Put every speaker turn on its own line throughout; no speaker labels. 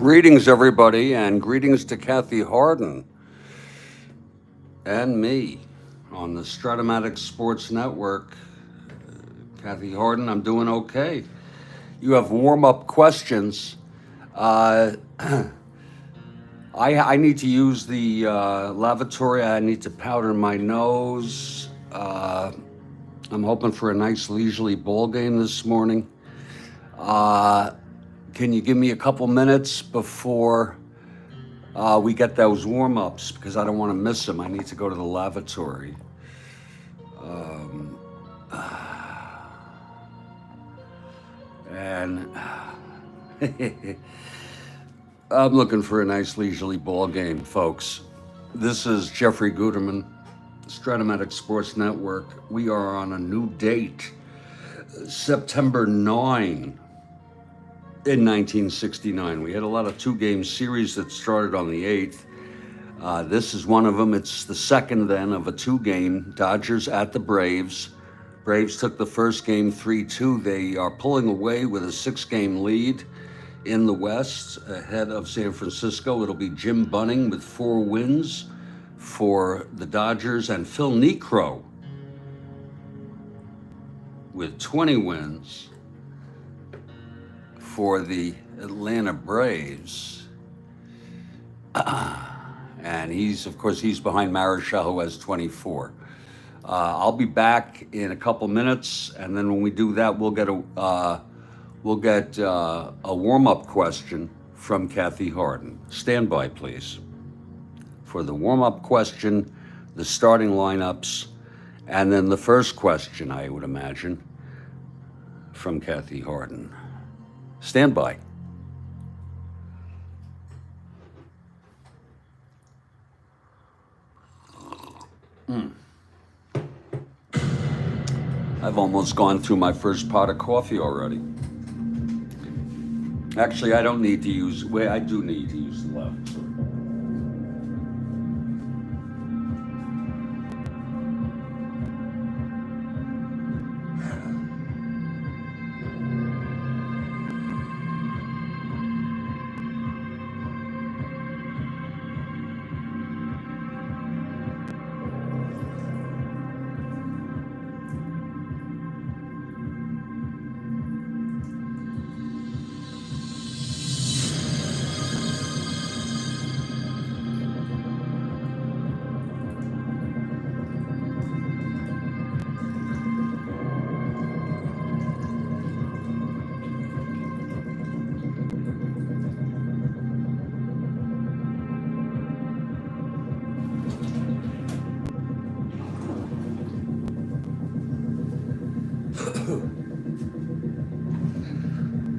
Greetings, everybody, and greetings to Kathy Harden and me on the Strat-O-Matic Sports Network. Kathy Harden, I'm doing okay. You have warm-up questions. I need to use the lavatory. I need to powder my nose. I'm hoping for a nice leisurely ball game this morning. Can you give me a couple minutes before we get those warm-ups, because I don't want to miss them. I need to go to the lavatory. And I'm looking for a nice leisurely ball game, folks. This is Jeffrey Guterman, Strat-O-Matic Sports Network. We are on a new date, September 9. In 1969. We had a lot of two-game series that started on the 8th. This is one of them. It's the second then of a two-game. Dodgers at the Braves. Braves took the first game 3-2. They are pulling away with a 6-game lead in the West ahead of San Francisco. It'll be Jim Bunning with 4 wins for the Dodgers and Phil Niekro with 20 wins for the Atlanta Braves. And he's behind Marichal, who has 24. I'll be back in a couple minutes, and then when we do that, we'll get a warm-up question from Kathy Harden. Stand by, please, for the warm-up question, the starting lineups, and then the first question, I would imagine, from Kathy Harden. Stand by. I've almost gone through my first pot of coffee already. Actually, I don't need to use, I do need to use the lavatory.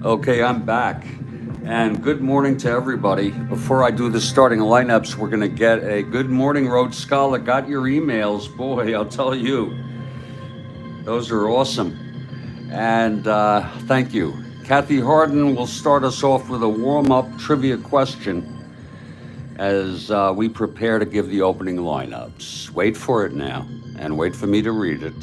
Okay, I'm back, and good morning to everybody. Before I do the starting lineups, we're going to get a good morning, Rhodes Scholar. Got your emails. Boy, I'll tell you, those are awesome, and thank you. Kathy Harden will start us off with a warm-up trivia question as we prepare to give the opening lineups. Wait for it now, and wait for me to read it.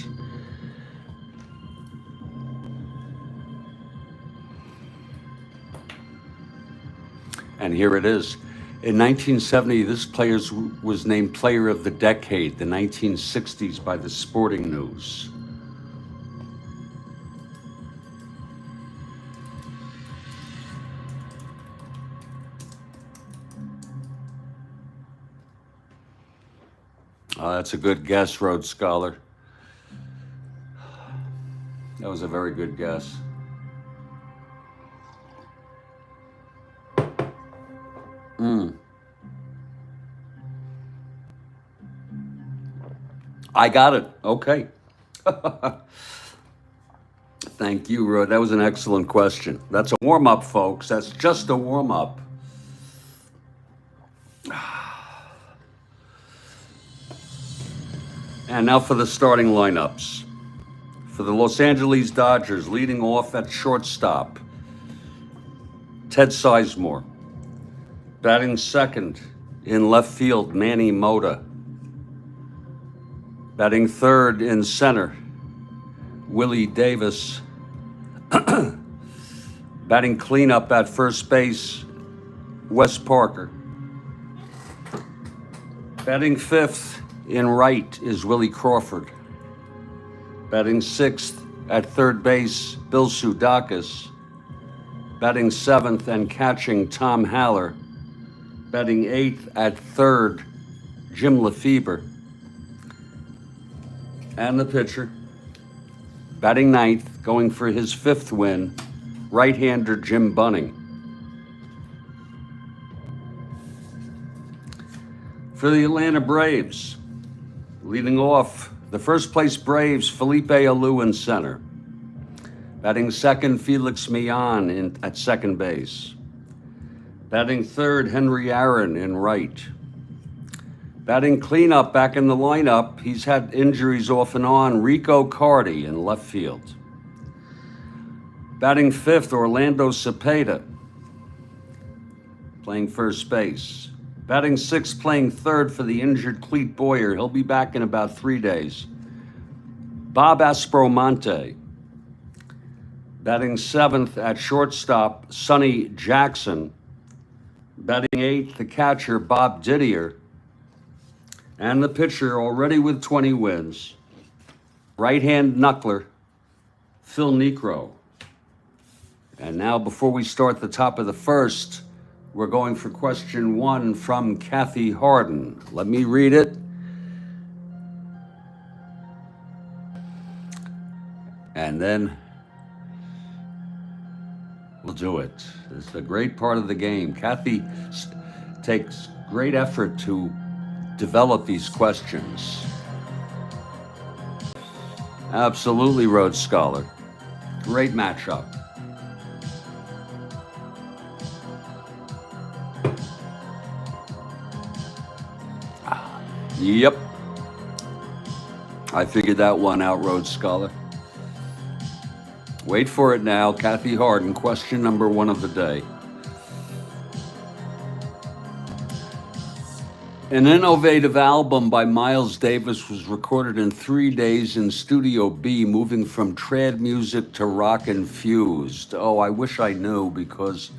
And here it is. In 1970, this player was named Player of the Decade, the 1960s, by the Sporting News. That's a good guess, Rhodes Scholar. That was a very good guess. I got it. Okay. Thank you, Rod. That was an excellent question. That's a warm-up, folks. That's just a warm-up. And now for the starting lineups. For the Los Angeles Dodgers, leading off at shortstop, Ted Sizemore. Batting second in left field, Manny Mota. Batting third in center, Willie Davis. Batting cleanup at first base, Wes Parker. Batting fifth in right is Willie Crawford. Batting sixth at third base, Bill Sudakis. Batting seventh and catching, Tom Haller. Batting eighth at third, Jim Lefebvre. And the pitcher, batting ninth, going for his fifth win, right-hander Jim Bunning. For the Atlanta Braves, leading off, the first place Braves, Felipe Alou in center. Batting second, Felix Millan at second base. Batting third, Henry Aaron in right. Batting cleanup back in the lineup, he's had injuries off and on, Rico Carty in left field. Batting fifth, Orlando Cepeda, playing first base. Batting sixth, playing third for the injured Clete Boyer. He'll be back in about 3 days. Bob Aspromonte. Batting seventh at shortstop, Sonny Jackson. Batting eighth, the catcher, Bob Didier. And the pitcher, already with 20 wins, right-hand knuckler, Phil Niekro. And now, before we start the top of the first, we're going for question one from Kathy Harden. Let me read it. And then we'll do it. It's a great part of the game. Kathy takes great effort to develop these questions. Absolutely, Rhodes Scholar. Great matchup. Yep. I figured that one out, Rhodes Scholar. Wait for it now. Kathy Harden, question number one of the day. An innovative album by Miles Davis was recorded in 3 days in Studio B, moving from trad music to rock infused. Oh, I wish I knew, because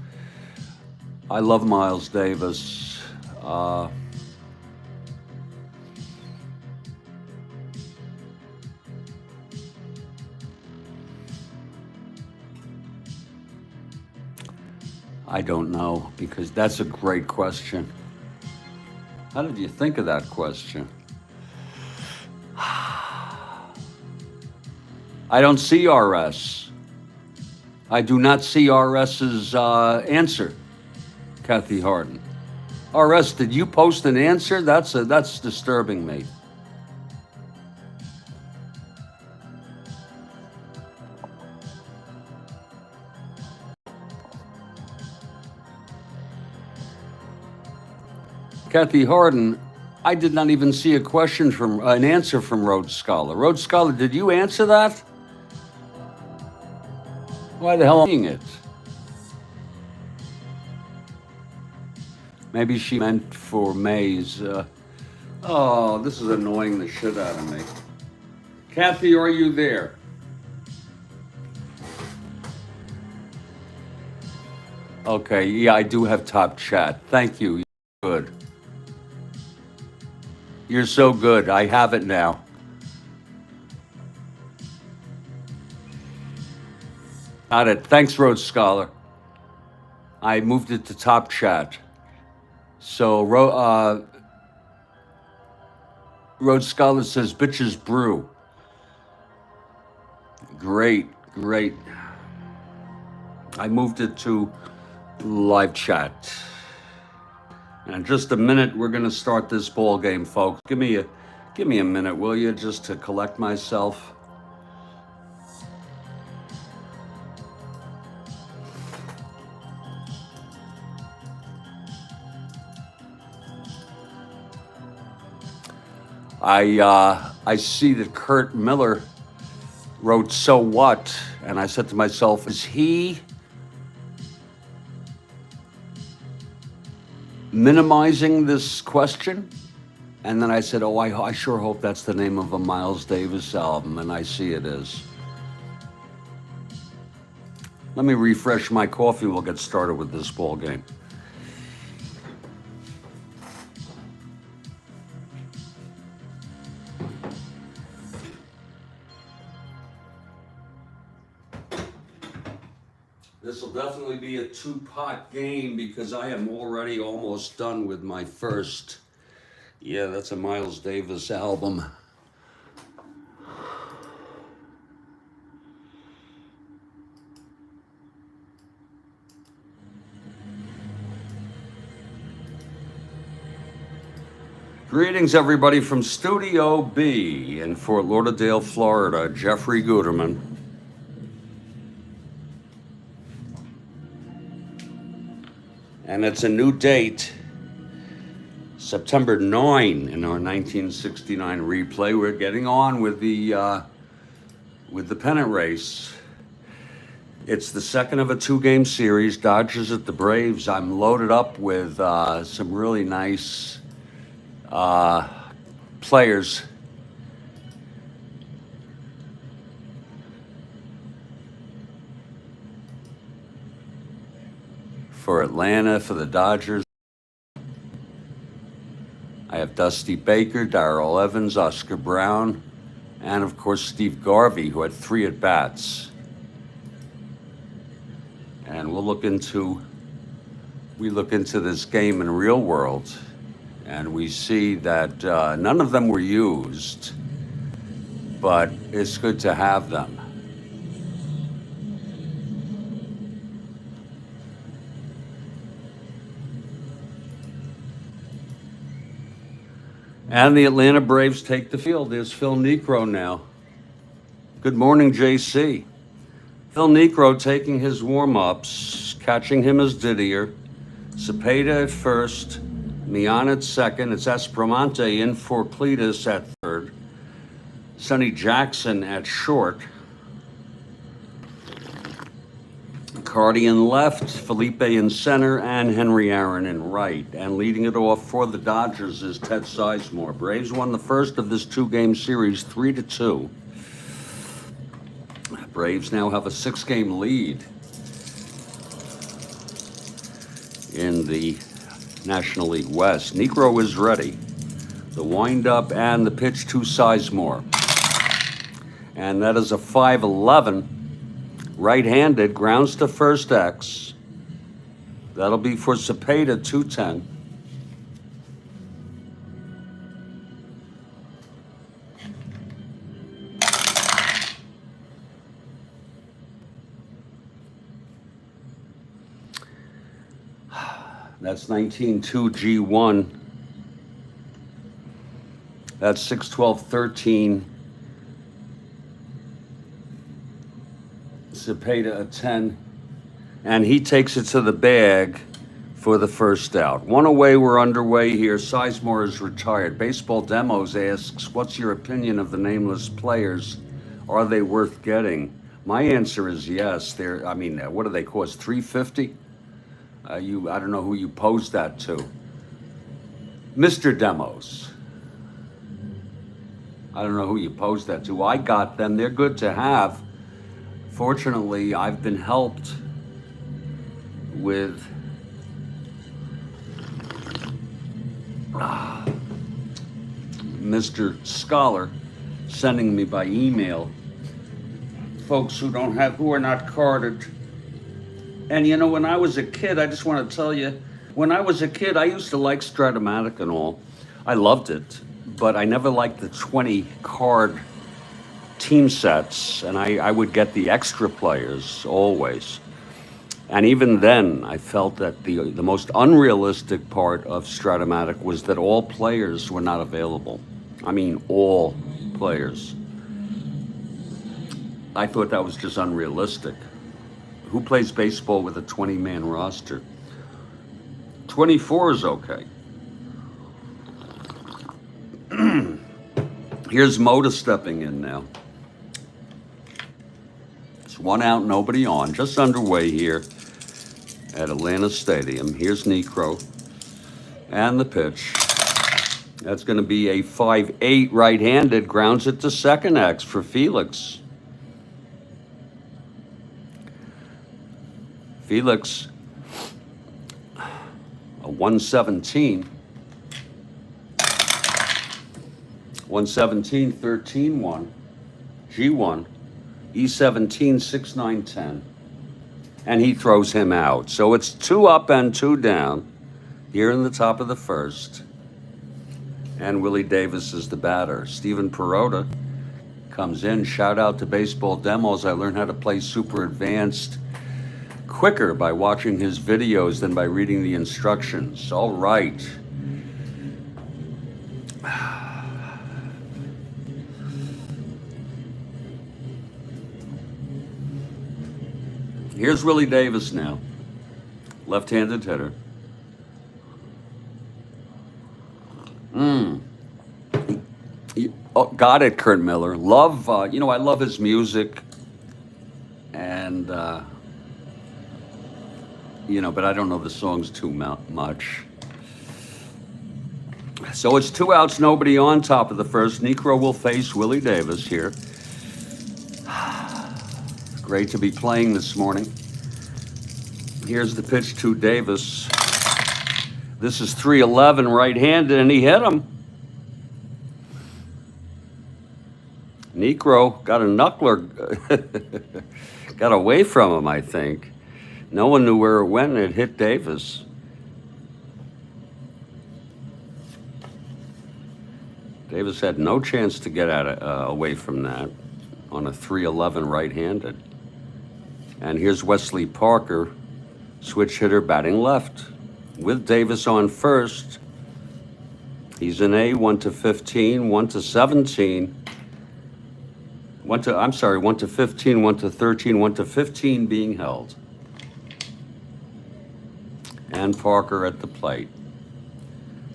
I love Miles Davis. I don't know, because that's a great question. How did you think of that question? I don't see RS. I do not see RS's answer, Kathy Harden. RS, did you post an answer? That's disturbing me. Kathy Harden, I did not even see an answer from Rhodes Scholar. Rhodes Scholar, did you answer that? Why the hell am I seeing it? Maybe she meant for Mays. Oh, this is annoying the shit out of me. Kathy, are you there? Okay, yeah, I do have top chat. Thank you. You're good. You're so good. I have it now. Got it. Thanks, Rhodes Scholar. I moved it to top chat. So, Rhodes Scholar says, bitches brew. Great, great. I moved it to live chat. And in just a minute, we're going to start this ball game, folks. Give me a minute, will you, just to collect myself. I see that Kurt Miller wrote "So what?" and I said to myself, is he minimizing this question? And then I said, oh, I sure hope that's the name of a Miles Davis album, and I see it is. Let me refresh my coffee. We'll get started with this ball game. This will definitely be a two-pot game because I am already almost done with my first. Yeah, that's a Miles Davis album. Greetings, everybody, from Studio B in Fort Lauderdale, Florida. Jeffrey Guterman. And it's a new date, September 9 in our 1969 replay. We're getting on with the pennant race. It's the second of a two-game series, Dodgers at the Braves. I'm loaded up with some really nice players. For Atlanta, for the Dodgers. I have Dusty Baker, Darrell Evans, Oscar Brown, and of course Steve Garvey, who had 3 at-bats. And we look into this game in real world, and we see that none of them were used, but it's good to have them. And the Atlanta Braves take the field. There's Phil Niekro now. Good morning, JC. Phil Niekro taking his warm-ups, catching him as Didier. Cepeda at first, Mian at second. It's Espremante in for Cletus at third. Sonny Jackson at short. Cardi in left, Felipe in center, and Henry Aaron in right. And leading it off for the Dodgers is Ted Sizemore. Braves won the first of this two-game series 3-2. Braves now have a 6-game lead in the National League West. Niekro is ready. The windup and the pitch to Sizemore. And that is a 5-11. Right-handed, grounds to first X. That'll be for Cepeda, 210. That's 19-2 G1. That's 6-12-13. Cepeda a 10, and he takes it to the bag for the first out. One away, we're underway here. Sizemore is retired. Baseball Demos asks, what's your opinion of the nameless players? Are they worth getting? My answer is yes. What do they cost, $350? I don't know who you posed that to. Mr. Demos. I don't know who you posed that to. I got them. They're good to have. Fortunately, I've been helped with Mr. Scholar sending me by email folks who are not carded. And you know, when I was a kid, I just want to tell you, when I was a kid, I used to like Strat-O-Matic and all. I loved it, but I never liked the 20 card team sets, and I would get the extra players always. And even then, I felt that the most unrealistic part of Strat-O-Matic was that all players were not available. I mean, all players. I thought that was just unrealistic. Who plays baseball with a 20-man roster? 24 is okay. Here's Moda stepping in now. It's 1 out, nobody on. Just underway here at Atlanta Stadium. Here's Niekro and the pitch. That's going to be a 5-8 right-handed. Grounds it to second X for Felix. Felix, a 117. 117, 13-1. G1. E17, 6-9-10. and he throws him out. So it's 2 up and 2 down here in the top of the first. And Willie Davis is the batter. Steven Perota comes in. Shout out to Baseball Demos. I learned how to play super advanced quicker by watching his videos than by reading the instructions. All right. Here's Willie Davis now. Left-handed hitter. Oh, got it, Kurt Miller. Love, I love his music. And, but I don't know the songs too much. So it's 2 outs, nobody on, top of the first. Necro will face Willie Davis here. Great to be playing this morning. Here's the pitch to Davis. This is 311 right-handed, and he hit him. Necro got a knuckler, got away from him, I think. No one knew where it went, and it hit Davis. Davis had no chance to get away from that on a 311 right-handed. And here's Wesley Parker, switch hitter, batting left. With Davis on first, he's an A, 1-15, 1-17. 1-15, 1-13, 1-15 being held. And Parker at the plate.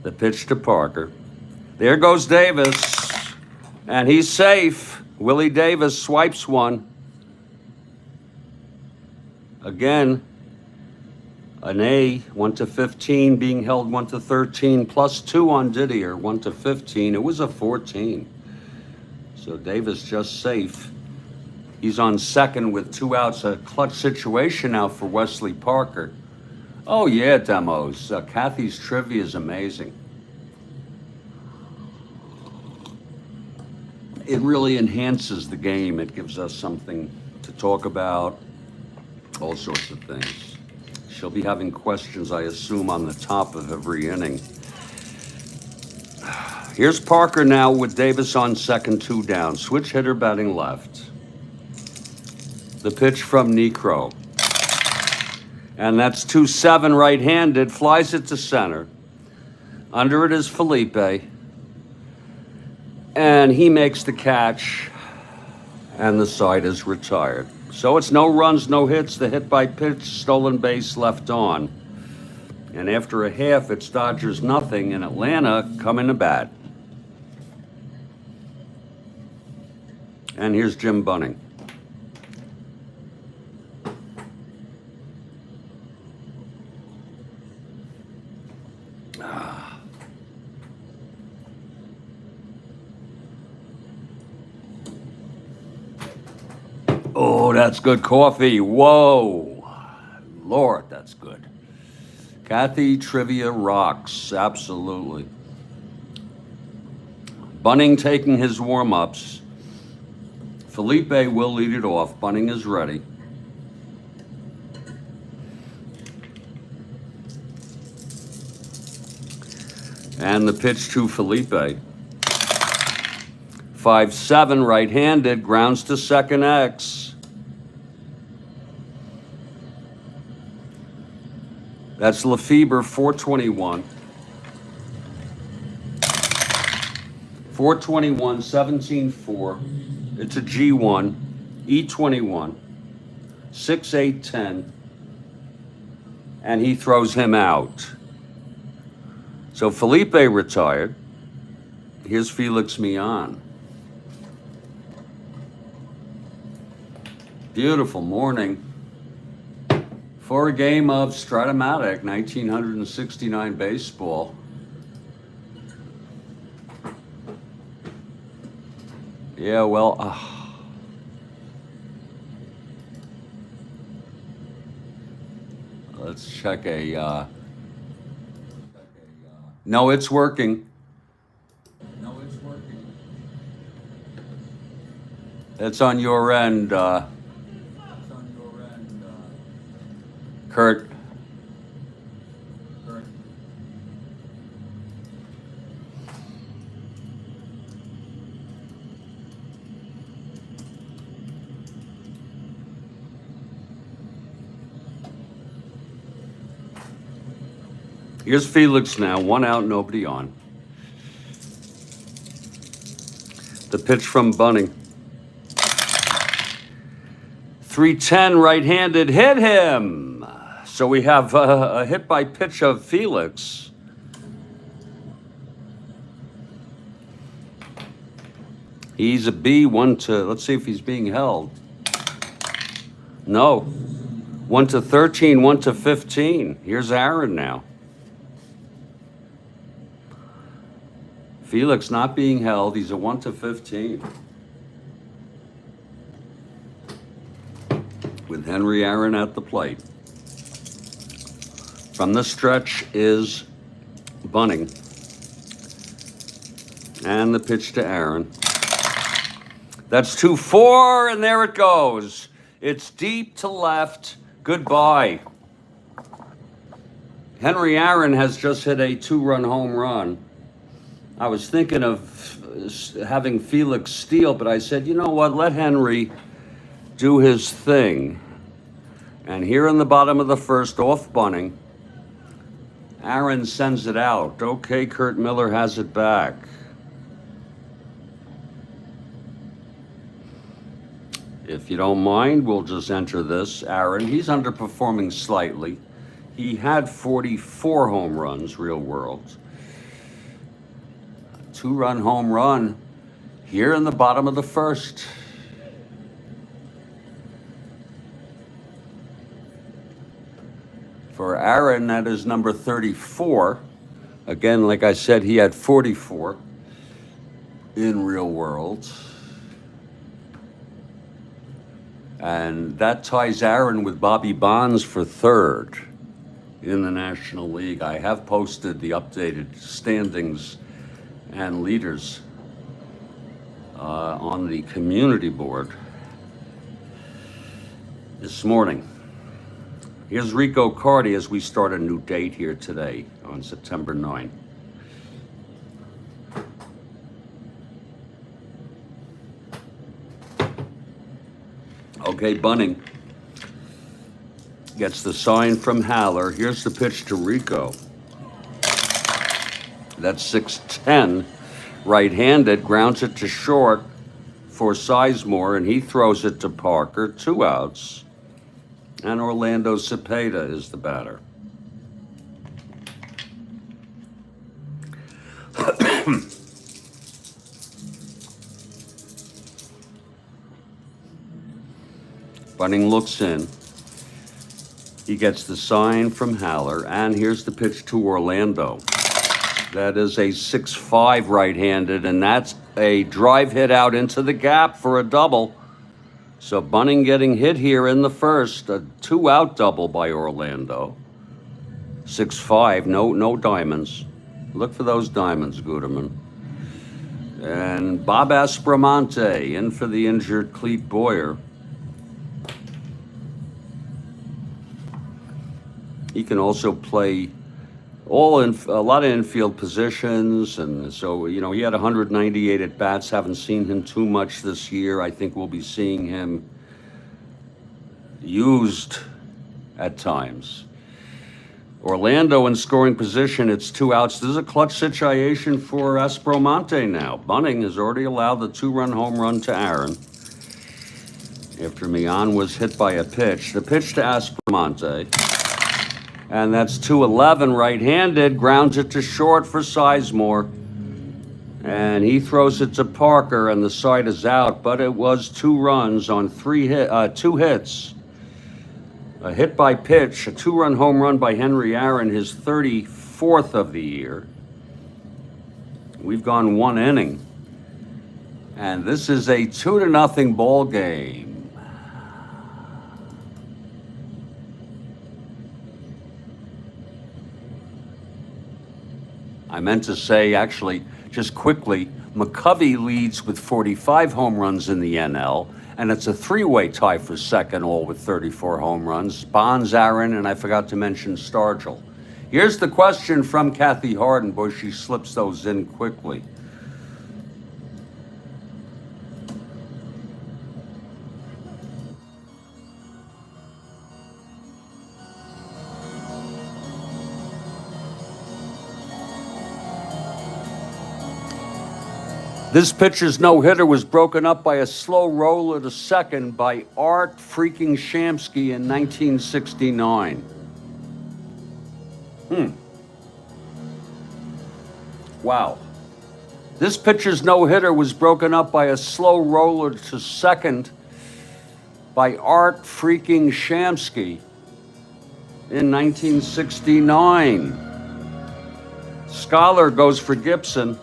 The pitch to Parker. There goes Davis, and he's safe. Willie Davis swipes one. Again, an A, 1-15 being held, 1-13, +2 on Didier, 1-15. It was a 14. So Davis just safe. He's on second with 2 outs. A clutch situation now for Wesley Parker. Oh yeah, Demos. Kathy's trivia is amazing. It really enhances the game. It gives us something to talk about, all sorts of things. She'll be having questions, I assume, on the top of every inning. Here's Parker now with Davis on second, 2 down. Switch hitter batting left. The pitch from Necro. And that's 2-7 right-handed, flies it to center. Under it is Felipe. And he makes the catch, and the side is retired. So it's no runs, no hits, the hit by pitch, stolen base left on. And after a half, it's Dodgers nothing, and Atlanta coming to bat. And here's Jim Bunning. Oh, that's good coffee. Whoa. Lord, that's good. Kathy trivia rocks. Absolutely. Bunning taking his warm-ups. Felipe will lead it off. Bunning is ready. And the pitch to Felipe. 5-7 right-handed, grounds to second X. That's Lefebvre, 421. 421, 17-4. It's a G1, E21, 6-8-10. And he throws him out. So Felipe retired. Here's Felix Millan. Beautiful morning for a game of Strat-O-Matic, 1969 baseball. Yeah, well, let's check a, no, it's working. No, it's working. It's on your end. Kurt. Here's Felix now, 1 out, nobody on. The pitch from Bunning. 310 right-handed, hit him. So we have a hit by pitch of Felix. He's a B, 1-, let's see if he's being held. No. 1-13, 1-15. Here's Aaron now. Felix not being held. He's a 1-15. With Henry Aaron at the plate. From the stretch is Bunning. And the pitch to Aaron. That's 2-4, and there it goes. It's deep to left. Goodbye. Henry Aaron has just hit a 2-run home run. I was thinking of having Felix steal, but I said, you know what, let Henry do his thing. And here in the bottom of the first, off Bunning, Aaron sends it out. Okay, Kurt Miller has it back. If you don't mind, we'll just enter this. Aaron, he's underperforming slightly. He had 44 home runs, real world. 2-run home run here in the bottom of the first. For Aaron, that is number 34. Again, like I said, he had 44 in real world. And that ties Aaron with Bobby Bonds for third in the National League. I have posted the updated standings and leaders on the community board this morning. Here's Rico Cardi as we start a new date here today on September 9. Okay, Bunning gets the sign from Haller. Here's the pitch to Rico. That's 6-10. Right-handed, grounds it to short for Sizemore, and he throws it to Parker. 2 outs. And Orlando Cepeda is the batter. Bunning looks in. He gets the sign from Haller, and here's the pitch to Orlando. That is a 6-5 right-handed, and that's a drive hit out into the gap for a double. So Bunning getting hit here in the first, a 2-out double by Orlando. 6-5, no diamonds. Look for those diamonds, Guterman. And Bob Aspromonte in for the injured Clete Boyer. He can also play a lot of infield positions, and so, you know, he had 198 at bats. Haven't seen him too much this year. I think we'll be seeing him used at times. Orlando in scoring position, it's 2 outs. This is a clutch situation for Aspromonte now. Bunning has already allowed the 2-run home run to Aaron after Mian was hit by a pitch. The pitch to Aspromonte. And that's 2-11 right-handed, grounds it to short for Sizemore. And he throws it to Parker, and the side is out, but it was 2 runs on 2 hits. A hit by pitch, a 2-run home run by Henry Aaron, his 34th of the year. We've gone 1 inning. And this is a 2-0 ball game. I meant to say, actually, just quickly, McCovey leads with 45 home runs in the NL, And it's a three-way tie for second, all with 34 home runs. Bonds, Aaron, and I forgot to mention Stargell. Here's the question from Kathy Hardenbush. She slips those in quickly. This pitcher's no-hitter was broken up by a slow roller to second by Art freaking Shamsky in 1969. Wow. This pitcher's no-hitter was broken up by a slow roller to second by Art freaking Shamsky in 1969. Scholar goes for Gibson.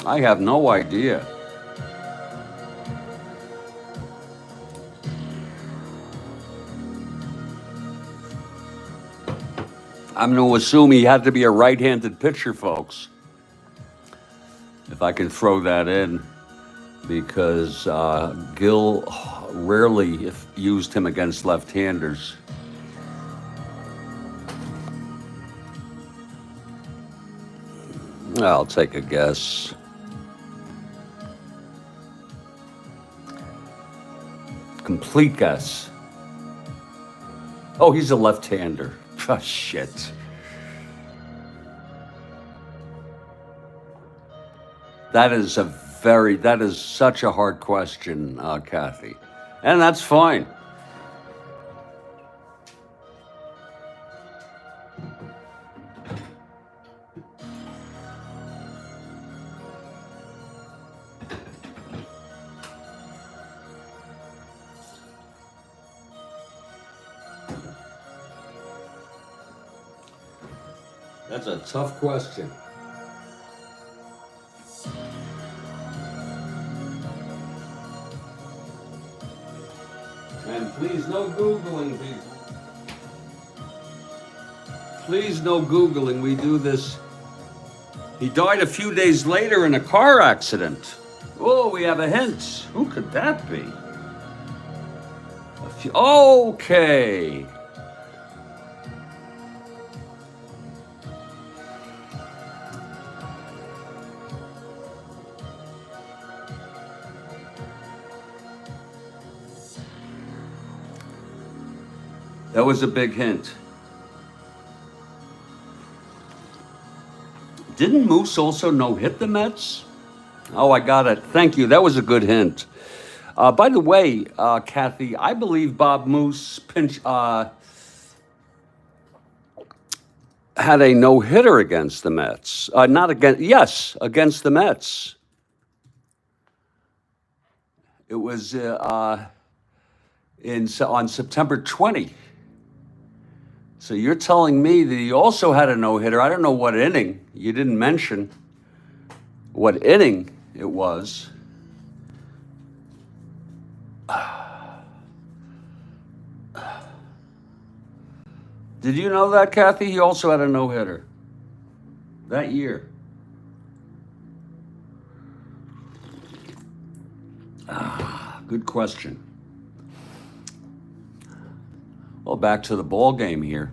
I have no idea. I'm going to assume he had to be a right-handed pitcher, folks. If I can throw that in, because Gil rarely used him against left-handers. I'll take a guess. Complete guess. Oh, he's a left-hander. Oh, shit. That is such a hard question, Kathy. And that's fine. That's a tough question. And please, no Googling, people. Please, no Googling. We do this. He died a few days later in a car accident. Oh, we have a hint. Who could that be? Okay. That was a big hint. Didn't Moose also no-hit the Mets? Oh, I got it. Thank you. That was a good hint. By the way, Kathy, I believe Bob Moose had a no-hitter against the Mets. Against the Mets. It was on September 20. So you're telling me that he also had a no-hitter. I don't know what inning. You didn't mention what inning it was. Did you know that, Kathy? He also had a no-hitter that year. Good question. Well, back to the ball game here.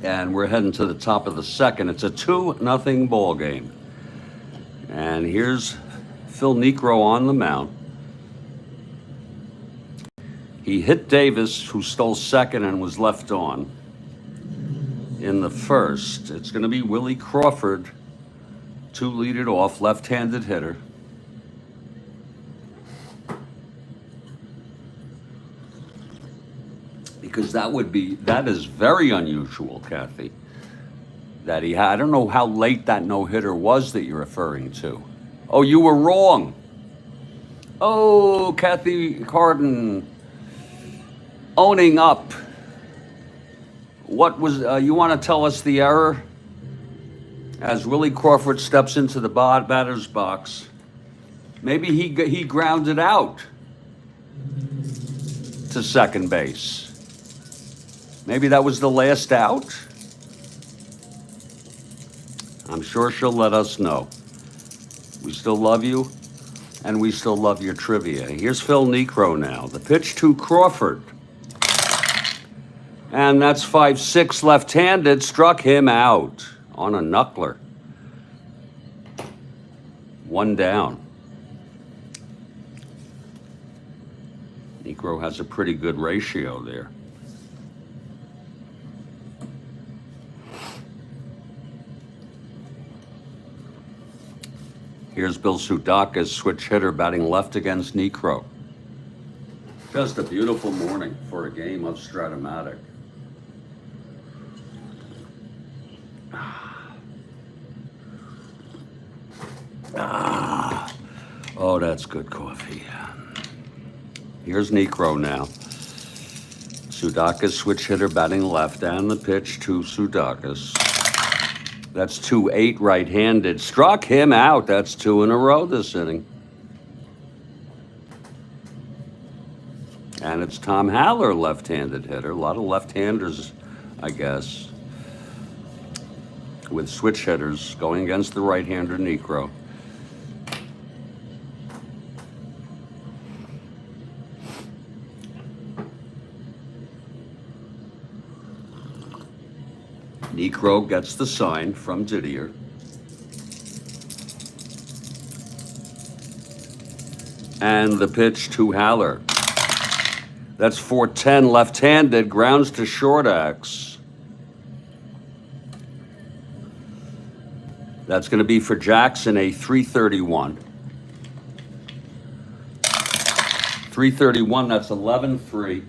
And we're heading to the top of the second. It's a 2-0 ball game. And here's Phil Niekro on the mound. He hit Davis, who stole second and was left on. In the first, it's going to be Willie Crawford to lead it off, left-handed hitter. Because that is very unusual, Kathy. That he had, I don't know how late that no-hitter was that you're referring to. Oh, you were wrong. Oh, Kathy Carden owning up. What was, you want to tell us the error? As Willie Crawford steps into the batter's box. Maybe he grounded out to second base. Maybe that was the last out. I'm sure she'll let us know. We still love you, and we still love your trivia. Here's Phil Niekro now. The pitch to Crawford. And that's 5-6 left-handed. Struck him out on a knuckler. One down. Niekro has a pretty good ratio there. Here's Bill Sudakis, switch hitter, batting left against Niekro. Just a beautiful morning for a game of Strat-O-Matic. Oh, that's good coffee. Here's Niekro now. Sudakis, switch hitter, batting left, and the pitch to Sudakis. That's 2-8 right-handed. Struck him out. That's 2 in a row this inning. And it's Tom Haller, left-handed hitter. A lot of left-handers, I guess, with switch hitters going against the right-hander Niekro. Niekro gets the sign from Didier. And the pitch to Haller. That's 4-10 left-handed, grounds to short X. That's going to be for Jackson, a 331. 331, that's 11-3.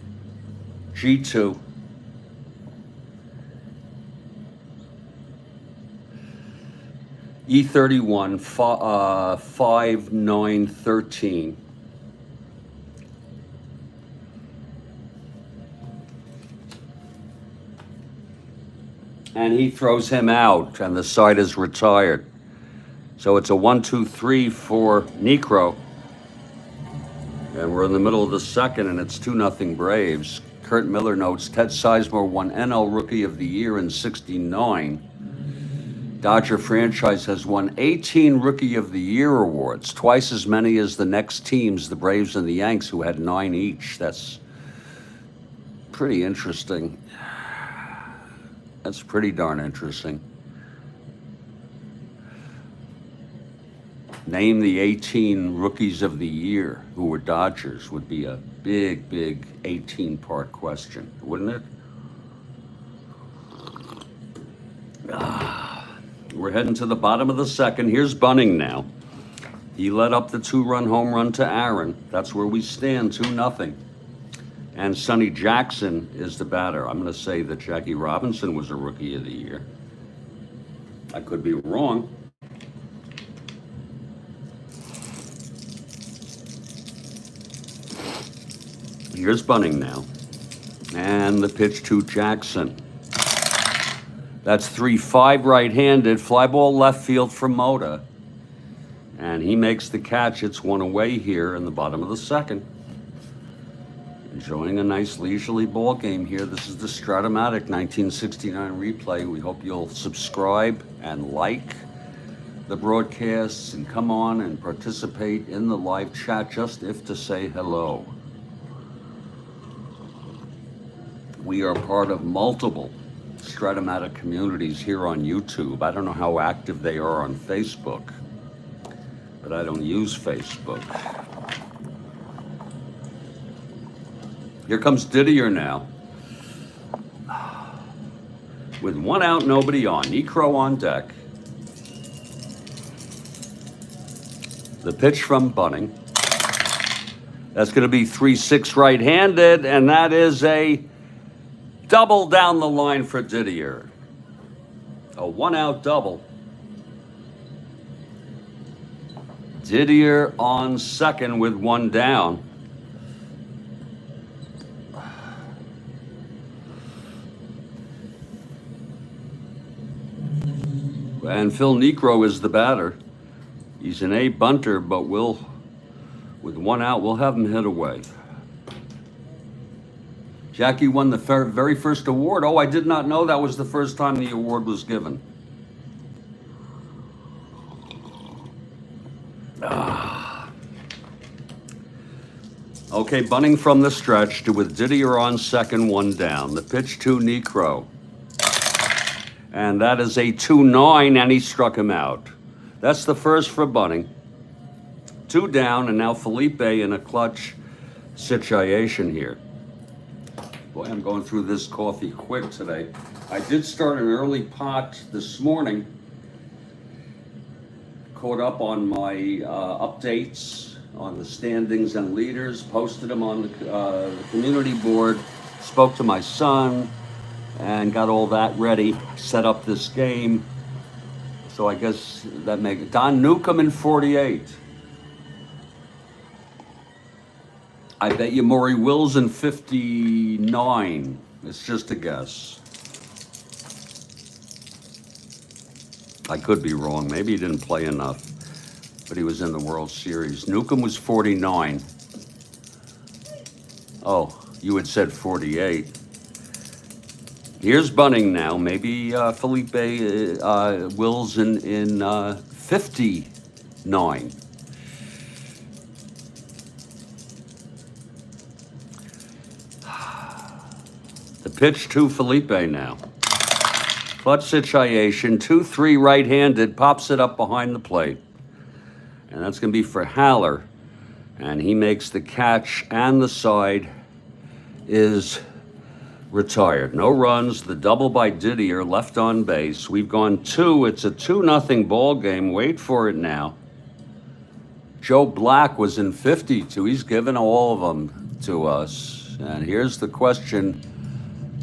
G2. E31, 5-9-13. And he throws him out, and the side is retired. So it's a 1-2-3 for Niekro. And we're in the middle of the second, and it's 2-0 Braves. Kurt Miller notes, Ted Sizemore won NL Rookie of the Year in '69. Dodger franchise has won 18 Rookie of the Year awards, twice as many as the next teams, the Braves and the Yanks, who had 9 each. That's pretty interesting. That's pretty darn interesting. Name the 18 Rookies of the Year who were Dodgers would be a big, big 18-part question, wouldn't it? We're heading to the bottom of the second. Here's Bunning now. He led up the 2-run home run to Aaron. That's where we stand, 2-0. And Sonny Jackson is the batter. I'm going to say that Jackie Robinson was a Rookie of the Year. I could be wrong. Here's Bunning now. And the pitch to Jackson. That's 3-5 right-handed. Fly ball left field for Mota. And he makes the catch. It's one away here in the bottom of the second. Enjoying a nice leisurely ball game here. This is the Strat-O-Matic 1969 replay. We hope you'll subscribe and like the broadcasts and come on and participate in the live chat, just if to say hello. We are part of multiple Strat-O-Matic communities here on YouTube. I don't know how active they are on Facebook, but I don't use Facebook. Here comes Didier now. With 1 out, nobody on. Niekro on deck. The pitch from Bunning. That's going to be 3-6 right-handed, and that is a double down the line for Didier. A 1-out double. Didier on second with 1 down. And Phil Niekro is the batter. He's an A bunter, but will With one out, we'll have him hit away. Jackie won the very first award. Oh, I did not know that was the first time the award was given. Okay, bunting from the stretch with Didier on second, one down. The pitch to Necro. And that is a 2-9, and he struck him out. That's the first for bunting. 2 down, and now Felipe in a clutch situation here. Boy, I'm going through this coffee quick today. I did start an early pot this morning. Caught up on my updates on the standings and leaders, posted them on the community board, spoke to my son, and got all that ready, set up this game. So I guess that makes it. Don Newcomb in 48. I bet you Maury Wills in 59. It's just a guess. I could be wrong. Maybe he didn't play enough, but he was in the World Series. Newcomb was 49. Oh, you had said 48. Here's bunting now. Maybe Felipe Wills in 59. The pitch to Felipe now. Clutch situation, 2-3 right-handed, pops it up behind the plate. And that's going to be for Haller. And he makes the catch, and the side is retired. No runs, the double by Didier, left on base. We've gone 2. It's a 2-0 ball game. Wait for it now. Joe Black was in 52. He's given all of them to us. And here's the question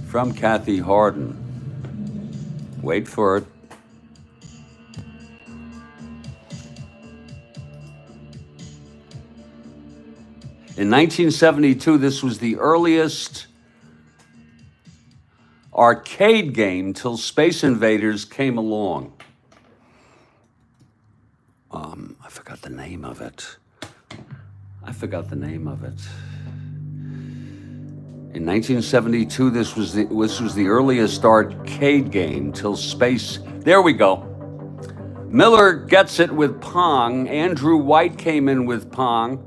from Kathy Harden. Wait for it. In 1972, this was the earliest arcade game till Space Invaders came along. I forgot the name of it. In 1972, this was the earliest arcade game till Space. There we go. Miller gets it with Pong. Andrew White came in with Pong.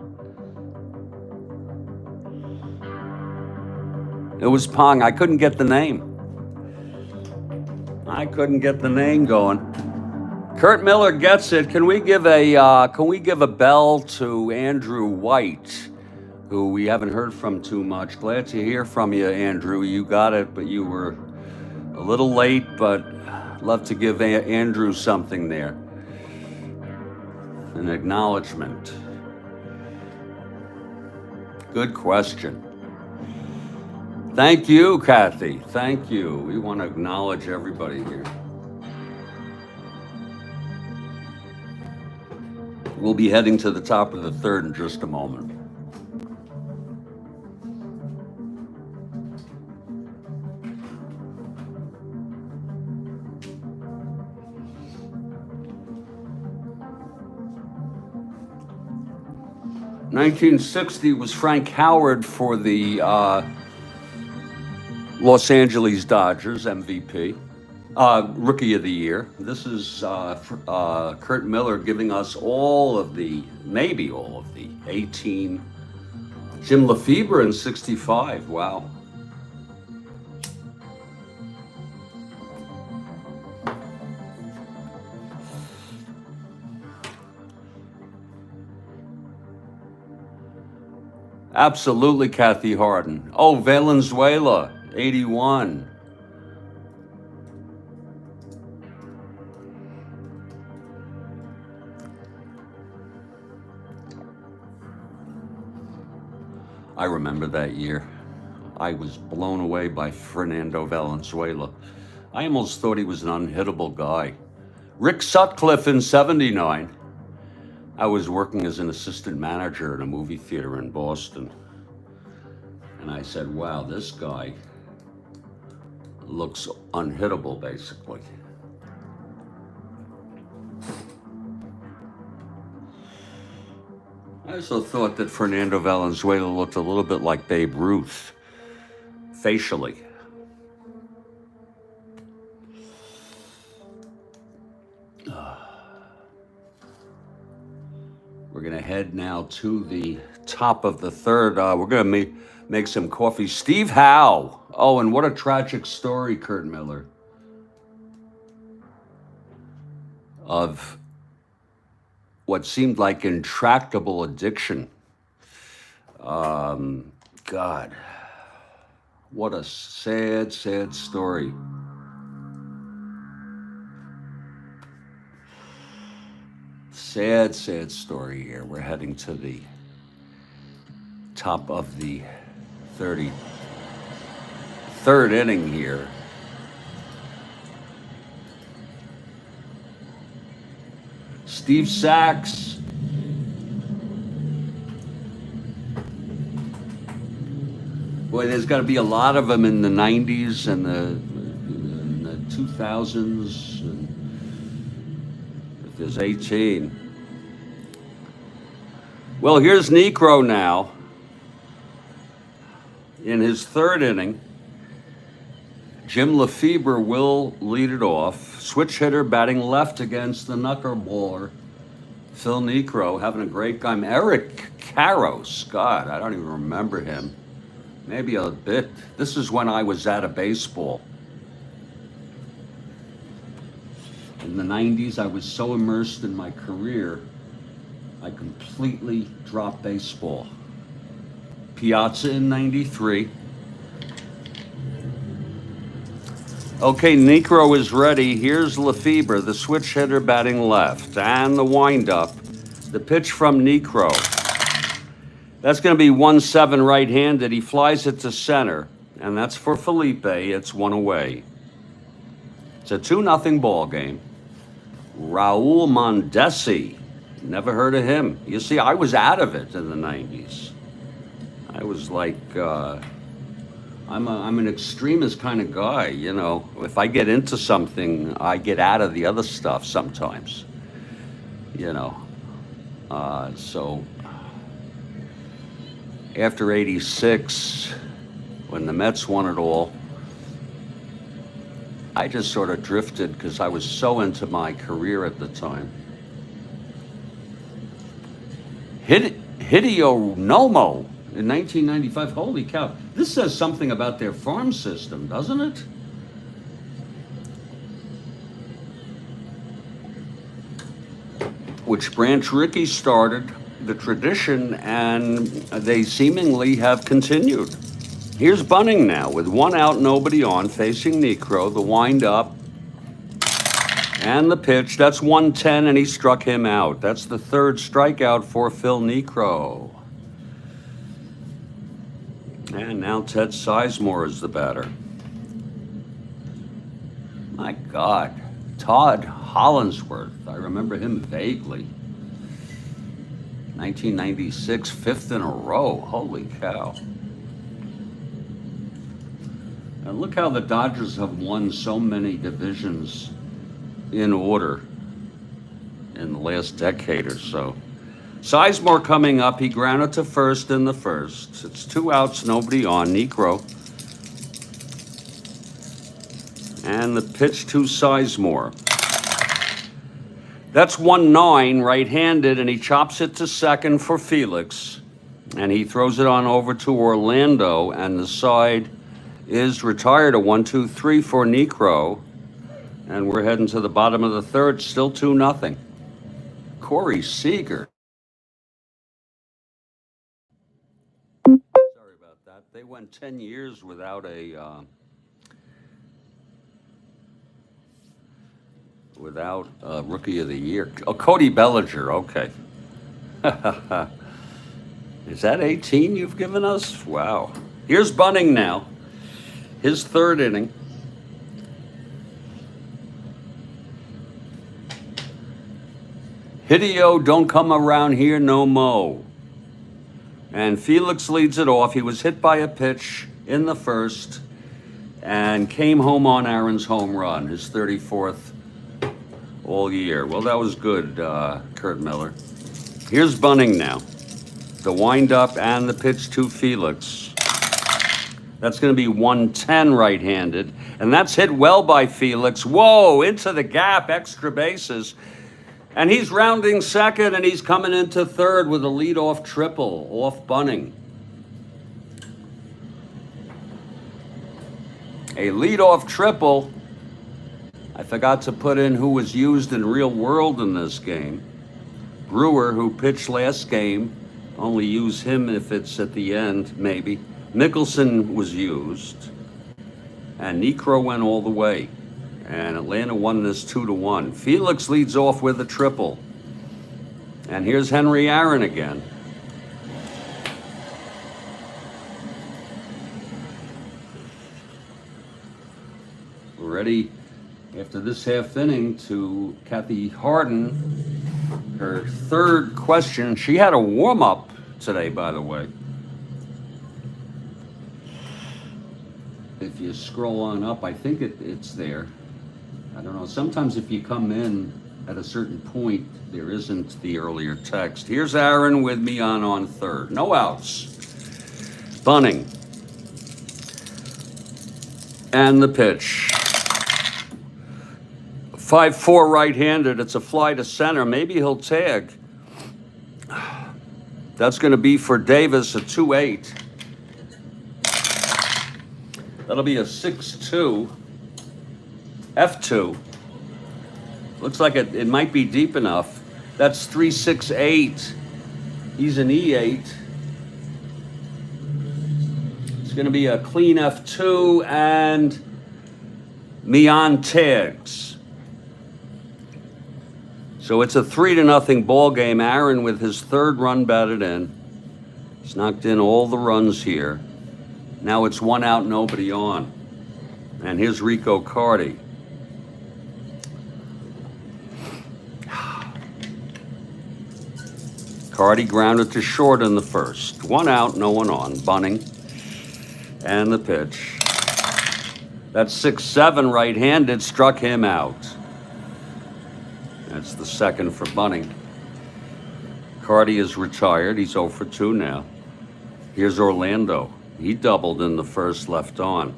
It was Pong. I couldn't get the name. going. Kurt Miller gets it. Can we give a bell to Andrew White, who we haven't heard from too much? Glad to hear from you, Andrew. You got it, but you were a little late, but love to give Andrew something there. An acknowledgement. Good question. Thank you, Kathy. Thank you. We want to acknowledge everybody here. We'll be heading to the top of the third in just a moment. '60 was Frank Howard for the Los Angeles Dodgers, MVP, Rookie of the Year. This is Kurt Miller giving us maybe all of the 18. Jim Lefebvre in '65, wow. Absolutely, Kathy Harden. Oh, Valenzuela, 81. I remember that year. I was blown away by Fernando Valenzuela. I almost thought he was an unhittable guy. Rick Sutcliffe in '79. I was working as an assistant manager in a movie theater in Boston. And I said, wow, this guy looks unhittable, basically. I also thought that Fernando Valenzuela looked a little bit like Babe Ruth, facially. We're going to head now to the top of the third. We're going to make some coffee. Steve Howe. Oh, and what a tragic story, Kurt Miller, of what seemed like intractable addiction. God, what a sad, sad story. Sad, sad story here. We're heading to the top of the 33rd inning here. Steve Sachs. Boy, there's got to be a lot of them in the 90s and the 2000s. And if there's 18. Well, here's Necro now in his third inning. Jim Lefebvre will lead it off. Switch hitter batting left against the knuckleballer, Phil Necro, having a great game. Eric Karros, God, I don't even remember him. Maybe a bit. This is when I was out of baseball. In the 90s, I was so immersed in my career, I completely dropped baseball. Piazza in 93. Okay, Necro is ready. Here's Lefebvre, the switch hitter batting left, and the windup. The pitch from Necro. That's going to be 1-7 right-handed. He flies it to center, and that's for Felipe. It's one away. It's a 2-0 ball game. Raul Mondesi. Never heard of him. You see, I was out of it in the 90s. I was like, I'm an extremist kind of guy, you know. If I get into something, I get out of the other stuff sometimes, you know. So after 86, when the Mets won it all, I just sort of drifted because I was so into my career at the time. Hideo Nomo in 1995. Holy cow. This says something about their farm system, doesn't it? Which Branch Rickey started the tradition, and they seemingly have continued. Here's Bunning now with 1 out, nobody on, facing Necro. The wind up and the pitch. That's 1-10, and he struck him out. That's the third strikeout for Phil Necro. And now Ted Sizemore is the batter. My God, Todd Hollinsworth. I remember him vaguely. 1996, 5th in a row. Holy cow. And look how the Dodgers have won so many divisions in order in the last decade or so. Sizemore coming up. He grounded to first in the first. It's 2 outs, nobody on. Necro. And the pitch to Sizemore. That's 1-9, right-handed, and he chops it to second for Felix. And he throws it on over to Orlando, and the side is retired. A 1-2-3 for Necro. And we're heading to the bottom of the third, still 2-0. Corey Seager. Sorry about that. They went 10 years without a Rookie of the Year. Oh, Cody Bellinger, okay. Is that 18 you've given us? Wow. Here's Bunning now. His third inning. Hideo, don't come around here no mo. And Felix leads it off. He was hit by a pitch in the first and came home on Aaron's home run, his 34th all year. Well, that was good, Kurt Miller. Here's Bunning now. the windup and the pitch to Felix. That's going to be 110 right-handed, and that's hit well by Felix. Whoa, into the gap, extra bases. And he's rounding second, and he's coming into third with a leadoff triple off bunting. A leadoff triple. I forgot to put in who was used in real world in this game. Brewer, who pitched last game, only use him if it's at the end, maybe. Mickelson was used, and Necro went all the way, and Atlanta won this 2-1. Felix leads off with a triple, and here's Henry Aaron again. We're ready after this half inning to Kathy Harden, her third question. She had a warm-up today, by the way. If you scroll on up, I think it's there. I don't know. Sometimes if you come in at a certain point, there isn't the earlier text. Here's Aaron with me on third. No outs. Bunting. And the pitch. 5-4 right-handed. It's a fly to center. Maybe he'll tag. That's going to be for Davis, a 2-8. That'll be a 6-2. F2. Looks like it might be deep enough. That's 3-6-8. He's an E8. It's going to be a clean F2, and Mian tags. So it's a 3-0 ball game. Aaron with his third run batted in. He's knocked in all the runs here. Now it's 1 out, nobody on. And here's Rico Carty. Carty grounded to short in the first. 1 out, no one on. Bunting. And the pitch. That's 6-7 right-handed, struck him out. That's the second for Bunting. Carty is retired. He's 0 for 2 now. Here's Orlando. He doubled in the first, left on.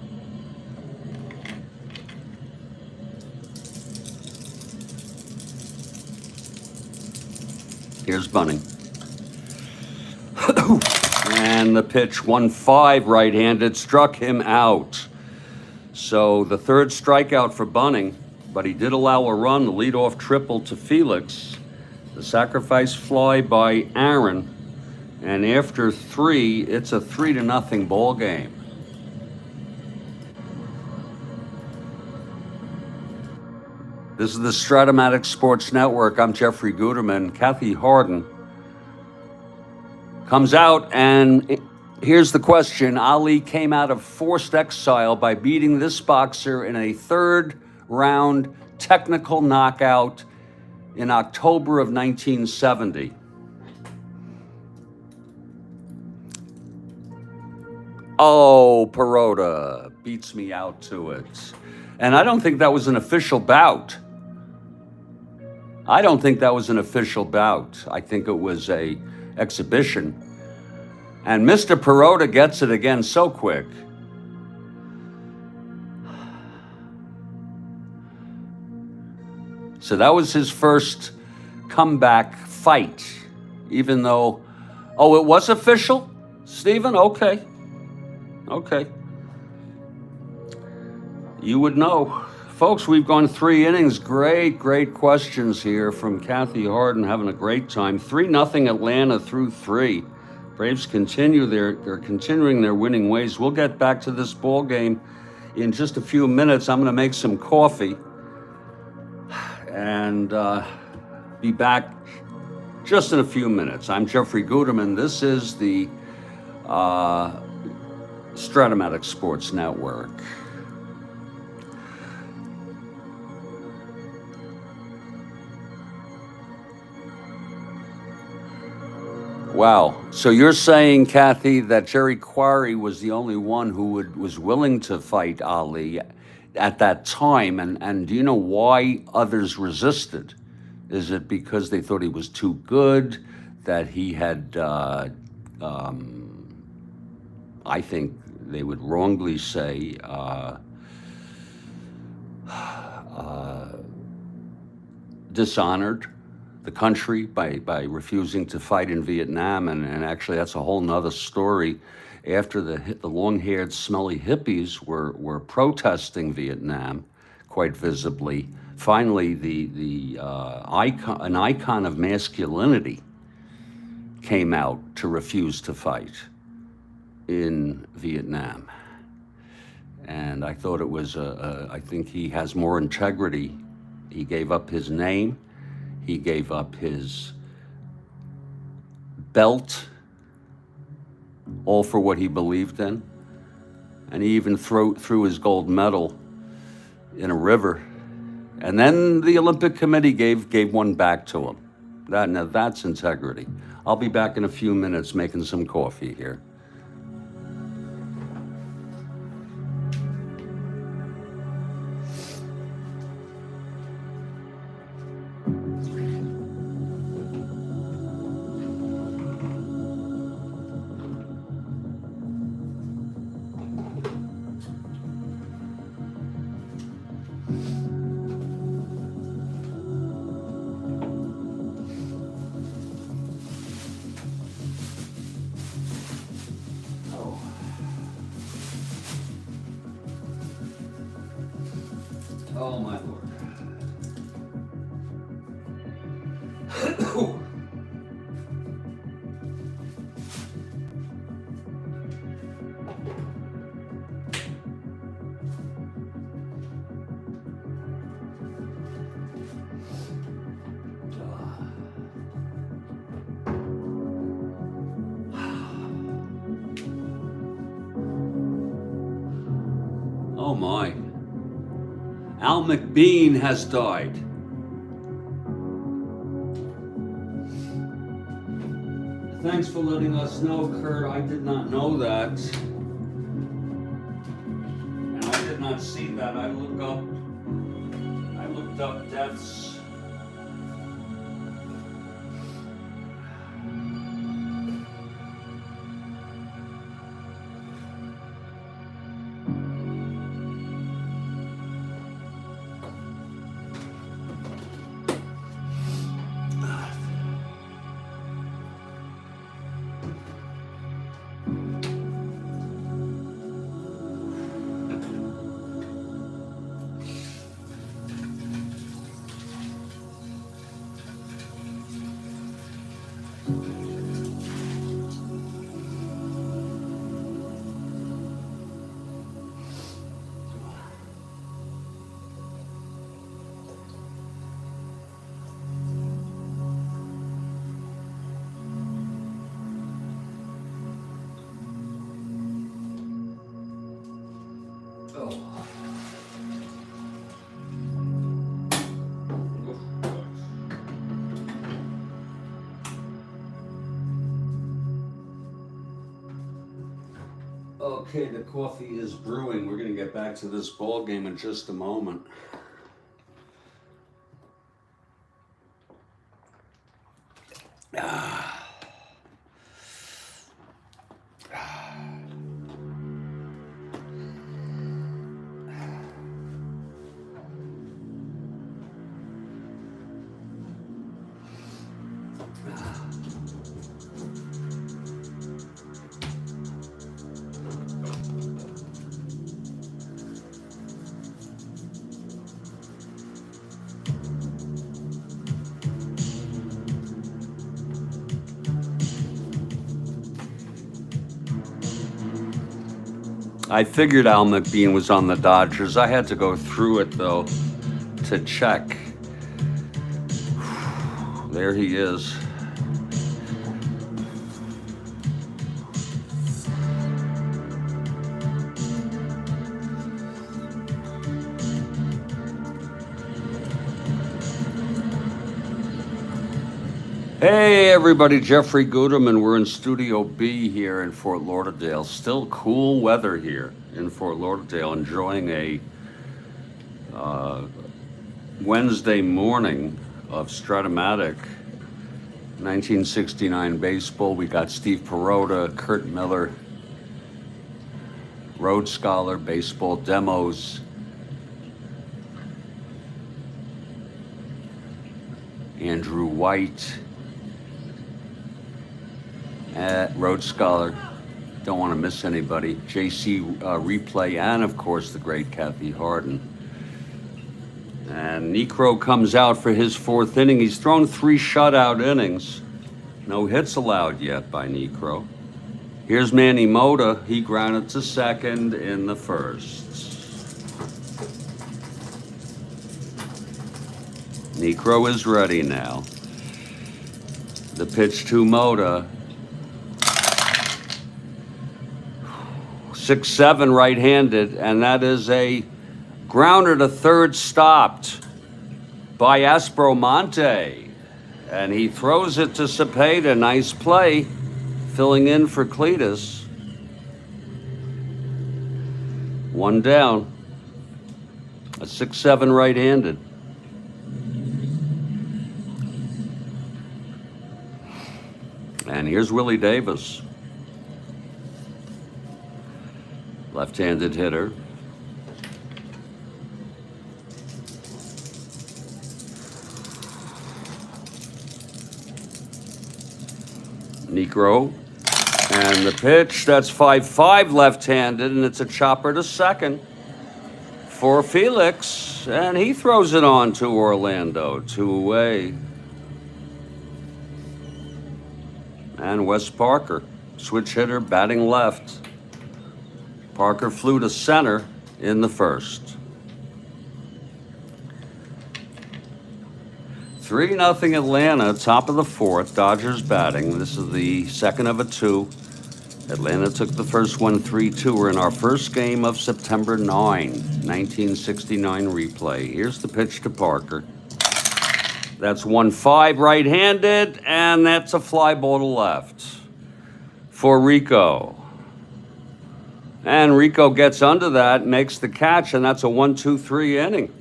Here's Bunting. And the pitch, 1-5 right-handed, struck him out. So the third strikeout for Bunting, but he did allow a run, the leadoff triple to Felix. The sacrifice fly by Aaron. And after 3, it's a 3-0 ball game. This is the Strat-O-Matic Sports Network. I'm Jeffrey Guterman. Kathy Harden comes out, and here's the question. Ali came out of forced exile by beating this boxer in a third-round technical knockout in October of 1970. Oh, Perota beats me out to it. And I don't think that was an official bout. I think it was a exhibition. And Mr. Perota gets it again so quick. So that was his first comeback fight, even though, it was official? Stephen? Okay. You would know. Folks, we've gone 3 innings. Great questions here from Kathy Harden, having a great time. 3-0 Atlanta through 3. Braves they're continuing their winning ways. We'll get back to this ball game in just a few minutes. I'm going to make some coffee and be back just in a few minutes. I'm Jeffrey Guterman. This is the Strat-O-Matic Sports Network. Wow. So you're saying, Kathy, that Jerry Quarry was the only one who was willing to fight Ali at that time, and do you know why others resisted? Is it because they thought he was too good, that he had I think they would wrongly say dishonored the country by refusing to fight in Vietnam. And actually, that's a whole nother story. After the long-haired, smelly hippies were protesting Vietnam quite visibly, finally an icon of masculinity came out to refuse to fight in Vietnam. And I thought it was, I think he has more integrity. He gave up his name, he gave up his belt, all for what he believed in. And he even threw his gold medal in a river. And then the Olympic Committee gave one back to him. Now that's integrity. I'll be back in a few minutes making some coffee here. Oh, my Lord. Oh, my. Al McBean has died. Thanks for letting us know, Kurt. I did not know that. And I did not see that. I looked up deaths. Okay, the coffee is brewing. We're going to get back to this ball game in just a moment. I figured Al McBean was on the Dodgers. I had to go through it, though, to check. There he is. Hey everybody, Jeffrey Guterman. We're in Studio B here in Fort Lauderdale. Still cool weather here in Fort Lauderdale. Enjoying a Wednesday morning of Strat-O-Matic 1969 baseball. We got Steve Perota, Kurt Miller, Rhodes Scholar, baseball demos. Andrew White, Rhodes Scholar. Don't want to miss anybody. JC replay, and of course the great Kathy Harden. And Necro comes out for his fourth inning. He's thrown 3 shutout innings. No hits allowed yet by Necro. Here's Manny Mota. He grounded to second in the first. Necro is ready now. The pitch to Mota. 6-7 right-handed, and that is a grounder to third, stopped by Strat-O-Matic. And he throws it to Cepeda. Nice play, filling in for Cletus. 1 down. A 6-7 right-handed. And here's Willie Davis. Left-handed hitter. Necro. And the pitch, that's 5-5 left-handed, and it's a chopper to second for Felix. And he throws it on to Orlando, 2 away. And Wes Parker, switch hitter, batting left. Parker flew to center in the first. 3-0 Atlanta, top of the fourth. Dodgers batting. This is the second of a 2. Atlanta took the first one 3-2. We're in our first game of September 9, 1969 replay. Here's the pitch to Parker. That's 1-5 right-handed, and that's a fly ball to left for Rico. And Rico gets under that, makes the catch, and that's a 1-2-3 inning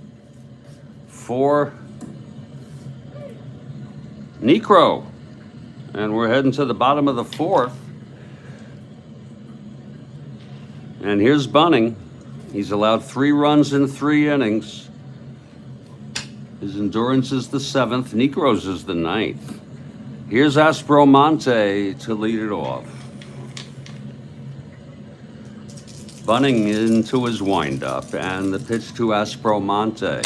for Necro. And we're heading to the bottom of the fourth. And here's Bunning. He's allowed 3 runs in 3 innings. His endurance is the 7th. Necro's is the 9th. Here's Strat-O-Matic to lead it off. Bunning into his windup, and the pitch to Strat-O-Matic.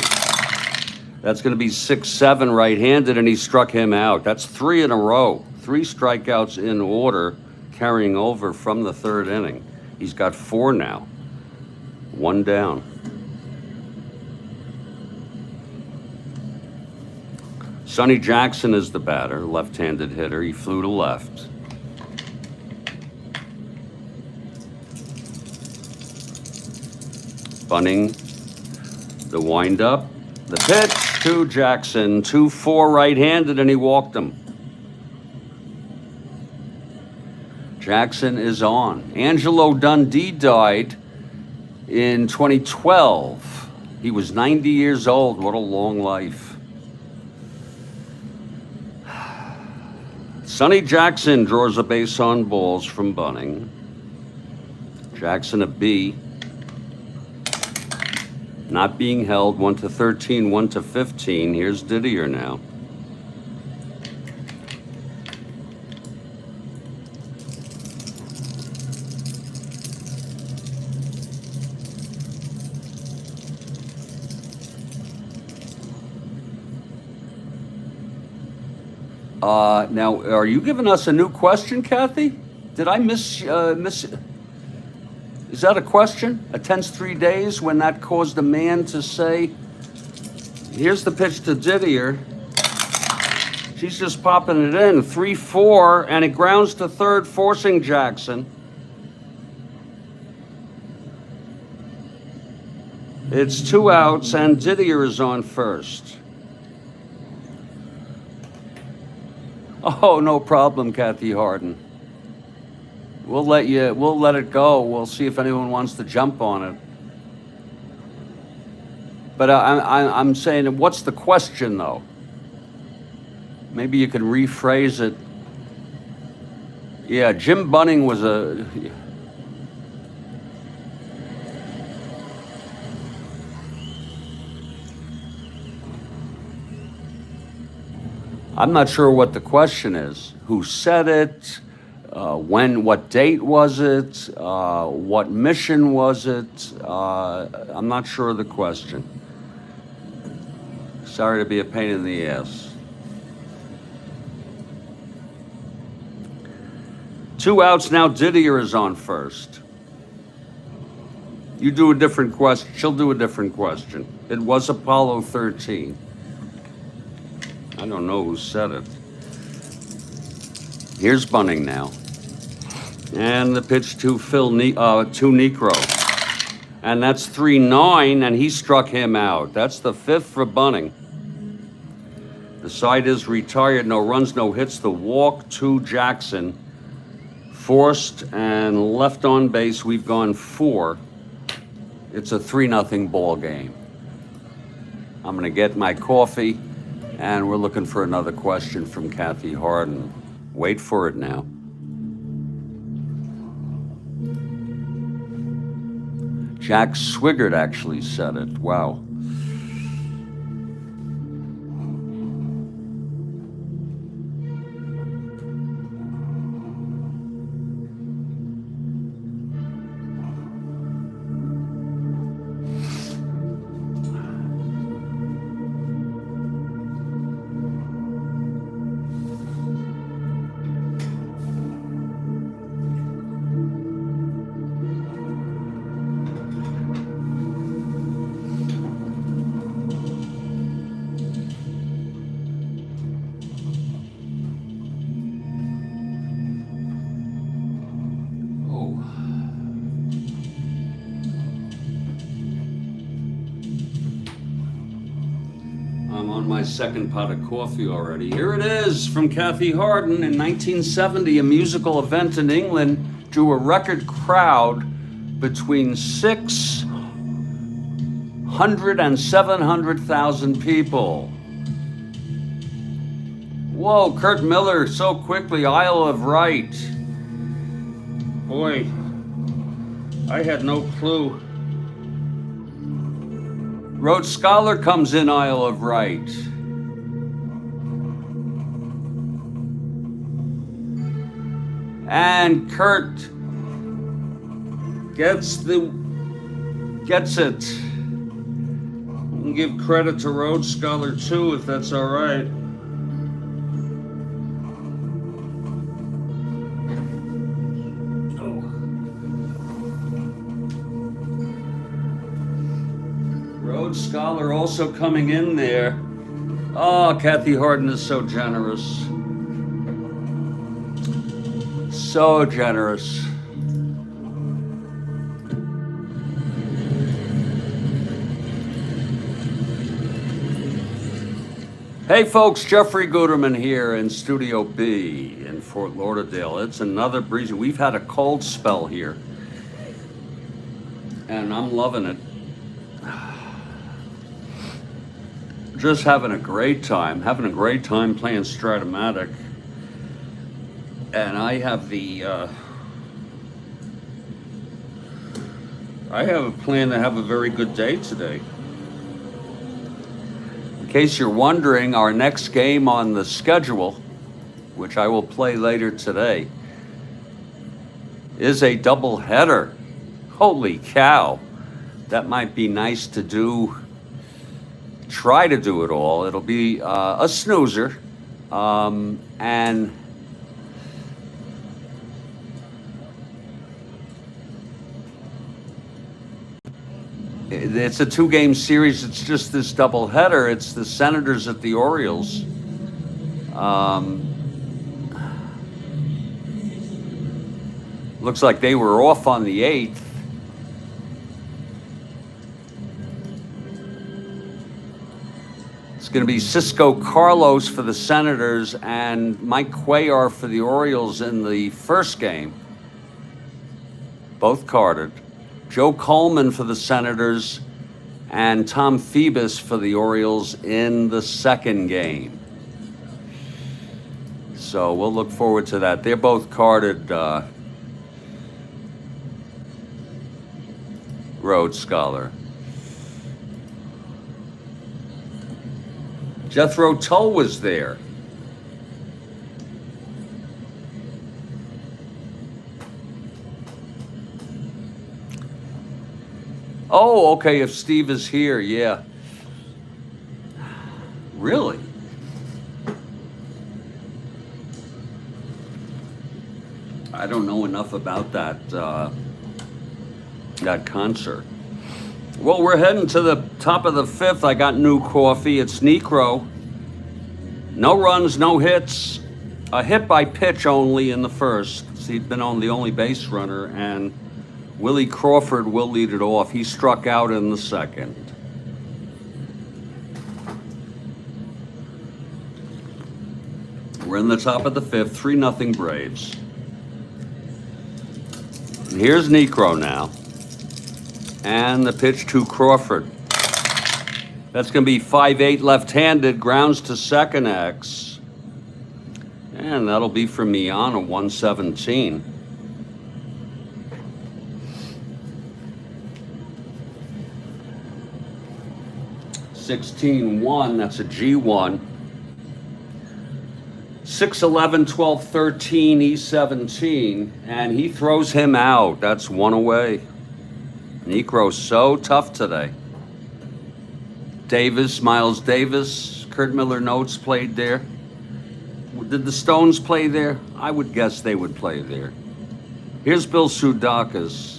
That's going to be 6-7 right-handed, and he struck him out. That's 3 in a row. 3 strikeouts in order, carrying over from the 3rd inning. He's got 4 now. 1 down. Sonny Jackson is the batter, left-handed hitter. He flew to left. Bunning, the windup, the pitch to Jackson, 2-4 right-handed, and he walked him. Jackson is on. Angelo Dundee died in 2012. He was 90 years old. What a long life. Sonny Jackson draws a base on balls from Bunning. Jackson a B. Not being held, 1-13, 1-15. Here's Didier now. Now, are you giving us a new question, Kathy? Did I miss? Is that a question? Attends 3 days when that caused a man to say, here's the pitch to Didier. She's just popping it in. 3-4, and it grounds to third, forcing Jackson. It's 2 outs, and Didier is on first. Oh, no problem, Kathy Harden. We'll let it go. We'll see if anyone wants to jump on it. But I'm saying, what's the question, though? Maybe you could rephrase it. Yeah, Jim Bunning was a... I'm not sure what the question is. Who said it? When? What date was it? What mission was it? I'm not sure of the question. Sorry to be a pain in the ass. 2 outs now. Didier is on first. You do a different question. She'll do a different question. It was Apollo 13. I don't know who said it. Here's Bunning now. And the pitch to Necro. And that's 3-9, and he struck him out. That's the 5th for Bunning. The side is retired. No runs, no hits. The walk to Jackson. Forced and left on base. We've gone 4. It's a 3-0 ball game. I'm going to get my coffee. And we're looking for another question from Kathy Harden. Wait for it now. Jack Swigert actually said it. Wow. My second pot of coffee already. Here it is from Kathy Harden. In 1970, a musical event in England drew a record crowd between 600 and 700,000 people. Whoa, Kurt Miller, so quickly, Isle of Wight. Boy, I had no clue. Rhodes Scholar comes in Isle of Wight. And Kurt gets it. We'll give credit to Rhodes Scholar too, if that's all right. Rhodes Scholar also coming in there. Oh, Kathy Harden is so generous. So generous. Hey folks, Jeffrey Guterman here in Studio B in Fort Lauderdale. It's another breezy. We've had a cold spell here, and I'm loving it. Just having a great time playing Strat-O-Matic. And I have a plan to have a very good day today. In case you're wondering, our next game on the schedule, which I will play later today, is a doubleheader. Holy cow. That might be nice to do. Try to do it all. It'll be a snoozer. And it's a 2-game series. It's just this doubleheader. It's the Senators at the Orioles. Looks like they were off on the 8th. It's going to be Cisco Carlos for the Senators and Mike Cuellar for the Orioles in the first game. Both carded. Joe Coleman for the Senators and Tom Phoebus for the Orioles in the second game. So we'll look forward to that. They're both carded Rhodes Scholar. Jethro Tull was there. Oh, okay, if Steve is here, yeah. Really? I don't know enough about that concert. Well, we're heading to the top of the fifth. I got new coffee. It's Necro. No runs, no hits. A hit by pitch only in the first. He's been on the only base runner, and Willie Crawford will lead it off. He struck out in the second. We're in the top of the fifth, 3-0 Braves. And here's Necro now. And the pitch to Crawford. That's going to be 5-8 left-handed, grounds to second X. And that'll be for Miana, 117. (16-1), that's a G1. 6-11, 12, 13, E17, and he throws him out. That's one away. Necro's so tough today. Davis, Miles Davis, Kurt Miller Notes played there. Did the Stones play there? I would guess they would play there. Here's Bill Soudakis.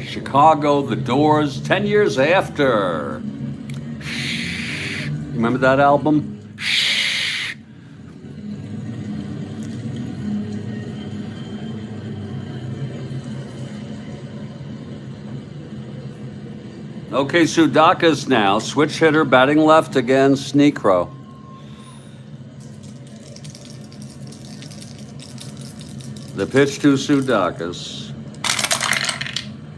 Chicago, The Doors, 10 years after. Remember that album? Okay, Soudakis now, switch hitter, batting left against Necro. The pitch to Soudakis.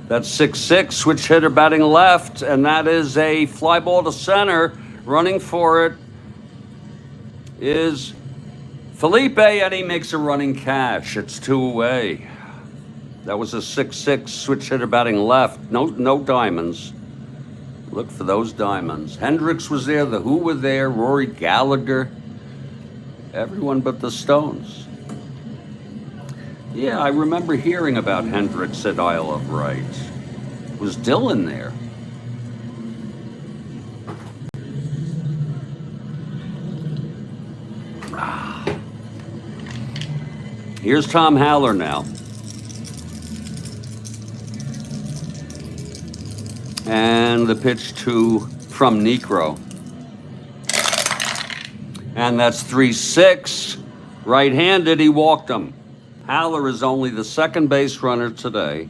That's 6-6, switch hitter batting left, and that is a fly ball to center. Running for it is Felipe, and he makes a running catch. It's 2 away. That was a 6-6, switch hitter batting left. No diamonds. Look for those diamonds. Hendricks was there, The Who were there, Rory Gallagher, everyone but the Stones. Yeah, I remember hearing about Hendricks at Isle of Wight. Was Dylan there? Here's Tom Haller now. And the pitch from Necro. And that's 3-6. Right-handed, he walked him. Haller is only the second base runner today.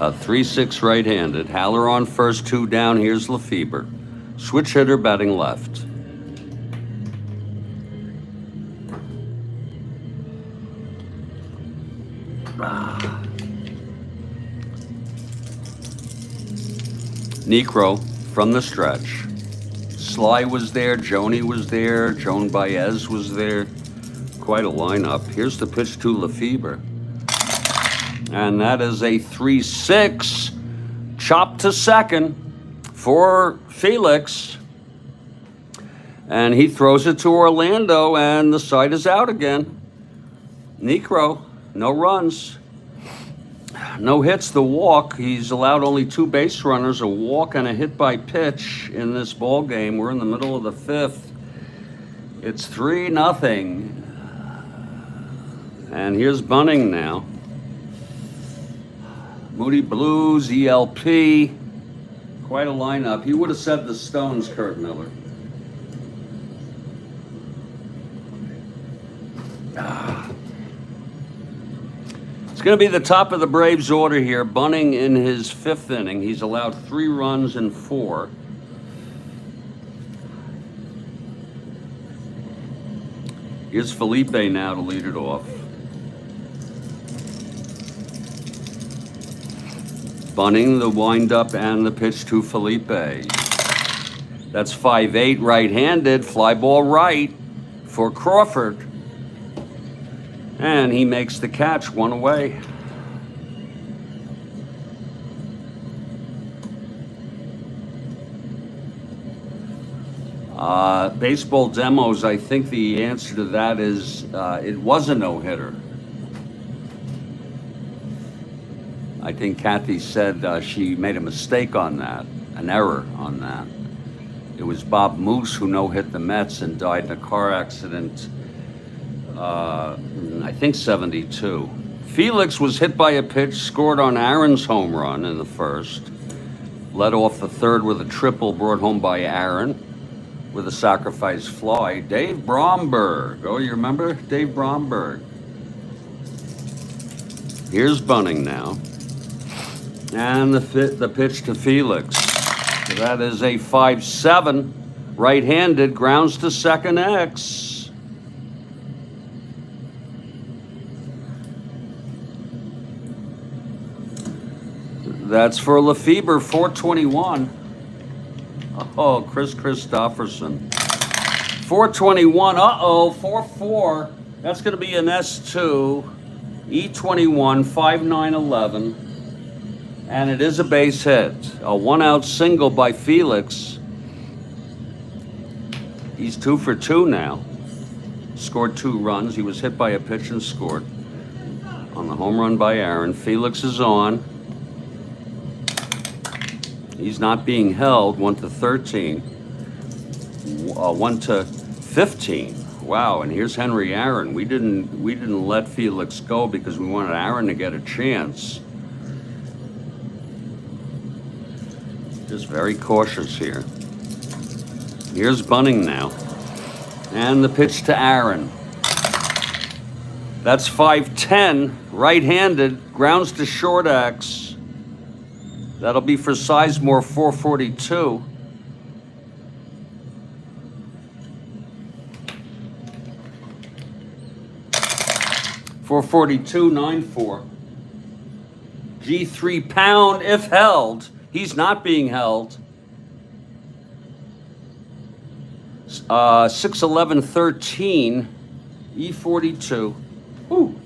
A 3-6 right-handed. Haller on first, 2 down. Here's Lefebvre. Switch hitter batting left. Necro from the stretch. Sly was there, Joni was there, Joan Baez was there. Quite a lineup. Here's the pitch to Lefebvre. And that is a 3-6. Chop to second for Felix. And he throws it to Orlando, and the side is out again. Necro, no runs. No hits, the walk. He's allowed only 2 base runners, a walk and a hit by pitch in this ball game. We're in the middle of the fifth. It's 3-0. And here's Bunning now. Moody Blues, ELP. Quite a lineup. He would have said the Stones, Kurt Miller. It's going to be the top of the Braves order here. Bunning in his 5th inning. He's allowed 3 runs in 4. Here's Felipe now to lead it off. Bunning, the windup, and the pitch to Felipe. That's 5-8 right-handed, fly ball right for Crawford. And he makes the catch, one away. Baseball demos, I think the answer to that is it was a no-hitter. I think Kathy said she made a mistake on that, an error on that. It was Bob Moose who no-hit the Mets and died in a car accident, I think 72. Felix was hit by a pitch, scored on Aaron's home run in the first, led off the third with a triple brought home by Aaron with a sacrifice fly. Dave Bromberg, oh, you remember Dave Bromberg? Here's Bunning now. And the pitch to Felix. That is a 5-7, right-handed, grounds to second X. That's for Lefebvre, 421. Oh, Chris Christopherson. 421, uh-oh, 4-4. That's going to be an S2, E21, 5-9-11. And it is a base hit. A one-out single by Felix. He's 2 for 2 now. Scored 2 runs. He was hit by a pitch and scored on the home run by Aaron. Felix is on. He's not being held. 1-13. 1-15. Wow, and here's Henry Aaron. We didn't let Felix go because we wanted Aaron to get a chance. Just very cautious here. Here's Bunning now. And the pitch to Aaron. That's 5-10, right-handed, grounds to short X. That'll be for Sizemore, 442. .442, 9-4. G3 pound if held. He's not being held. 6-11-13, E42. Woo.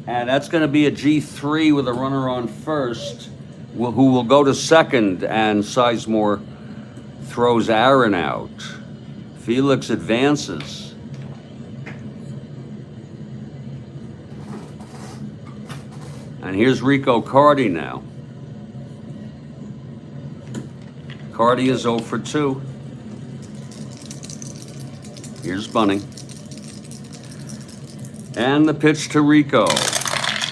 And that's going to be a G3 with a runner on first, who will go to second, and Sizemore throws Aaron out. Felix advances. And here's Rico Carty now. Carty is 0 for 2. Here's Bunning. And the pitch to Rico.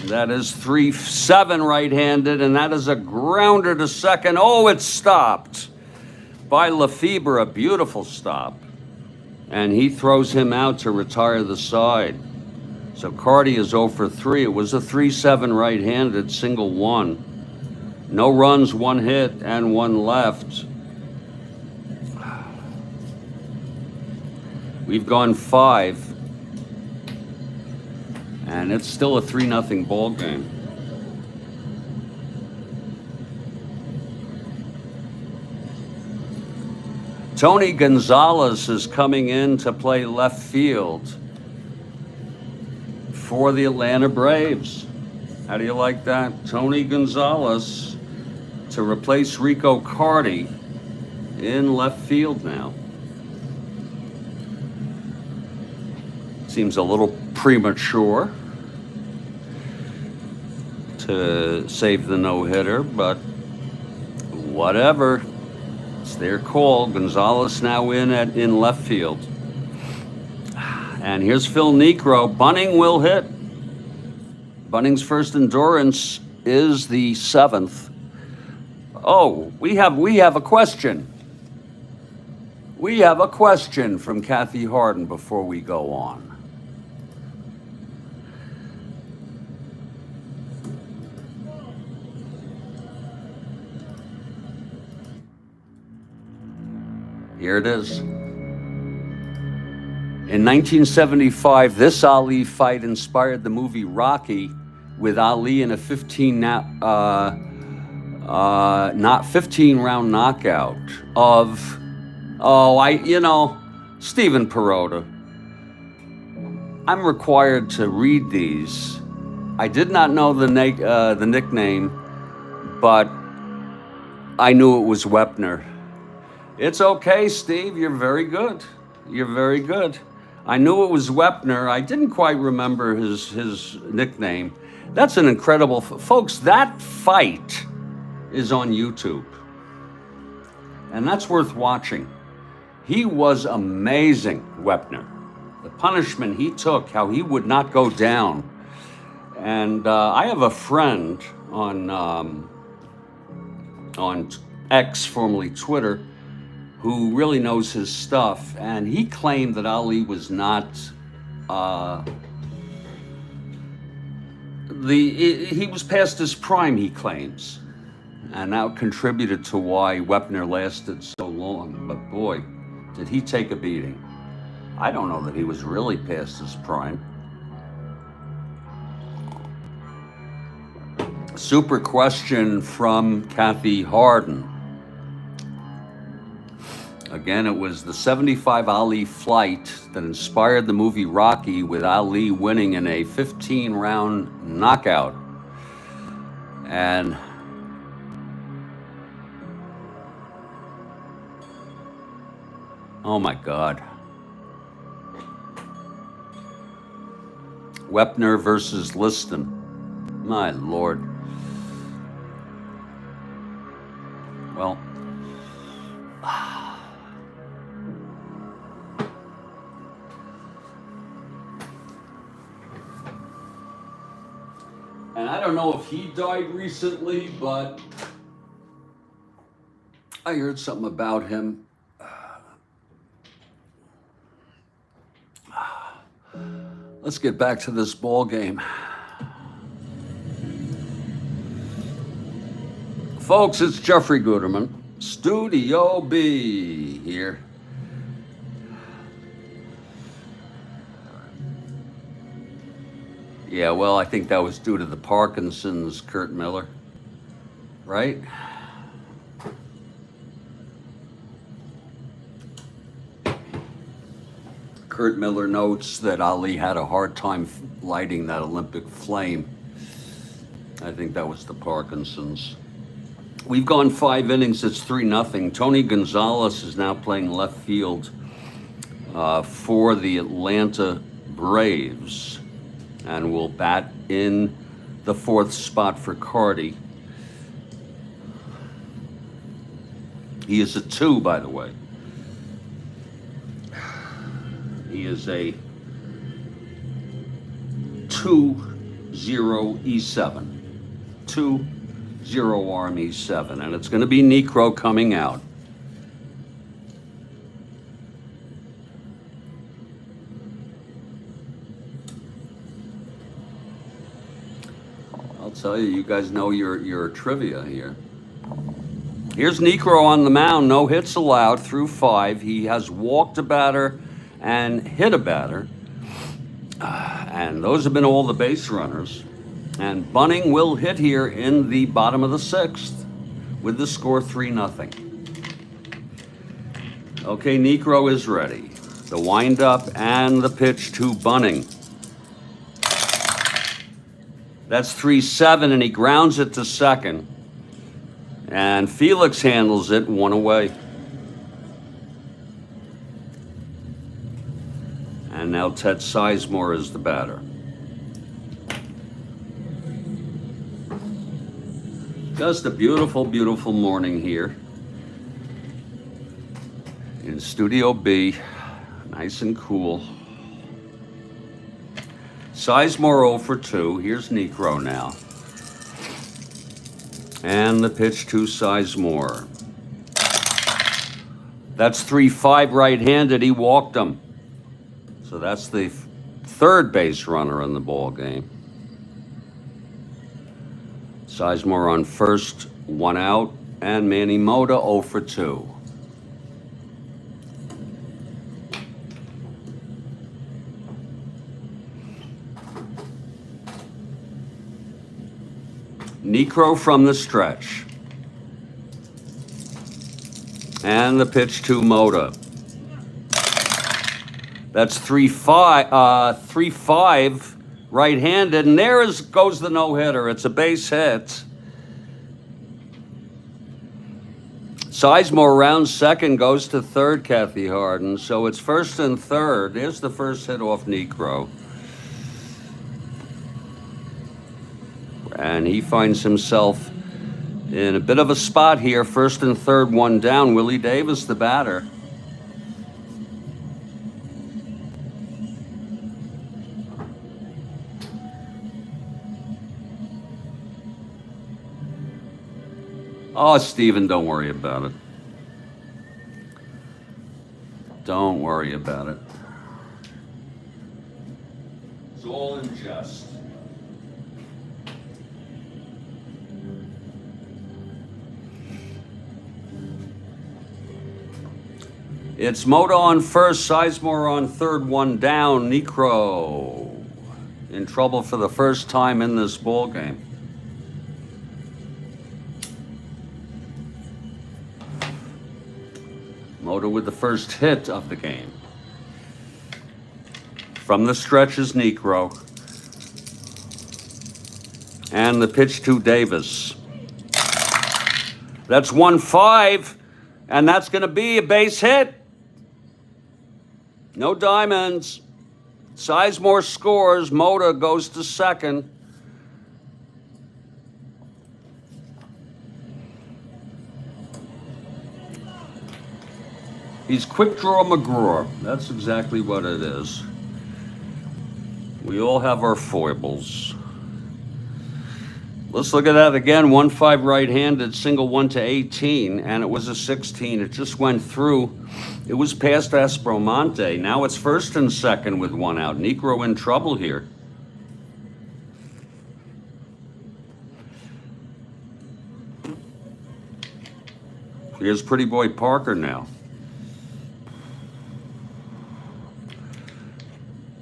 That is 3-7 right-handed, and that is a grounder to second. Oh, it's stopped by Lefebvre, a beautiful stop. And he throws him out to retire the side. So Carty is 0 for 3. It was a 3-7 right-handed, single one. No runs, 1 hit, and 1 left. We've gone 5. And it's still a 3-0 ball game. Tony Gonzalez is coming in to play left field for the Atlanta Braves. How do you like that? Tony Gonzalez to replace Rico Carty in left field now. Seems a little premature to save the no-hitter, but whatever. It's their call. Gonzalez now in left field. And here's Phil Niekro. Bunning will hit. Bunning's first endurance is the 7th. Oh, we have a question. We have a question from Kathy Harden before we go on. Here it is. In 1975, this Ali fight inspired the movie Rocky, with Ali in a 15 round knockout of, Stephen Perota. I'm required to read these. I did not know the nickname, but I knew it was Wepner. It's okay, Steve. You're very good. You're very good. I knew it was Wepner. I didn't quite remember his nickname. That's an incredible, folks, that fight is on YouTube. And that's worth watching. He was amazing, Wepner. The punishment he took, how he would not go down. And I have a friend on X, formerly Twitter, who really knows his stuff, and he claimed that Ali was not he was past his prime, he claims, and that contributed to why Wepner lasted so long. But boy, did he take a beating. I don't know that he was really past his prime. Super question from Kathy Harden. Again, it was the 75 Ali flight that inspired the movie Rocky, with Ali winning in a 15 round knockout. And oh my God. Wepner versus Liston. My Lord. Well, and I don't know if he died recently, but I heard something about him. Let's get back to this ball game. Folks, it's Jeffrey Guterman, Studio B here. Yeah, well, I think that was due to the Parkinson's, Kurt Miller, right? Kurt Miller notes that Ali had a hard time lighting that Olympic flame. I think that was the Parkinson's. We've gone 5 innings. It's 3-0. Tony Gonzalez is now playing left field for the Atlanta Braves, and will bat in the 4th spot for Cardi. He is a 2, by the way. He is a 2-0 E7. 2-0 arm E7. And it's going to be Necro coming out. I'll tell you, you guys know your trivia here. Here's Necro on the mound. No hits allowed through 5. He has walked a batter and hit a batter. And those have been all the base runners. And Bunning will hit here in the bottom of the 6th with the score 3-0. Okay, Necro is ready. The windup and the pitch to Bunning. That's 3-7, and he grounds it to second. And Felix handles it 1 away. And now Ted Sizemore is the batter. Just a beautiful, beautiful morning here in Studio B. Nice and cool. Sizemore 0 for 2. Here's Necro now. And the pitch to Sizemore. That's 3-5 right-handed. He walked him. So that's the 3rd base runner in the ball game. Sizemore on first, 1 out, and Manny Mota 0 for 2. Necro from the stretch. And the pitch to Mota. That's 3-5 right-handed, and there goes the no-hitter. It's a base hit. Sizemore rounds second, goes to third, Kathy Harden. So it's first and third. There's the first hit off Necro. And he finds himself in a bit of a spot here. First and third, one down. Willie Davis, the batter. Oh, Steven, don't worry about it. Don't worry about it. It's all in jest. It's Mota on first, Sizemore on third, one down. Necro in trouble for the first time in this ball game. Mota with the first hit of the game. From the stretch is Necro. And the pitch to Davis. That's 1-5, and that's going to be a base hit. No diamonds. Sizemore scores. Mota goes to second. He's quick draw McGraw. That's exactly what it is. We all have our foibles. Let's look at that again. 1-5 right-handed, single 1-18, and it was a 16. It just went through. It was past Strat-O-Matic. Now it's first and second with one out. Necro in trouble here. Here's Pretty Boy Parker now.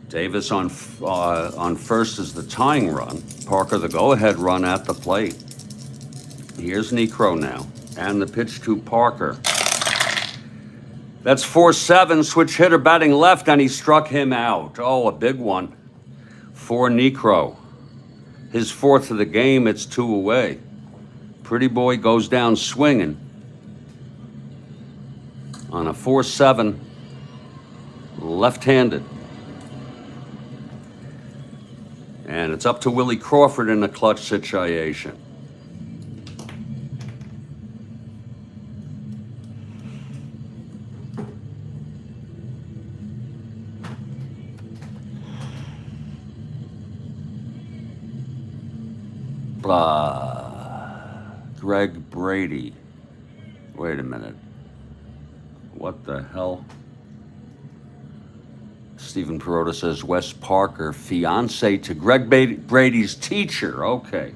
Davis on first is the tying run. Parker the go-ahead run at the plate. Here's Necro now. And the pitch to Parker. That's 4-7, switch hitter batting left, and he struck him out. Oh, a big one for Necro. His fourth of the game, it's 2 away. Pretty Boy goes down swinging on a 4-7, left-handed. And it's up to Willie Crawford in a clutch situation. Greg Brady. Wait a minute. What the hell? Stephen Perota says Wes Parker, fiance to Greg Brady's teacher. Okay.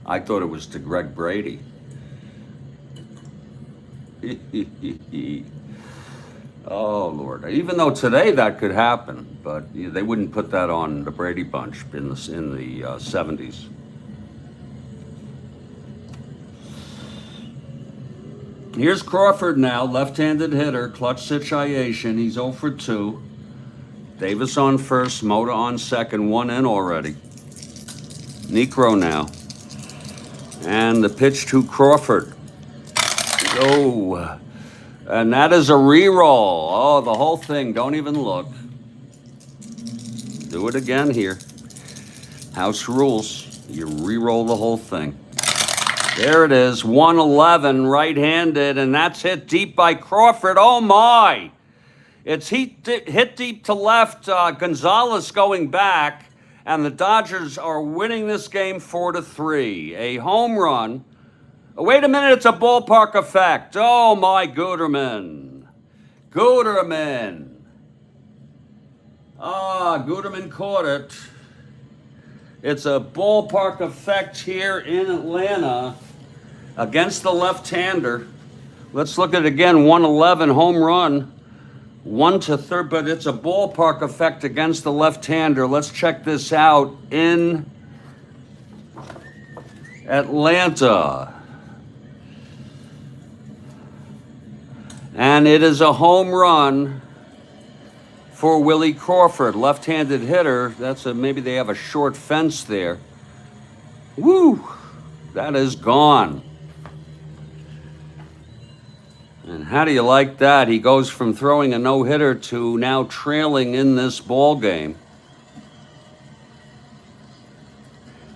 I thought it was to Greg Brady. Oh, Lord. Even though today that could happen, but they wouldn't put that on the Brady Bunch in the 70s. Here's Crawford now, left-handed hitter, clutch situation. He's 0 for 2. Davis on first, Mota on second, 1 in already. Necro now. And the pitch to Crawford. Oh, and that is a re-roll. Oh, the whole thing, don't even look. Do it again here. House rules, you re-roll the whole thing. There it is, 111, right-handed, and that's hit deep by Crawford. Oh, my. It's hit deep to left. Gonzalez going back, and the Dodgers are winning this game 4-3. A home run. Oh, wait a minute, it's a ballpark effect. Oh, my, Guterman. Guterman. Guterman caught it. It's a ballpark effect here in Atlanta against the left-hander. Let's look at it again. 111 home run, 1 to third, but it's a ballpark effect against the left-hander. Let's check this out in Atlanta. And it is a home run for Willie Crawford, left-handed hitter. Maybe they have a short fence there. Woo! That is gone. And how do you like that? He goes from throwing a no-hitter to now trailing in this ball game.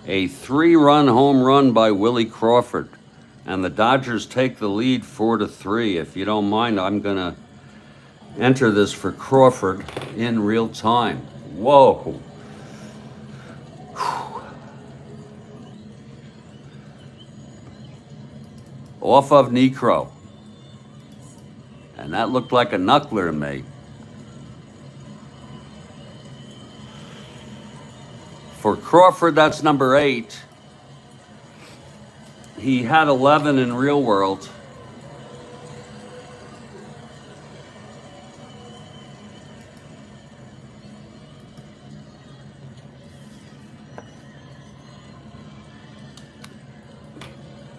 A 3-run home run by Willie Crawford. And the Dodgers take the lead 4-3. If you don't mind, I'm going to enter this for Crawford in real time. Whoa. Off of Necro. And that looked like a knuckler to me. For Crawford, that's number 8. He had 11 in real world.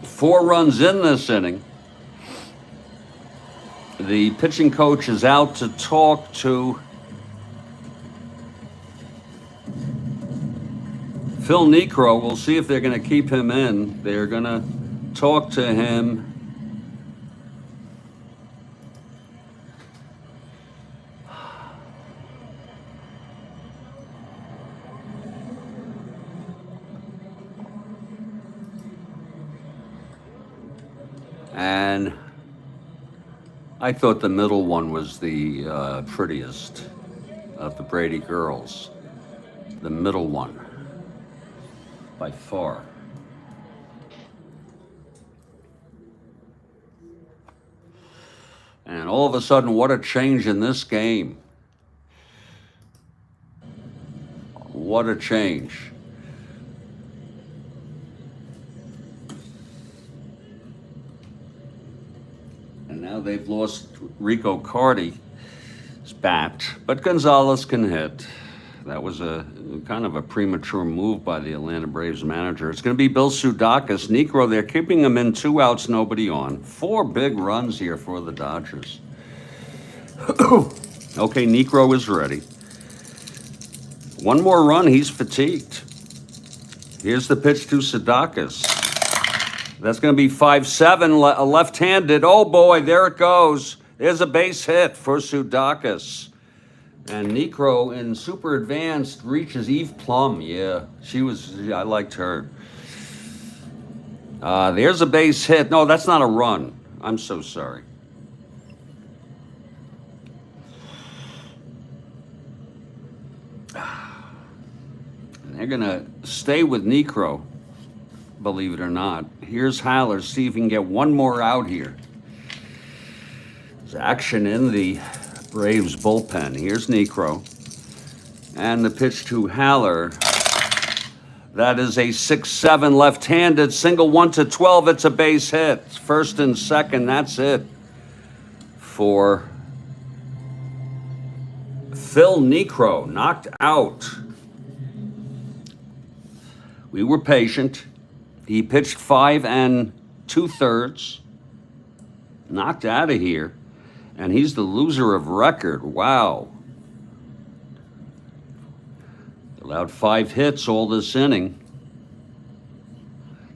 Four runs in this inning. The pitching coach is out to talk to Phil Necro. We'll see if they're going to keep him in. They're going to talk to him. And I thought the middle one was the prettiest of the Brady girls. The middle one, by far. And all of a sudden, what a change in this game. What a change. And now they've lost Rico Carty's bat, but Gonzalez can hit. That was a kind of a premature move by the Atlanta Braves manager. It's going to be Bill Sudakis. Necro, they're keeping him in, 2 outs, nobody on. 4 big runs here for the Dodgers. Okay, Necro is ready. 1 more run, he's fatigued. Here's the pitch to Sudakis. That's going to be 5-7, left-handed. Oh boy, there it goes. There's a base hit for Sudakis. And Necro in super advanced reaches Eve Plum. Yeah, I liked her. There's a base hit. No, that's not a run. I'm so sorry. And they're going to stay with Necro, believe it or not. Here's Haller. See if he can get 1 more out here. There's action in the Braves bullpen. Here's Necro. And the pitch to Haller. That is a 6-7 left-handed single 1-12. It's a base hit. First and second, that's it for Phil Necro. Knocked out. We were patient. He pitched 5 2/3. Knocked out of here. And he's the loser of record. Wow. Allowed 5 hits all this inning.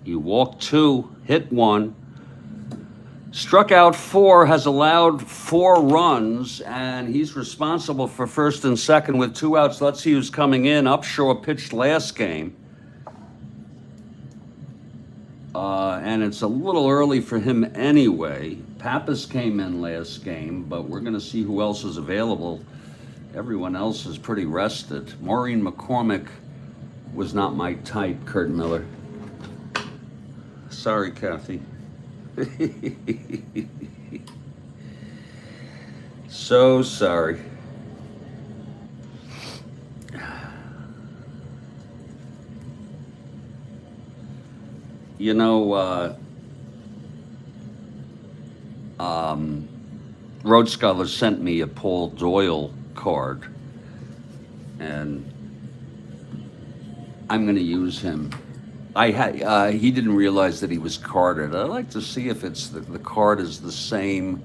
He walked 2, hit 1, struck out 4, has allowed 4 runs, and he's responsible for first and second with 2 outs. Let's see who's coming in. Upshaw pitched last game. And it's a little early for him anyway. Pappas came in last game, but we're going to see who else is available. Everyone else is pretty rested. Maureen McCormick was not my type, Kurt Miller. Sorry, Kathy. So sorry. You know, Road Scholar sent me a Paul Doyle card, and I'm going to use him He didn't realize that he was carded. I'd like to see if it's the card is the same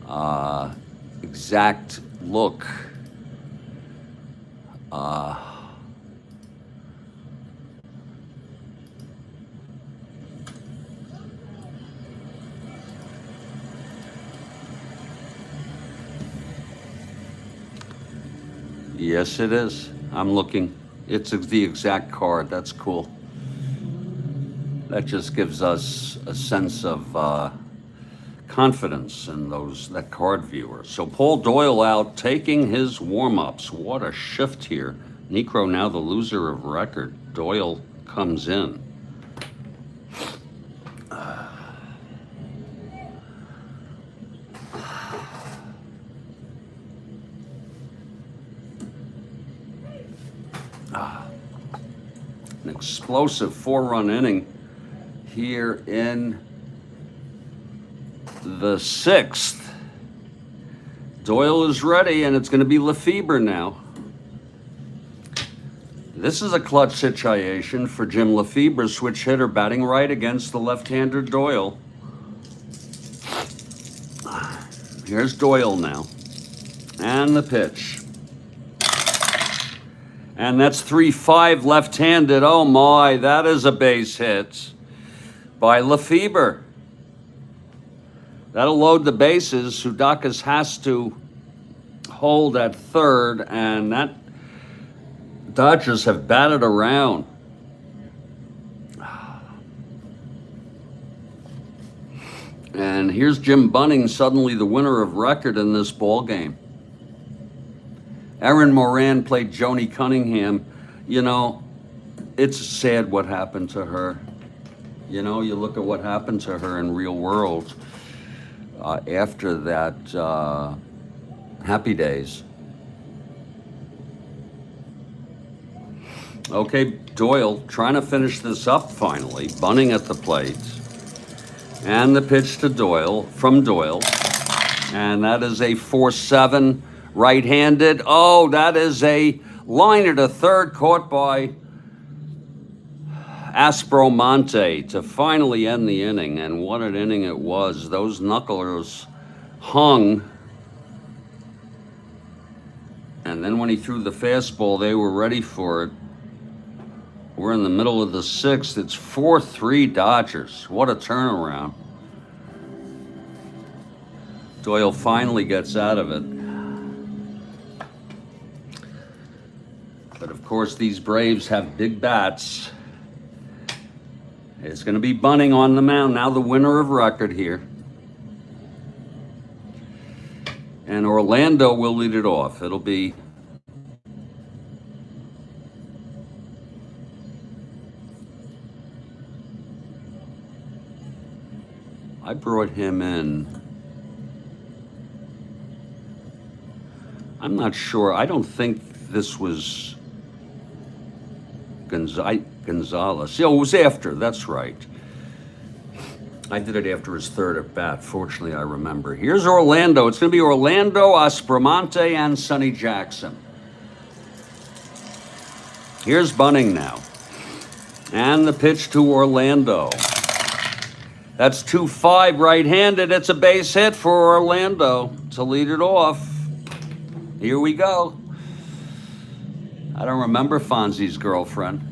uh, exact look. Uh, yes, it is. I'm looking. It's the exact card. That's cool. That just gives us a sense of confidence in that card viewer. So Paul Doyle out taking his warm-ups. What a shift here. Necro now the loser of record. Doyle comes in. An explosive 4-run inning here in the 6th. Doyle is ready, and it's going to be Lefebvre now. This is a clutch situation for Jim Lefebvre, switch hitter, batting right against the left-hander Doyle. Here's Doyle now. And the pitch. And that's 3-5 left-handed. Oh my, that is a base hit by Lefebvre. That'll load the bases. Sudakis has to hold at third, and that Dodgers have batted around. And here's Jim Bunning, suddenly the winner of record in this ball game. Erin Moran played Joni Cunningham. You know, it's sad what happened to her. You know, you look at what happened to her in real world after that Happy Days. Okay, Doyle trying to finish this up finally. Bunning at the plate. And the pitch to Doyle, from Doyle. And that is a 4-7 right-handed. Oh, that is a liner to third, caught by Strat-O-Matic to finally end the inning. And what an inning it was. Those knucklers hung. And then when he threw the fastball, they were ready for it. We're in the middle of the 6th. It's 4-3 Dodgers. What a turnaround. Doyle finally gets out of it. But of course, these Braves have big bats. It's going to be Bunning on the mound. Now the winner of record here. And Orlando will lead it off. It'll be I brought him in. I'm not sure. I don't think this was Gonzalez. Yeah, it was after. That's right. I did it after his third at bat. Fortunately, I remember. Here's Orlando. It's going to be Orlando, Aspromonte, and Sonny Jackson. Here's Bunning now. And the pitch to Orlando. That's 2-5 right-handed. It's a base hit for Orlando to lead it off. Here we go. I don't remember Fonzie's girlfriend.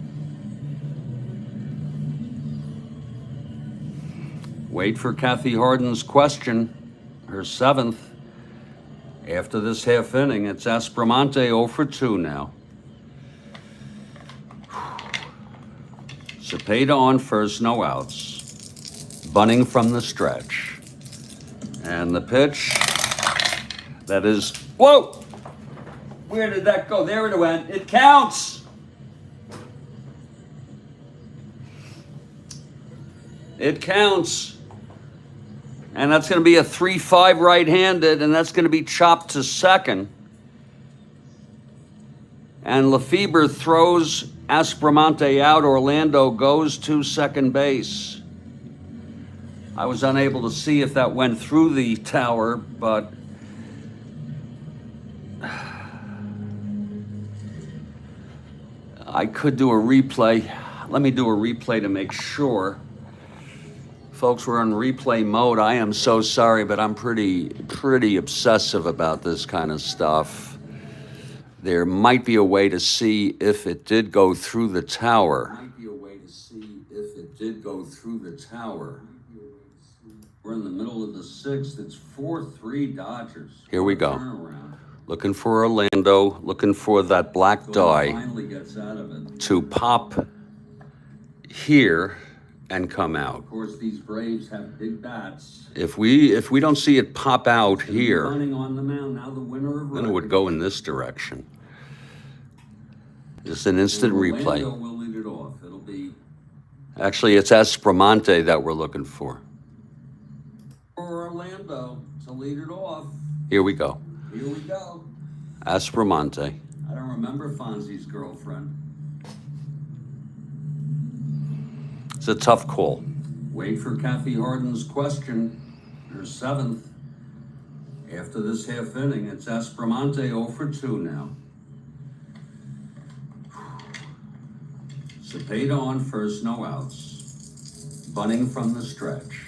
Wait for Kathy Harden's question, her 7th. After this half inning, it's Aspromonte 0 for 2 now. Cepeda on first, no outs. Bunning from the stretch. And the pitch, that is, whoa! Where did that go? There it went. It counts! It counts. And that's going to be a 3-5 right-handed, and that's going to be chopped to second. And Lefebvre throws Aspromonte out. Orlando goes to second base. I was unable to see if that went through the tower, but I could do a replay. Let me do a replay to make sure. Folks, we're in replay mode. I am so sorry, but I'm pretty obsessive about this kind of stuff. There might be a way to see if it did go through the tower. We're in the middle of the sixth. It's 4-3 Dodgers. Here we go. Looking for Orlando, looking for that black die to pop here and come out. Of course, these Braves have big bats. If we don't see it pop out here, then it would go in this direction. Just an instant replay. Will lead it off. It'll be actually, it's Espremonte that we're looking for. Orlando to lead it off. Here we go. Here we go. Espremonte. I don't remember Fonzie's girlfriend. It's a tough call. Wait for Kathy Harden's question. Her seventh. After this half inning, it's Espremonte 0 for 2 now. Cepeda on first, no outs. Bunting from the stretch.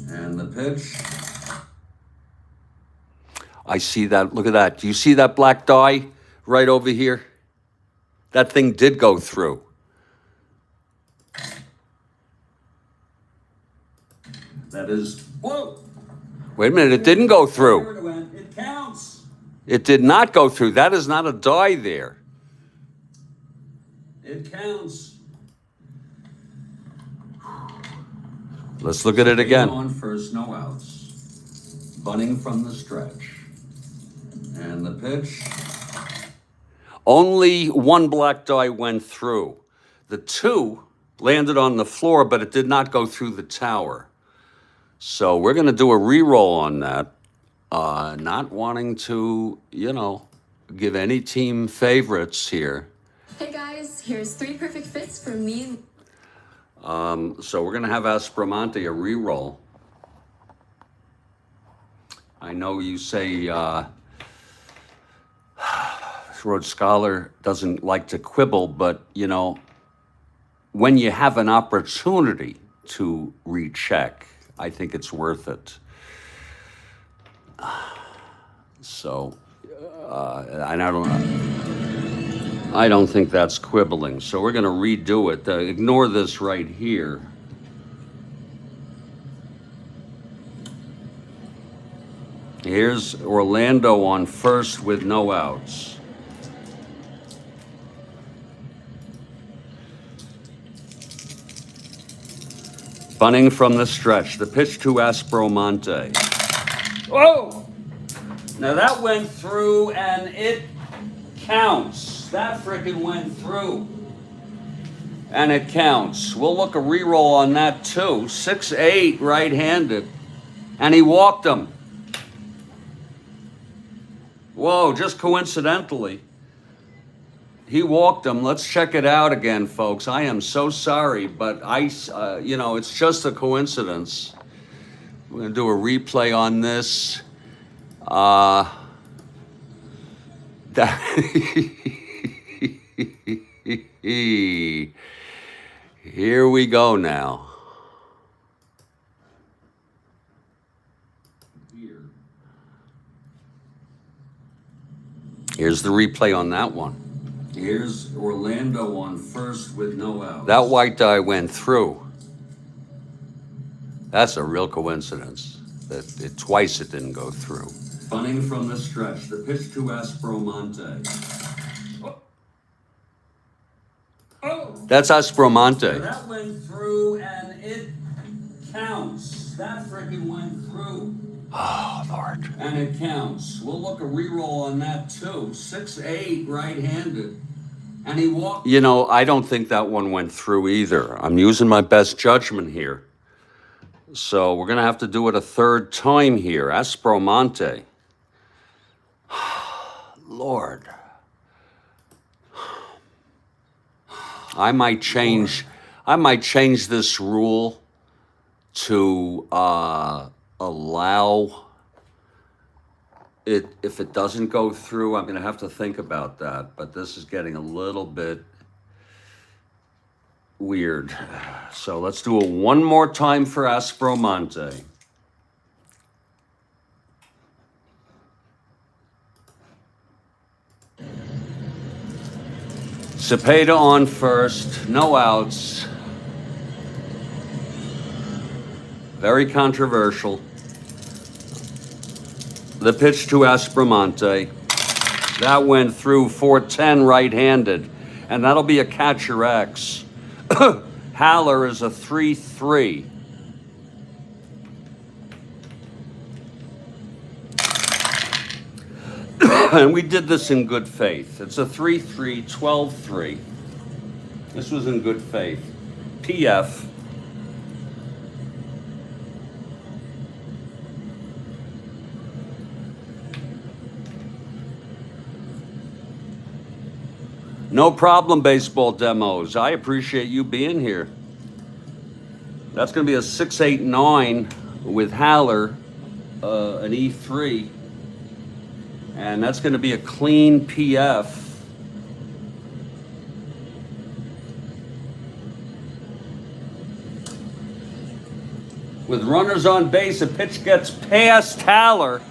And the pitch. I see that. Look at that. Do you see that black die right over here? That thing did go through. That is, whoa. Wait a minute, it didn't go through. It counts. It did not go through. That is not a die there. It counts. Let's look at it again. On first, no outs. Bunting from the stretch. And the pitch. Only one black die went through. The two landed on the floor, but it did not go through the tower. So we're going to do a re-roll on that. Not wanting to, give any team favorites here.
Hey guys, here's 3 perfect fits for me.
So we're going to have Espremonte a re-roll. I know you say Rhodes Scholar doesn't like to quibble, but, when you have an opportunity to recheck, I think it's worth it. So, and I don't think that's quibbling. So we're going to redo it. Ignore this right here. Here's Orlando on first with no outs. Bunting from the stretch. The pitch to Espremonte. Whoa! Now that went through and it counts. That frickin' went through. And it counts. We'll look a re-roll on that too. 6'8", right-handed. And he walked him. Whoa, just coincidentally. He walked him. Let's check it out again, folks. I am so sorry, but it's just a coincidence. We're going to do a replay on this. Here we go now. Here's the replay on that one. Here's Orlando on first with no outs. That white die went through. That's a real coincidence. That twice it didn't go through. Bunting from the stretch. The pitch to Espremonte. Oh. That's Espremonte. That went through and it counts. That freaking went through. Oh, Lord. And it counts. We'll look a re-roll on that too. 6'8", right-handed. And he walked. I don't think that one went through either. I'm using my best judgment here. So we're going to have to do it a third time here. Espremonte. Lord. I might change this rule to allow it. If it doesn't go through, I'm going to have to think about that. But this is getting a little bit weird. So let's do it one more time for Strat-O-Matic. Cepeda on first, no outs. Very controversial. The pitch to Strat-O-Matic. That went through 410 right-handed, and that'll be a catcher X. Haller is a 3-3. And we did this in good faith. It's a 3-3, 12-3. This was in good faith. PF. No problem, baseball demos. I appreciate you being here. That's going to be a 6-8-9 with Haller, an E3. And that's going to be a clean PF. With runners on base, a pitch gets past Haller.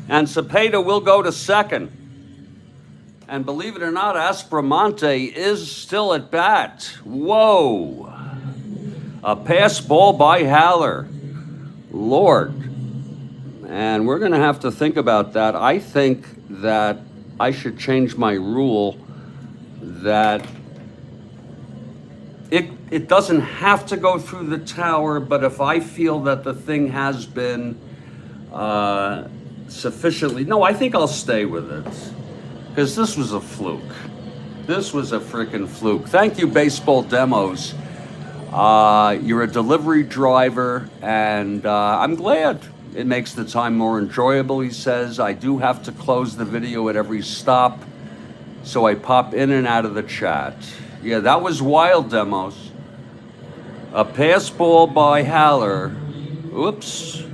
And Cepeda will go to second. And believe it or not, Strat-O-Matic is still at bat. Whoa. A pass ball by Haller. Lord. And we're going to have to think about that. I think that I should change my rule that it doesn't have to go through the tower, but if I feel that the thing has been sufficiently... No, I think I'll stay with it. Because this was a fluke. This was a freaking fluke. Thank you, Baseball Demos. You're a delivery driver, and I'm glad. It makes the time more enjoyable, he says. I do have to close the video at every stop, so I pop in and out of the chat. Yeah, that was wild, Demos. A pass ball by Haller. Oops.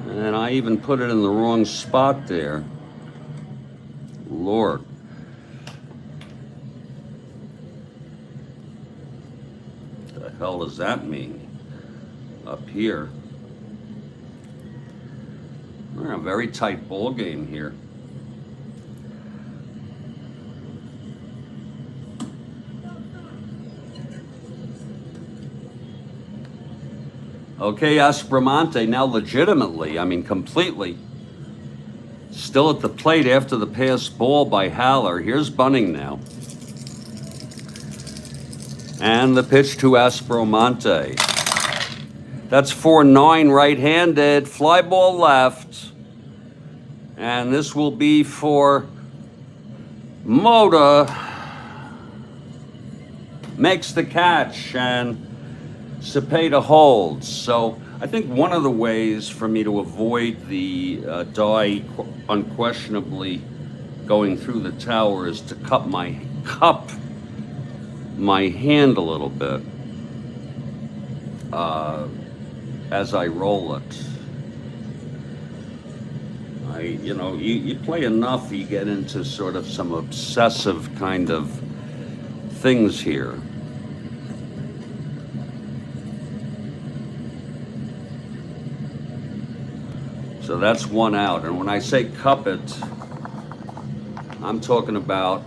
And I even put it in the wrong spot there. Lord. What the hell does that mean? Up here. We're in a very tight ball game here. Okay, Strat-O-Matic now legitimately, I mean completely, still at the plate after the pass ball by Haller. Here's bunting now. And the pitch to Strat-O-Matic. That's 4-9 right-handed, fly ball left. And this will be for Moda. Makes the catch, and Cepeda holds. So I think one of the ways for me to avoid the die unquestionably going through the tower is to cup my hand a little bit as I roll it. You play enough, you get into sort of some obsessive kind of things here. So that's one out. And when I say cup it, I'm talking about...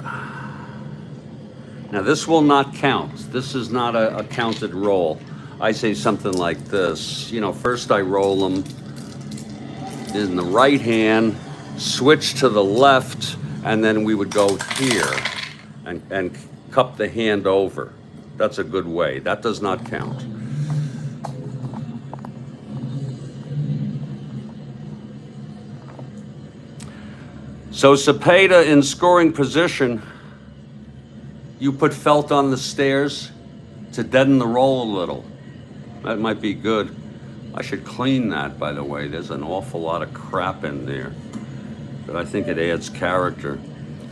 Now this will not count. This is not a counted roll. I say something like this. First I roll them in the right hand, switch to the left, and then we would go here and cup the hand over. That's a good way. That does not count. So Cepeda in scoring position, you put Felt on the stairs to deaden the roll a little. That might be good. I should clean that, by the way. There's an awful lot of crap in there, but I think it adds character.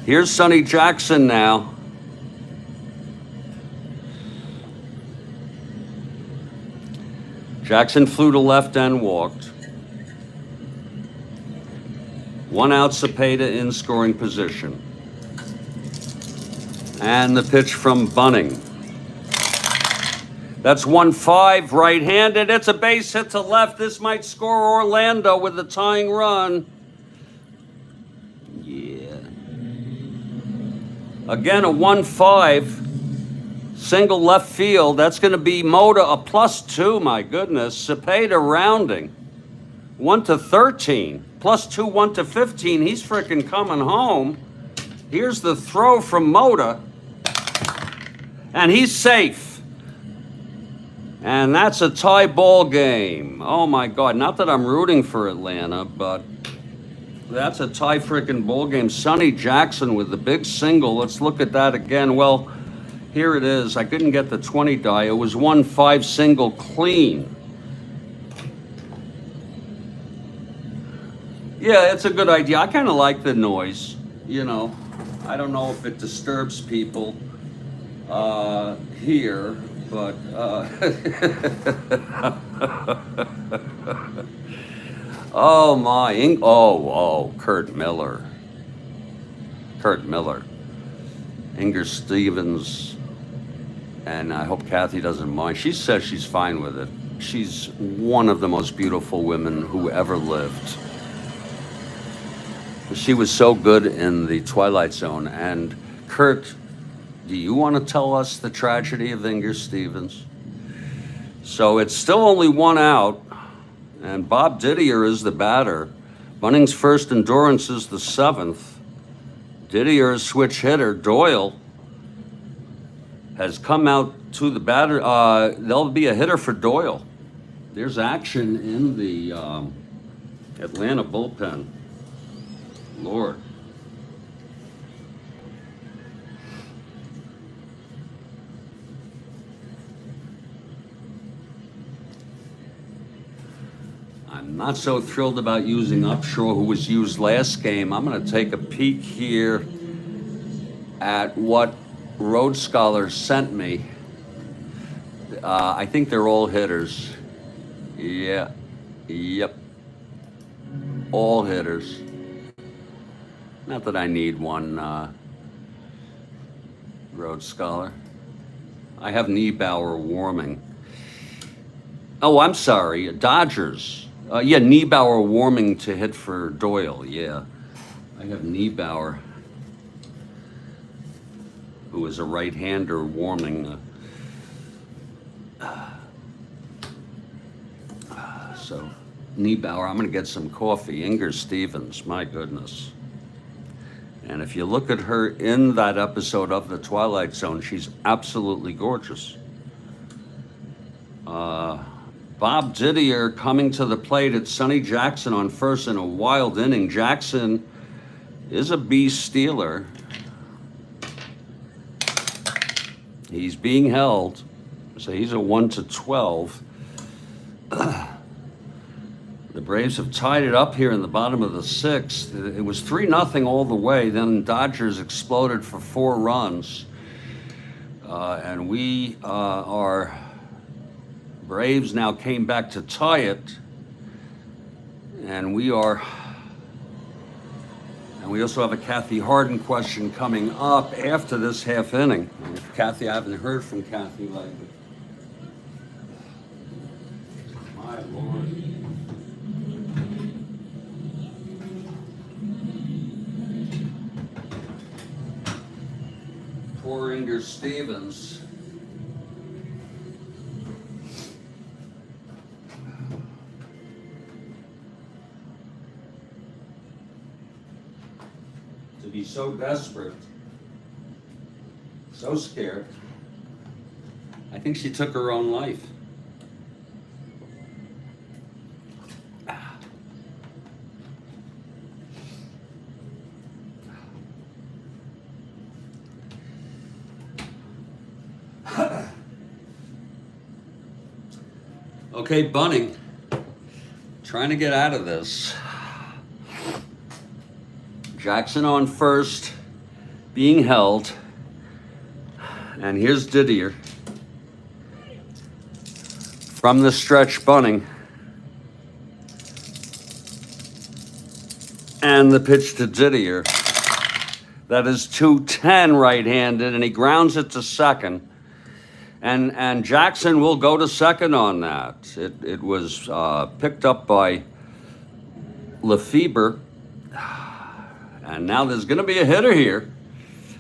Here's Sonny Jackson now. Jackson flew to left and walked. One out, Cepeda in scoring position. And the pitch from Bunning. That's 1-5, right-handed. It's a base hit to left. This might score Orlando with a tying run. Yeah. Again, a 1-5. Single left field. That's going to be Mota a +2, my goodness. Cepeda rounding. 1-13. +2, 1-15. He's freaking coming home. Here's the throw from Mota. And he's safe. And that's a tie ball game. Oh my God, not that I'm rooting for Atlanta, but that's a tie freaking ball game. Sonny Jackson with the big single. Let's look at that again. Well, here it is. I couldn't get the 20 die. It was 1-5 single clean. Yeah, it's a good idea. I kind of like the noise, you know. I don't know if it disturbs people here. But oh my, Kurt Miller, Inger Stevens, and I hope Kathy doesn't mind. She says she's fine with it. She's one of the most beautiful women who ever lived. She was so good in the Twilight Zone. And Kurt, do you want to tell us the tragedy of Inger Stevens? So it's still only 1 out, and Bob Didier is the batter. Bunning's first endurance is the 7th. Didier is switch hitter. Doyle has come out to the batter. There'll be a hitter for Doyle. There's action in the Atlanta bullpen. Lord. I'm not so thrilled about using Upshaw, who was used last game. I'm going to take a peek here at what Road Scholar sent me. I think they're all hitters. Yeah. Yep. All hitters. Not that I need one, Road Scholar. I have Niebauer warming. Oh, I'm sorry. Dodgers. Yeah, Niebauer warming to hit for Doyle. Yeah. I have Niebauer, who is a right-hander warming. So, Niebauer, I'm going to get some coffee. Inger Stevens, my goodness. And if you look at her in that episode of The Twilight Zone, she's absolutely gorgeous. Bob Didier coming to the plate. It's Sonny Jackson on first in a wild inning. Jackson is a beast stealer. He's being held, so he's a 1-12. The Braves have tied it up here in the bottom of the 6th. It was 3-0 all the way. Then Dodgers exploded for 4 runs. And we are... Braves now came back to tie it. And we also have a Kathy Harden question coming up after this half inning. Kathy, I haven't heard from Kathy lately. My Lord. Poor Inger Stevens. To be so desperate, so scared. I think she took her own life. Okay, Bunning, trying to get out of this. Jackson on first, being held. And here's Didier. From the stretch, Bunning. And the pitch to Didier. That is 210 right-handed, and he grounds it to second. And Jackson will go to second on that. It was picked up by Lefebvre. And now there's going to be a hitter here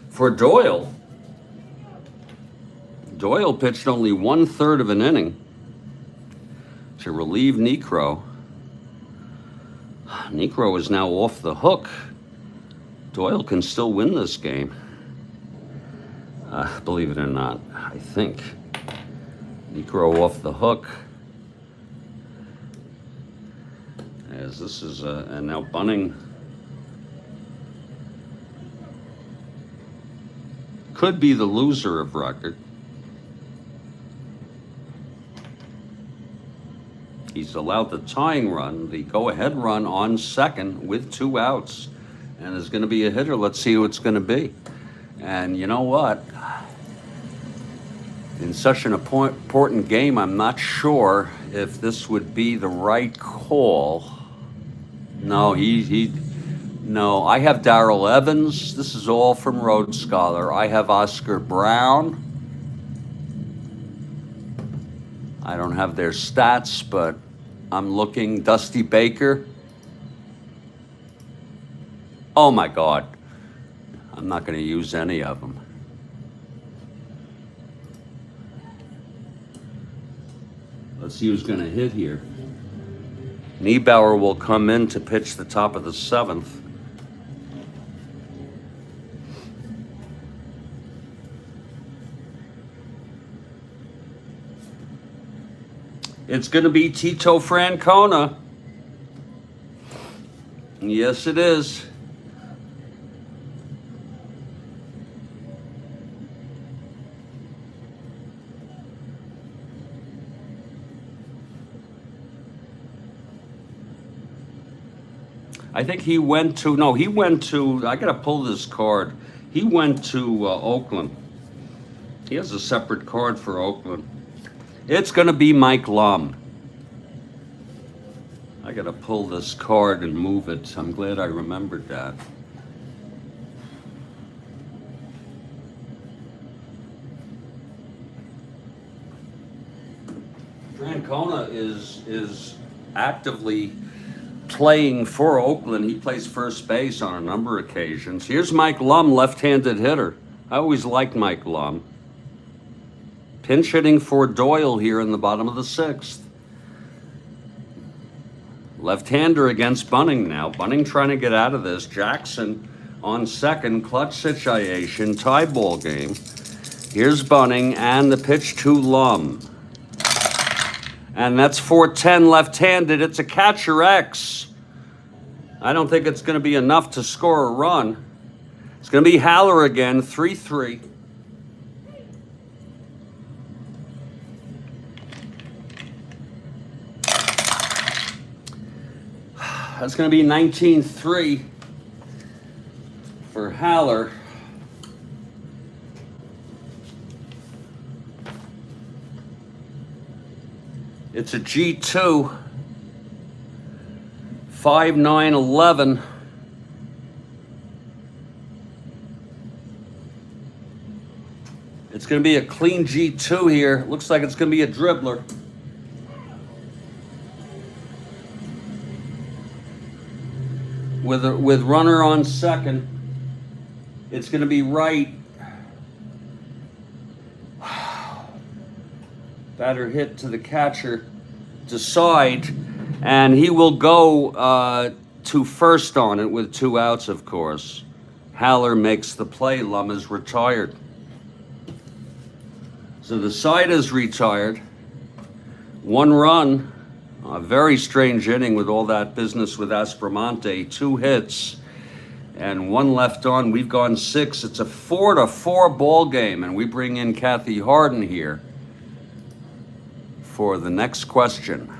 for Doyle. Doyle pitched only 1/3 of an inning to relieve Niekro. Niekro is now off the hook. Doyle can still win this game. Believe it or not, I think. Niekro off the hook. As this is, and now Bunning could be the loser of record. He's allowed the tying run, the go-ahead run on second with 2 outs. And there's going to be a hitter. Let's see who it's going to be. And you know what? In such an important game, I'm not sure if this would be the right call. No, no. I have Darrell Evans. This is all from Road Scholar. I have Oscar Brown. I don't have their stats, but I'm looking. Dusty Baker. Oh my God. I'm not going to use any of them. Let's see who's going to hit here. Niebauer will come in to pitch the top of the 7th. It's going to be Tito Francona. Yes, it is. I think he went to, I got to pull this card. He went to Oakland. He has a separate card for Oakland. It's going to be Mike Lum. I got to pull this card and move it. I'm glad I remembered that. Francona is actively playing for Oakland. He plays first base on a number of occasions. Here's Mike Lum, left-handed hitter. I always liked Mike Lum. Pinch hitting for Doyle here in the bottom of the 6th. Left-hander against Bunning now. Bunning trying to get out of this. Jackson on second. Clutch situation. Tie ball game. Here's Bunning and the pitch to Lum. And that's 410 left-handed. It's a catcher X. I don't think it's going to be enough to score a run. It's going to be Haller again, 3-3. That's going to be 19-3 for Haller. It's a G2, 5-9-11. It's going to be a clean G2 here. Looks like it's going to be a dribbler. With runner on second. It's going to be right. Batter hit to the catcher to side, and he will go to first on it with 2 outs, of course. Haller makes the play. Lum is retired. So the side is retired. 1 run. A very strange inning with all that business with Aspromonte. 2 hits and 1 left on. We've gone 6. It's a 4-4 ball game, and we bring in Kathy Harden here for the next question.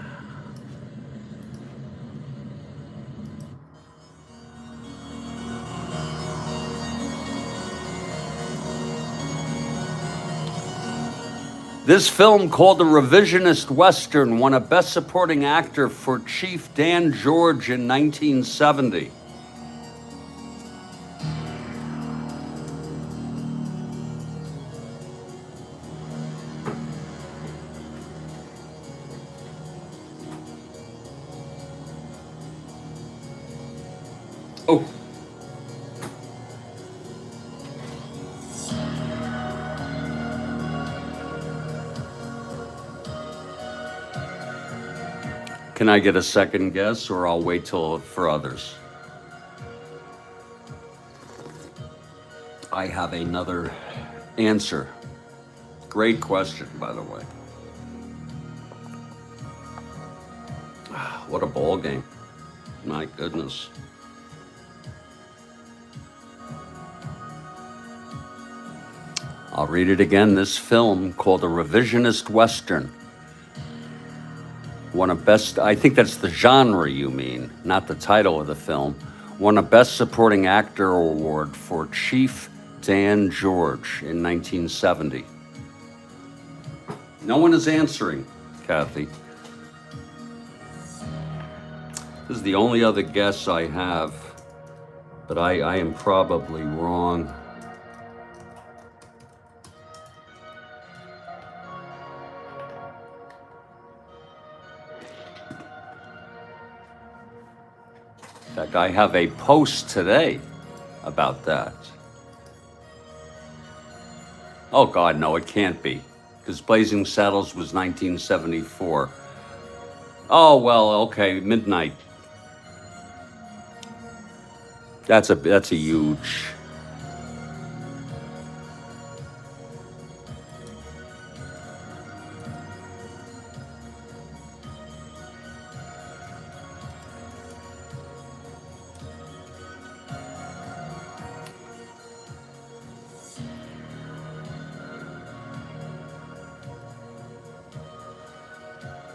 This film, called The Revisionist Western, won a Best Supporting Actor for Chief Dan George in 1970. Can I get a second guess, or I'll wait till for others? I have another answer. Great question, by the way. What a ball game. My goodness. I'll read it again. This film, called A Revisionist Western, won a best, I think that's the genre you mean, not the title of the film, won a Best Supporting Actor award for Chief Dan George in 1970. No one is answering, Kathy. This is the only other guess I have, but I am probably wrong. In fact, I have a post today about that. Oh God, no, it can't be, because Blazing Saddles was 1974. Oh, well, okay, Midnight. That's a huge.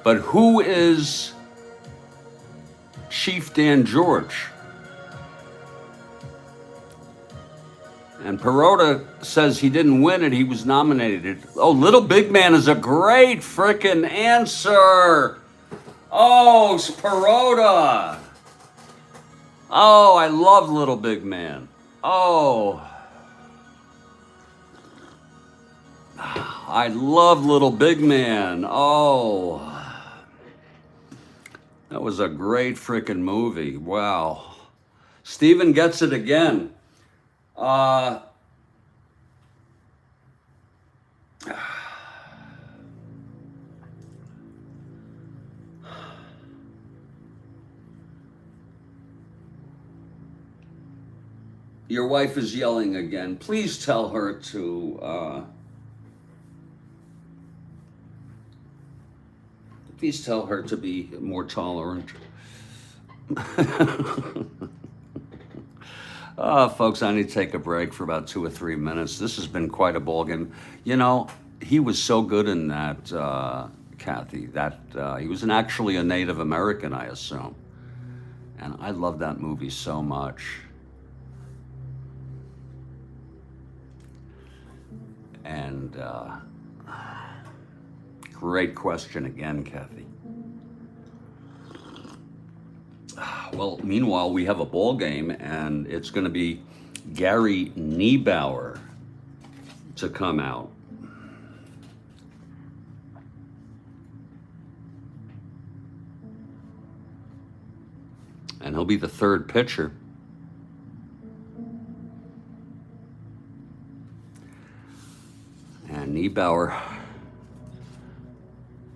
But who is Chief Dan George? And Perota says he didn't win it, he was nominated. Oh, Little Big Man is a great frickin' answer. Oh, it's Perota. Oh, I love Little Big Man. Oh. I love Little Big Man. Oh. That was a great frickin' movie. Wow. Steven gets it again. Your wife is yelling again. Please tell her to, please tell her to be more tolerant. Folks, I need to take a break for about 2 or 3 minutes. This has been quite a ball game. You know, he was so good in that, Kathy, that he was actually a Native American, I assume. And I love that movie so much. And great question again, Kathy. Well, meanwhile, we have a ball game, and it's going to be Gary Niebauer to come out. And he'll be the third pitcher. And Niebauer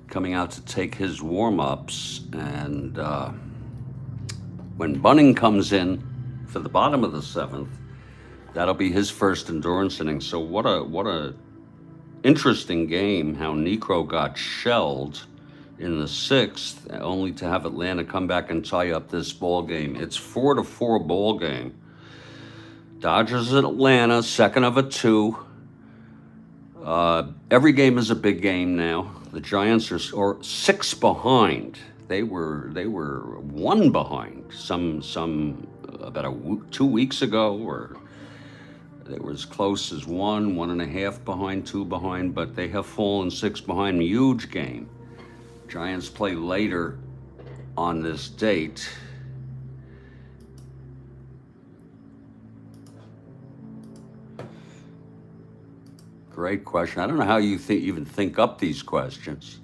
coming out to take his warm-ups, and when Bunning comes in for the bottom of the 7th, that'll be his first endurance inning. So what a interesting game, how Necro got shelled in the 6th, only to have Atlanta come back and tie up this ball game. It's 4-4 ball game. Dodgers at Atlanta, second of a 2. Every game is a big game now. The Giants are 6 behind. They were 1 behind some about 2 weeks ago, or they were as close as 1.5 behind, 2 behind, but they have fallen 6 behind. Huge game. Giants play later on this date. Great question. I don't know how you even think up these questions.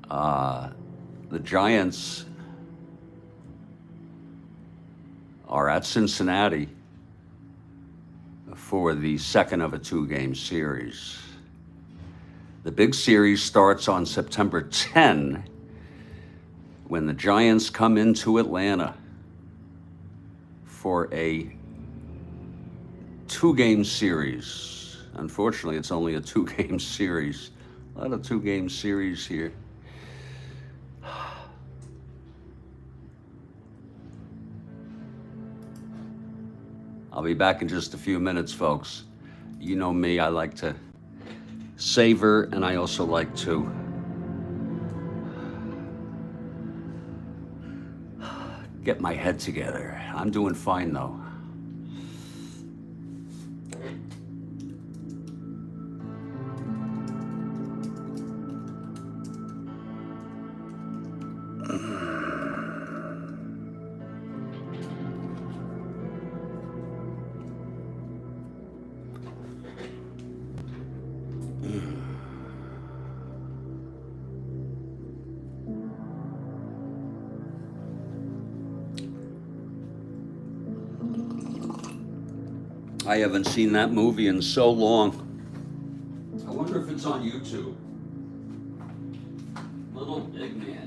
The Giants are at Cincinnati for the second of a 2-game series. The big series starts on September 10 when the Giants come into Atlanta for a 2-game series. Unfortunately, it's only a 2-game series. A lot of 2-game series here. I'll be back in just a few minutes, folks. You know me, I like to savor, and I also like to get my head together. I'm doing fine, though. I haven't seen that movie in so long. I wonder if it's on YouTube. Little Big Man.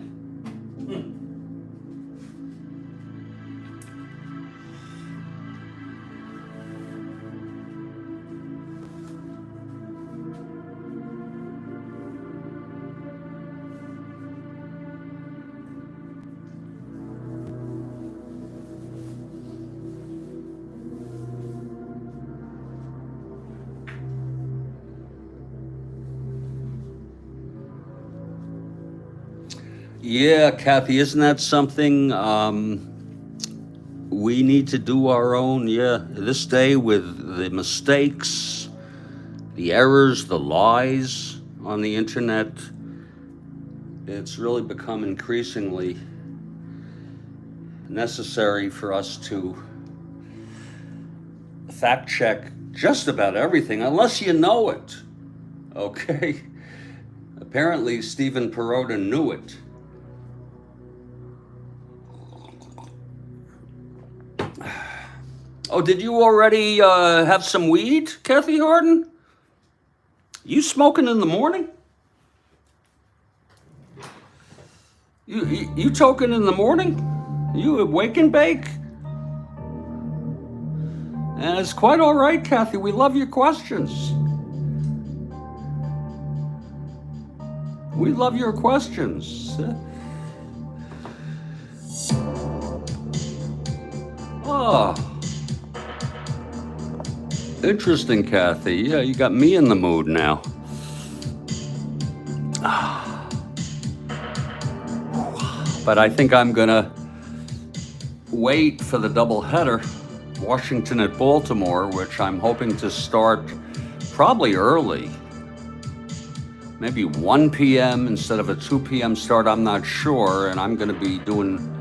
Yeah, Kathy, isn't that something we need to do our own? Yeah, this day with the mistakes, the errors, the lies on the internet, it's really become increasingly necessary for us to fact check just about everything, unless you know it, okay? Apparently, Stephen Perota knew it. Oh, did you already have some weed, Kathy Harden? You smoking in the morning? You toking in the morning? You wake and bake? And it's quite all right, Kathy. We love your questions. We love your questions. Oh. Interesting, Kathy. Yeah, you got me in the mood now. But I think I'm gonna wait for the doubleheader, Washington at Baltimore, which I'm hoping to start probably early. Maybe 1 p.m. instead of a 2 p.m. start, I'm not sure. And I'm gonna be doing,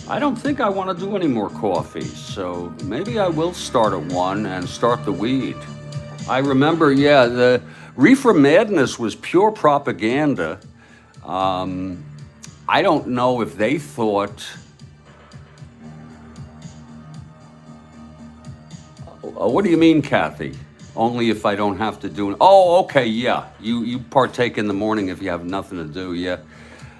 I don't think I want to do any more coffee, so maybe I will start at 1 and start the weed. I remember, yeah, the Reefer Madness was pure propaganda. I don't know if they thought, what do you mean, Kathy? Only if I don't have to do it. Oh, okay, yeah. You partake in the morning if you have nothing to do, yeah.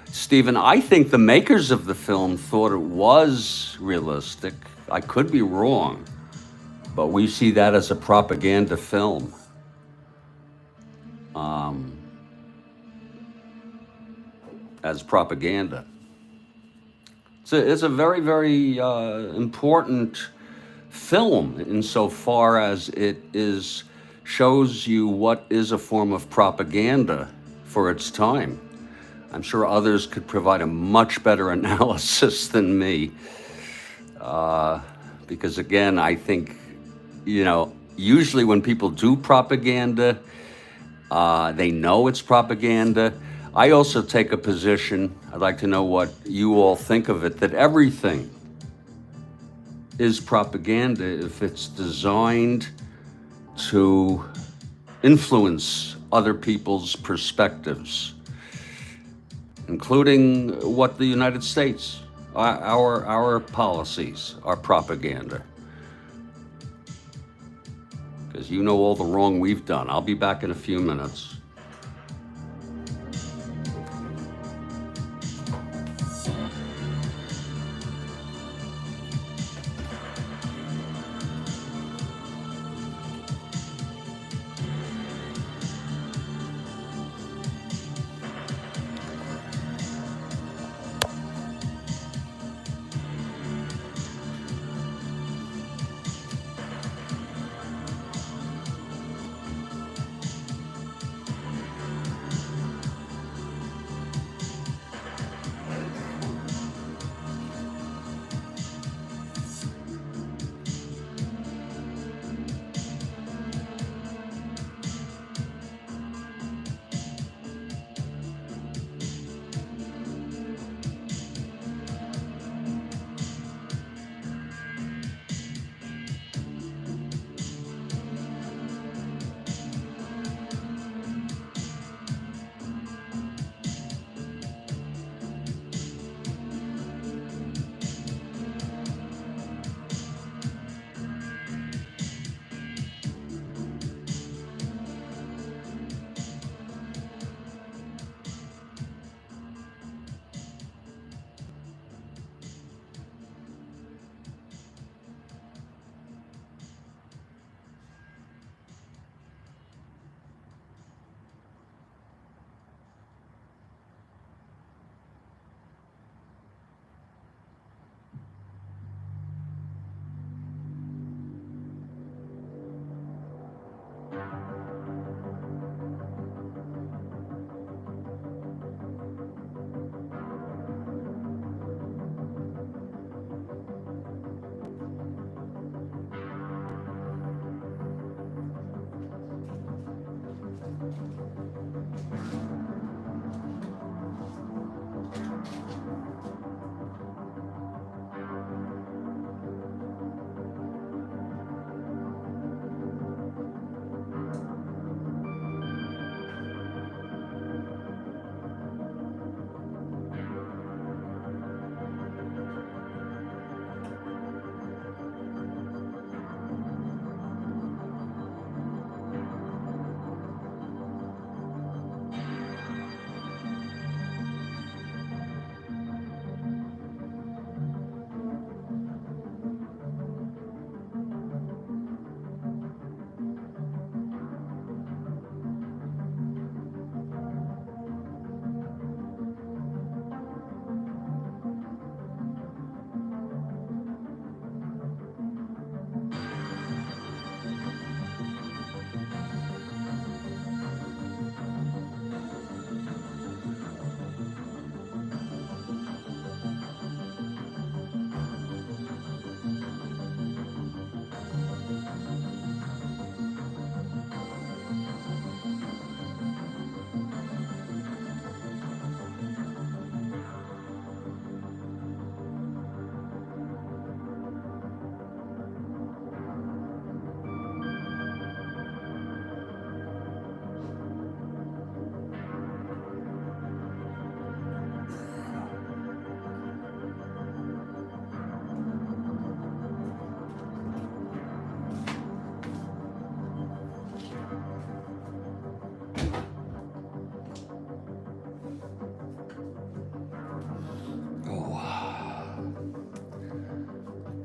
Stephen, I think the makers of the film thought it was realistic. I could be wrong, but we see that as a propaganda film. As propaganda. It's a very, very important film insofar as it shows you what is a form of propaganda for its time. I'm sure others could provide a much better analysis than me. Because again, I think, usually when people do propaganda, they know it's propaganda. I also take a position, I'd like to know what you all think of it, that everything is propaganda if it's designed to influence other people's perspectives, including what the United States, our policies are propaganda. Because you know all the wrong we've done. I'll be back in a few minutes.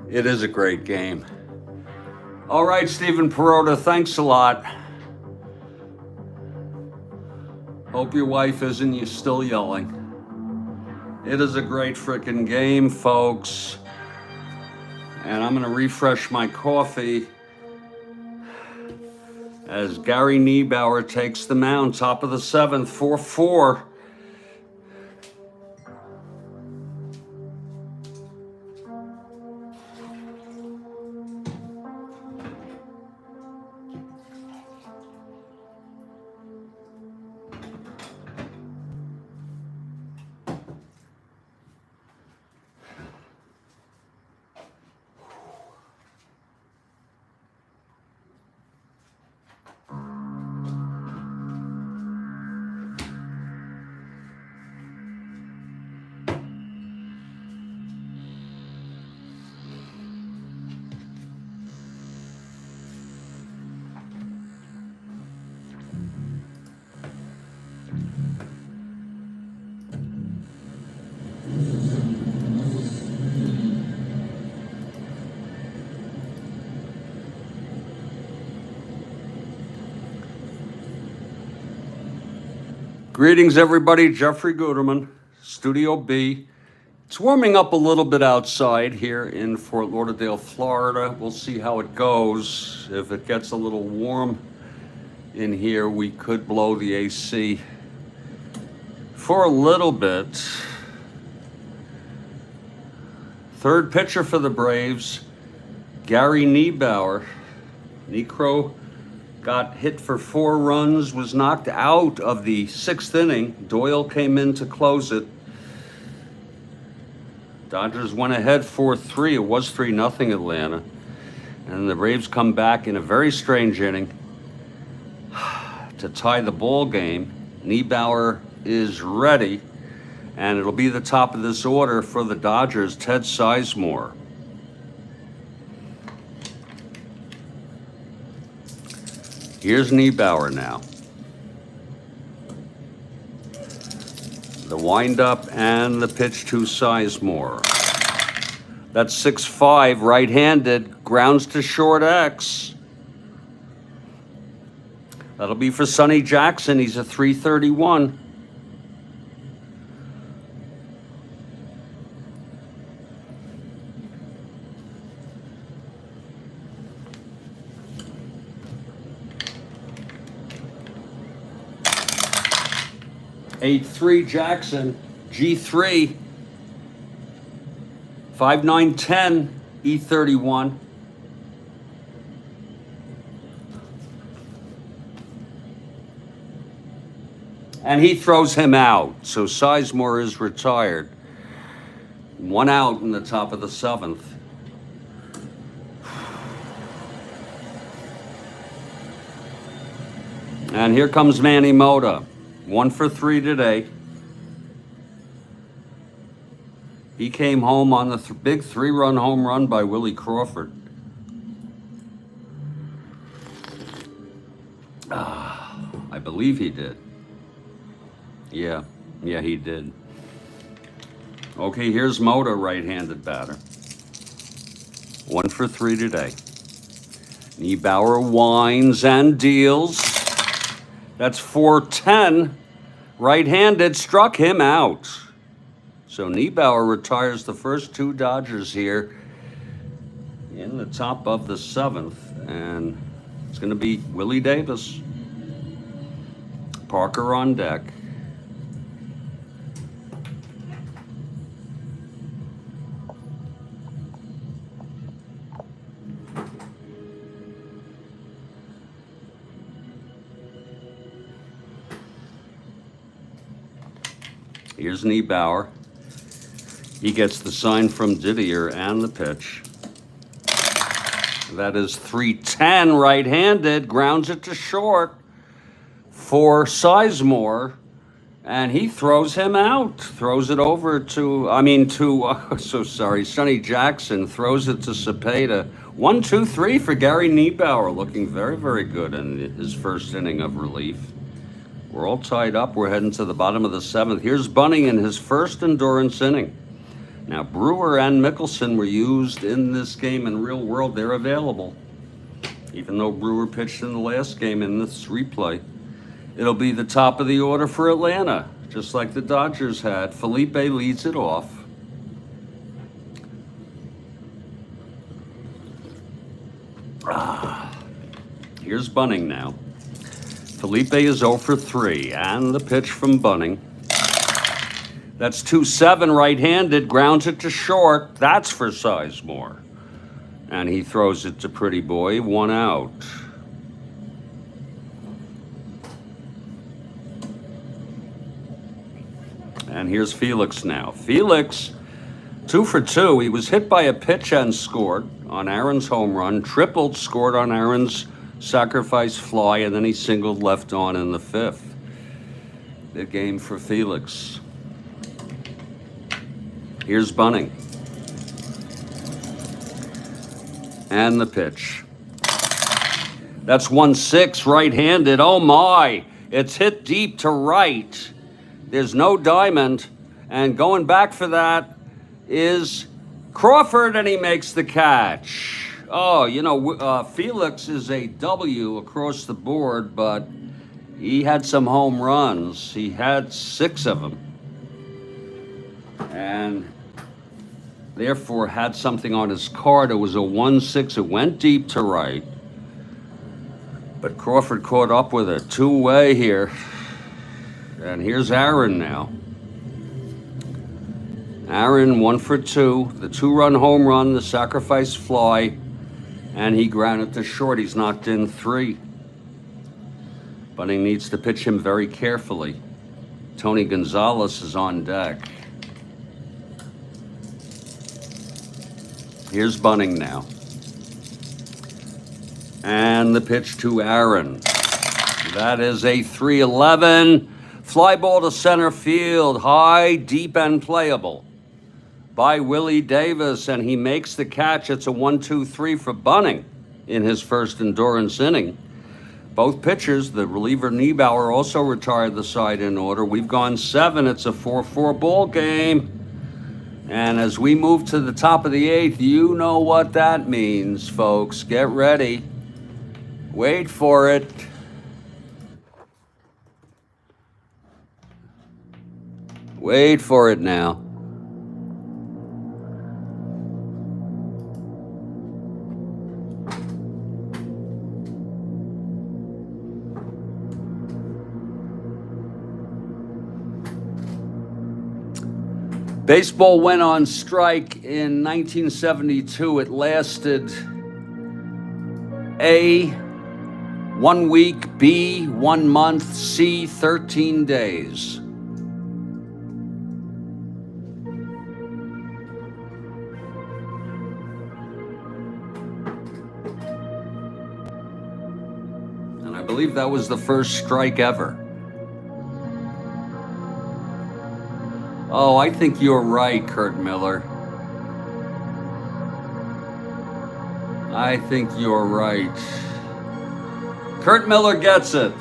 It is a great game. All right, Stephen Perota, thanks a lot. Hope your wife isn't still yelling. It is a great frickin' game, folks. And I'm gonna refresh my coffee as Gary Niebauer takes the mound, top of the seventh, 4-4. Greetings, everybody. Jeffrey Guterman, Studio B. It's warming up a little bit outside here in Fort Lauderdale, Florida. We'll see how it goes. If it gets a little warm in here, we could blow the AC for a little bit. Third pitcher for the Braves, Gary Niebauer. Necro got hit for 4 runs, was knocked out of the 6th inning. Doyle came in to close it. Dodgers went ahead 4-3. It was 3-0 Atlanta. And the Braves come back in a very strange inning to tie the ball game. Niebauer is ready, and it'll be the top of this order for the Dodgers, Ted Sizemore. Here's Niebauer now. The windup and the pitch to Sizemore. That's 6-5, right-handed, grounds to short X. That'll be for Sonny Jackson. He's a 331. 8-3 Jackson, G3, 5-9-10, E31. And he throws him out, so Sizemore is retired. 1 out in the top of the 7th. And here comes Manny Mota, 1 for 3 today. He came home on the big 3-run home run by Willie Crawford. I believe he did. Yeah, he did. Okay, here's Mota, right-handed batter. 1 for 3 today. Niebauer winds and deals. That's 4-10. Right-handed, struck him out. So Niebauer retires the first 2 Dodgers here in the top of the 7th. And it's going to be Willie Davis. Parker on deck. Here's Niebauer. He gets the sign from Didier and the pitch. That is 3-10, right-handed, grounds it to short for Sizemore, and he throws him out. Throws it over to, Sonny Jackson throws it to Cepeda. 1-2-3 for Gary Niebauer, looking very, very good in his first inning of relief. We're all tied up. We're heading to the bottom of the 7th. Here's Bunning in his first endurance inning. Now, Brewer and Mickelson were used in this game in real world. They're available. Even though Brewer pitched in the last game in this replay. It'll be the top of the order for Atlanta, just like the Dodgers had. Felipe leads it off. Here's Bunning now. Felipe is 0 for 3, and the pitch from Bunning. That's 2-7, right-handed, grounds it to short. That's for Sizemore. And he throws it to Pretty Boy, 1 out. And here's Felix now. Felix, 2 for 2. He was hit by a pitch and scored on Aaron's home run, tripled, scored on Aaron's sacrifice fly, and then he singled left on in the 5th. Big game for Felix. Here's Bunning. And the pitch. That's 1-6, right-handed. Oh my, it's hit deep to right. There's no diamond, and going back for that is Crawford, and he makes the catch. Oh, Felix is a W across the board, but he had some home runs. He had 6 of them. And therefore had something on his card. It was a 1-6. It went deep to right. But Crawford caught up with it. 2-way here. And here's Aaron now. Aaron, 1 for 2. The 2-run home run, the sacrifice fly. And he grounded to short. He's knocked in 3. Bunning needs to pitch him very carefully. Tony Gonzalez is on deck. Here's Bunning now. And the pitch to Aaron. That is a 3-11. Fly ball to center field. High, deep, and playable by Willie Davis, and he makes the catch. It's a 1-2-3 for Bunning in his first endurance inning. Both pitchers, the reliever Niebauer also retired the side in order. We've gone 7. It's a 4-4 ball game. And as we move to the top of the 8th, you know what that means, folks. Get ready. Wait for it. Wait for it now. Baseball went on strike in 1972. It lasted A, 1 week, B, 1 month, C, 13 days. And I believe that was the first strike ever. Oh, I think you're right, Kurt Miller. I think you're right. Kurt Miller gets it.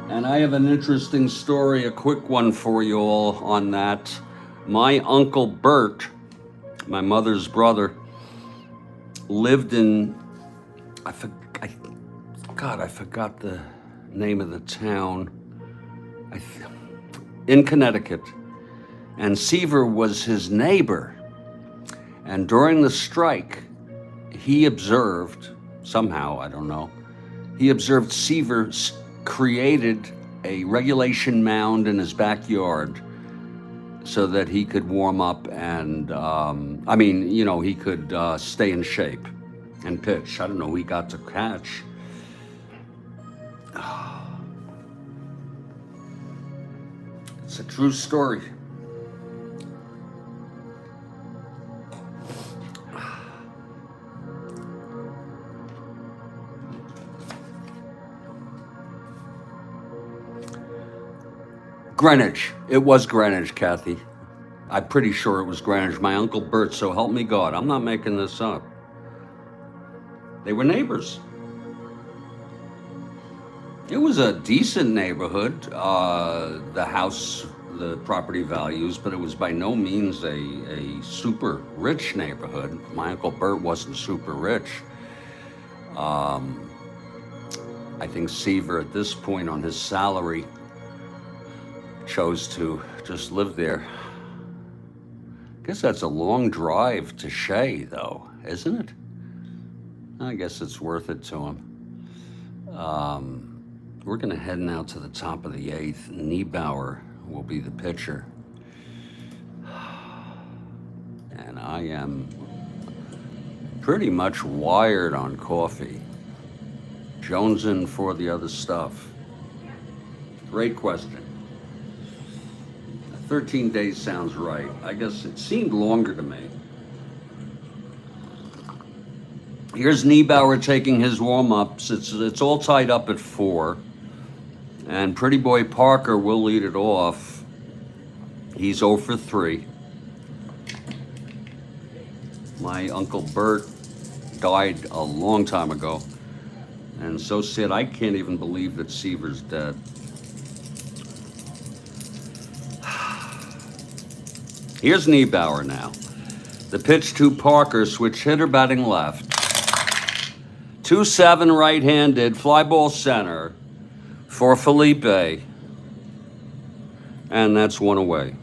And I have an interesting story, a quick one for you all on that. My Uncle Bert, my mother's brother, lived in, I forgot the name of the town, in Connecticut. And Seaver was his neighbor. And during the strike, he observed, somehow, I don't know, he observed Seaver created a regulation mound in his backyard so that he could warm up and, he could stay in shape and pitch. I don't know who he got to catch. It's a true story. Greenwich. It was Greenwich, Kathy. I'm pretty sure it was Greenwich. My Uncle Bert, so help me God. I'm not making this up. They were neighbors. It was a decent neighborhood, the house, the property values, but it was by no means a super rich neighborhood. My Uncle Bert wasn't super rich. I think Seaver, at this point on his salary, chose to just live there. I guess that's a long drive to Shea, though, isn't it? I guess it's worth it to him. We're going to head now to the top of the 8th. Niebauer will be the pitcher. And I am pretty much wired on coffee. Jonesing for the other stuff. Great question. 13 days sounds right. I guess it seemed longer to me. Here's Niebauer taking his warm-ups. It's all tied up at 4. And Pretty Boy Parker will lead it off. He's 0 for 3. My Uncle Bert died a long time ago. And so said, I can't even believe that Seaver's dead. Here's Niebauer now. The pitch to Parker, switch hitter batting left. 2-7 right-handed, fly ball center for Felipe. And that's 1 away.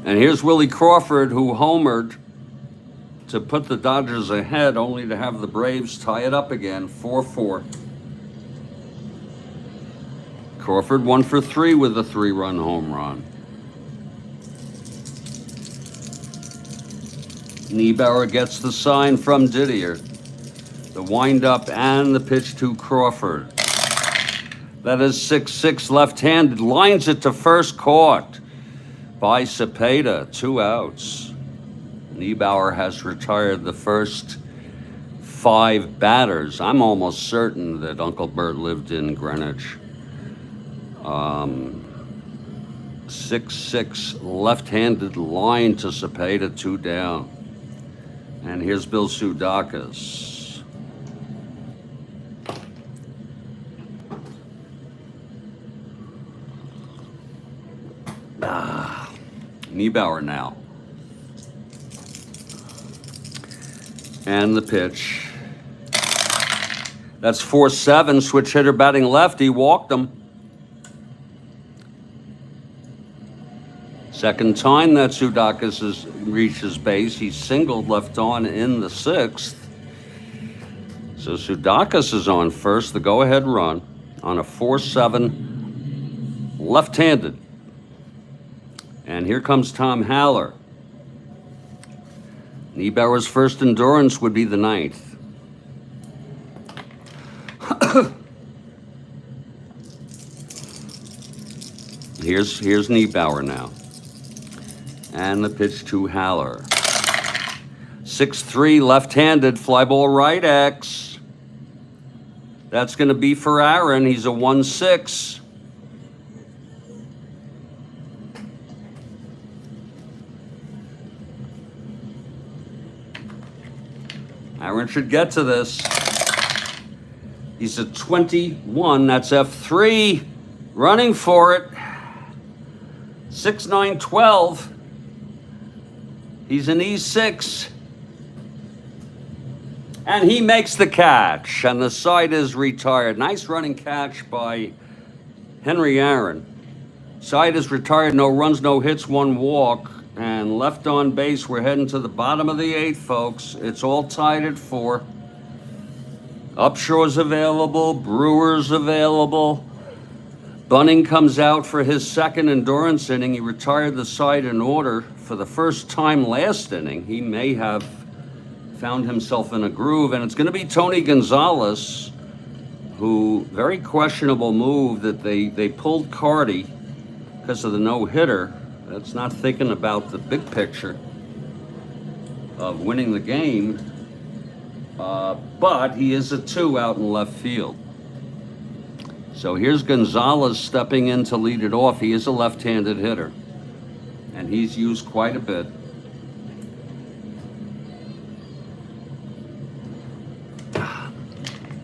And here's Willie Crawford, who homered to put the Dodgers ahead, only to have the Braves tie it up again, 4-4. Crawford 1 for 3 with a 3-run home run. Niebauer gets the sign from Didier. The windup and the pitch to Crawford. That is 6-6 left-handed. Lines it to first, caught by Cepeda. 2 outs. Niebauer has retired the first 5 batters. I'm almost certain that Uncle Bert lived in Greenwich. 6-6 left-handed line to Cepeda, 2 down. And here's Bill Sudakis. Niebauer now. And the pitch. That's 4-7, switch hitter batting left. He walked him. Second time that Sudakis has reached his base. He's singled left on in the 6th. So Sudakis is on first, the go-ahead run on a 4-7 left-handed. And here comes Tom Haller. Niebauer's first endurance would be the 9th. Here's Niebauer now. And the pitch to Haller. 6-3 left-handed, fly ball right X. That's going to be for Aaron. He's a 1-6. Aaron should get to this. He's a 21. That's F3. Running for it. 6-9-12. He's an E6. And he makes the catch. And the side is retired. Nice running catch by Henry Aaron. Side is retired. No runs, no hits, 1 walk. And left on base, we're heading to the bottom of the 8th, folks. It's all tied at 4. Upshore's available. Brewer's available. Bunning comes out for his second endurance inning. He retired the side in order. For the first time last inning, he may have found himself in a groove. And it's going to be Tony Gonzalez, who, very questionable move that they pulled Carty because of the no-hitter. That's not thinking about the big picture of winning the game. But he is a 2 out in left field. So here's Gonzalez stepping in to lead it off. He is a left-handed hitter, and he's used quite a bit.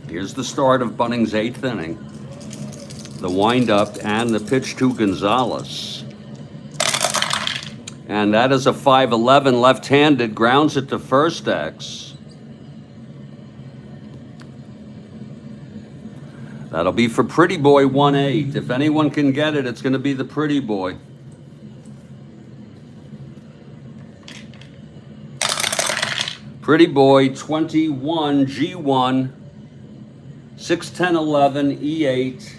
Here's the start of Bunning's 8th inning. The windup and the pitch to Gonzalez. And that is a 5-11 left-handed, grounds it to first X. That'll be for Pretty Boy 1-8. If anyone can get it, it's going to be the Pretty Boy. Pretty Boy 21 G1 6-10-11 E8,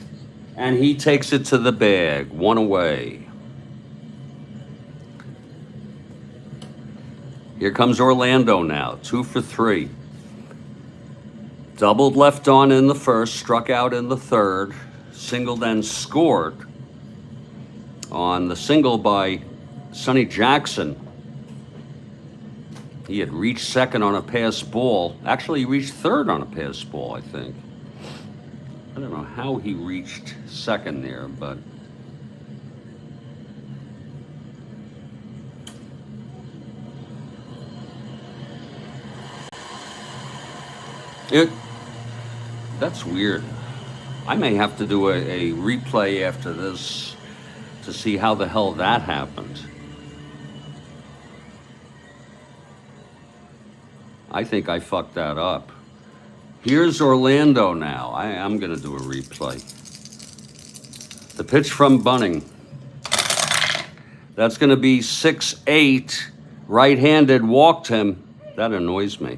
and he takes it to the bag. 1 away. Here comes Orlando now, 2 for 3. Doubled left on in the first, struck out in the third, singled and scored on the single by Sonny Jackson. He had reached second on a pass ball. Actually, he reached third on a pass ball, I think. I don't know how he reached second there, but that's weird. I may have to do a replay after this to see how the hell that happened. I think I fucked that up. Here's Orlando now. I'm going to do a replay. The pitch from Bunning. That's going to be 6-8. Right-handed, walked him. That annoys me.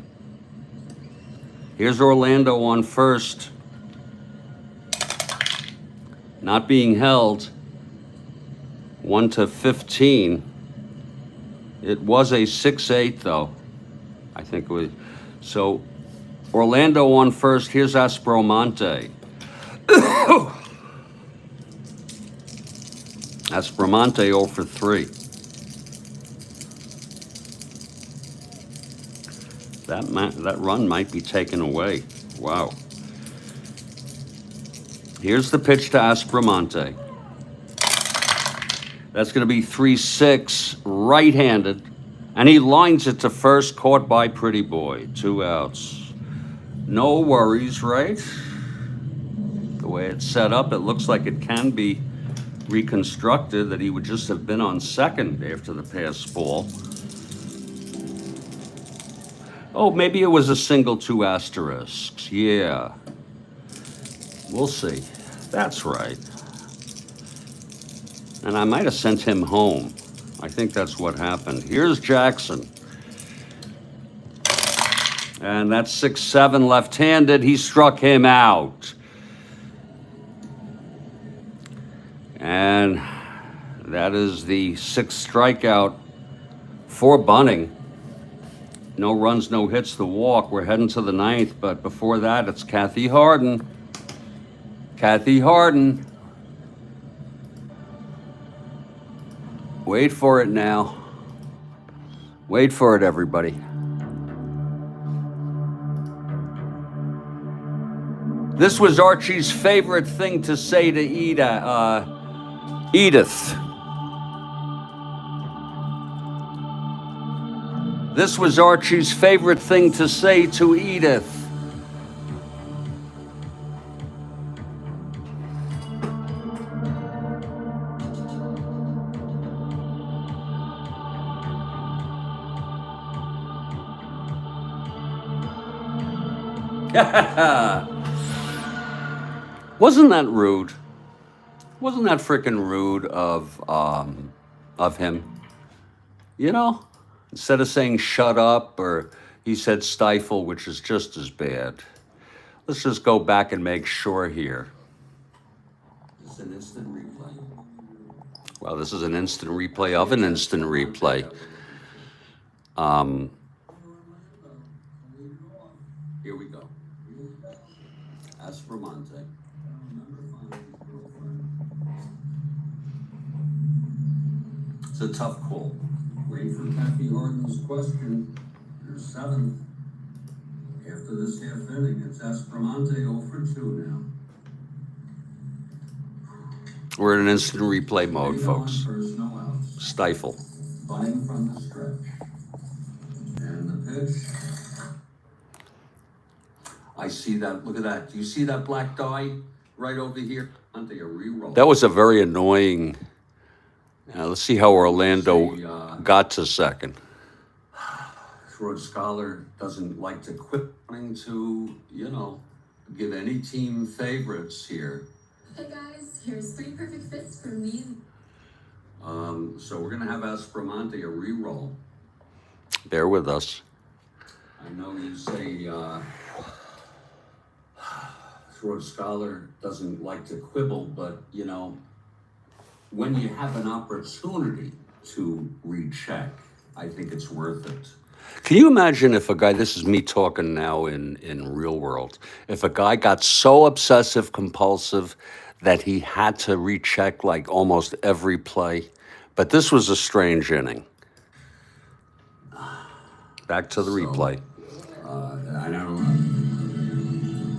Here's Orlando on first. Not being held. 1-15. It was a 6-8 though. I think it was. So Orlando on first. Here's Aspromonte. Aspromonte 0 for 3. That run might be taken away. Wow. Here's the pitch to Aspromonte. That's going to be 3-6, right-handed. And he lines it to first, caught by Pretty Boy. 2 outs. No worries, right? The way it's set up, it looks like it can be reconstructed, that he would just have been on second after the pass ball. Oh, maybe it was a single 2 asterisks. Yeah. We'll see. That's right. And I might have sent him home I think that's what happened. Here's Jackson. And that's 6-7 left-handed. He struck him out. And that is the 6th strikeout for Bunning. No runs, no hits, the walk. We're heading to the 9th, but before that, it's Kathy Harden. Kathy Harden. Wait for it now. Wait for it, everybody. This was Archie's favorite thing to say to Edith. This was Archie's favorite thing to say to Edith. Wasn't that rude? Wasn't that freaking rude of him? You know, instead of saying shut up, or he said stifle, which is just as bad. Let's just go back and make sure here. Is this an instant replay? Well, this is an instant replay of an instant replay. Here we go. Aspromonte. It's a tough call. Wait for Kathy Harden's question. There's 7th. After this half inning, it's Aspromonte 0 for 2 now. We're in an instant replay mode, folks. Stifle. Bunning from the stretch. And the pitch. I see that. Look at that. Do you see that black dye right over here? I'm taking a reroll. That was a very annoying. Let's see how Orlando got to second. Rhodes Scholar doesn't like to quit wanting to, give any team favorites here.
Hey guys, here's 3 perfect fits for me.
So we're gonna have Aspromonte a reroll. Bear with us. I know you say Rhodes Scholar doesn't like to quibble, but when you have an opportunity to recheck, I think it's worth it. Can you imagine if a guy, this is me talking now in real world, if a guy got so obsessive compulsive that he had to recheck like almost every play, but this was a strange inning. Back to the replay.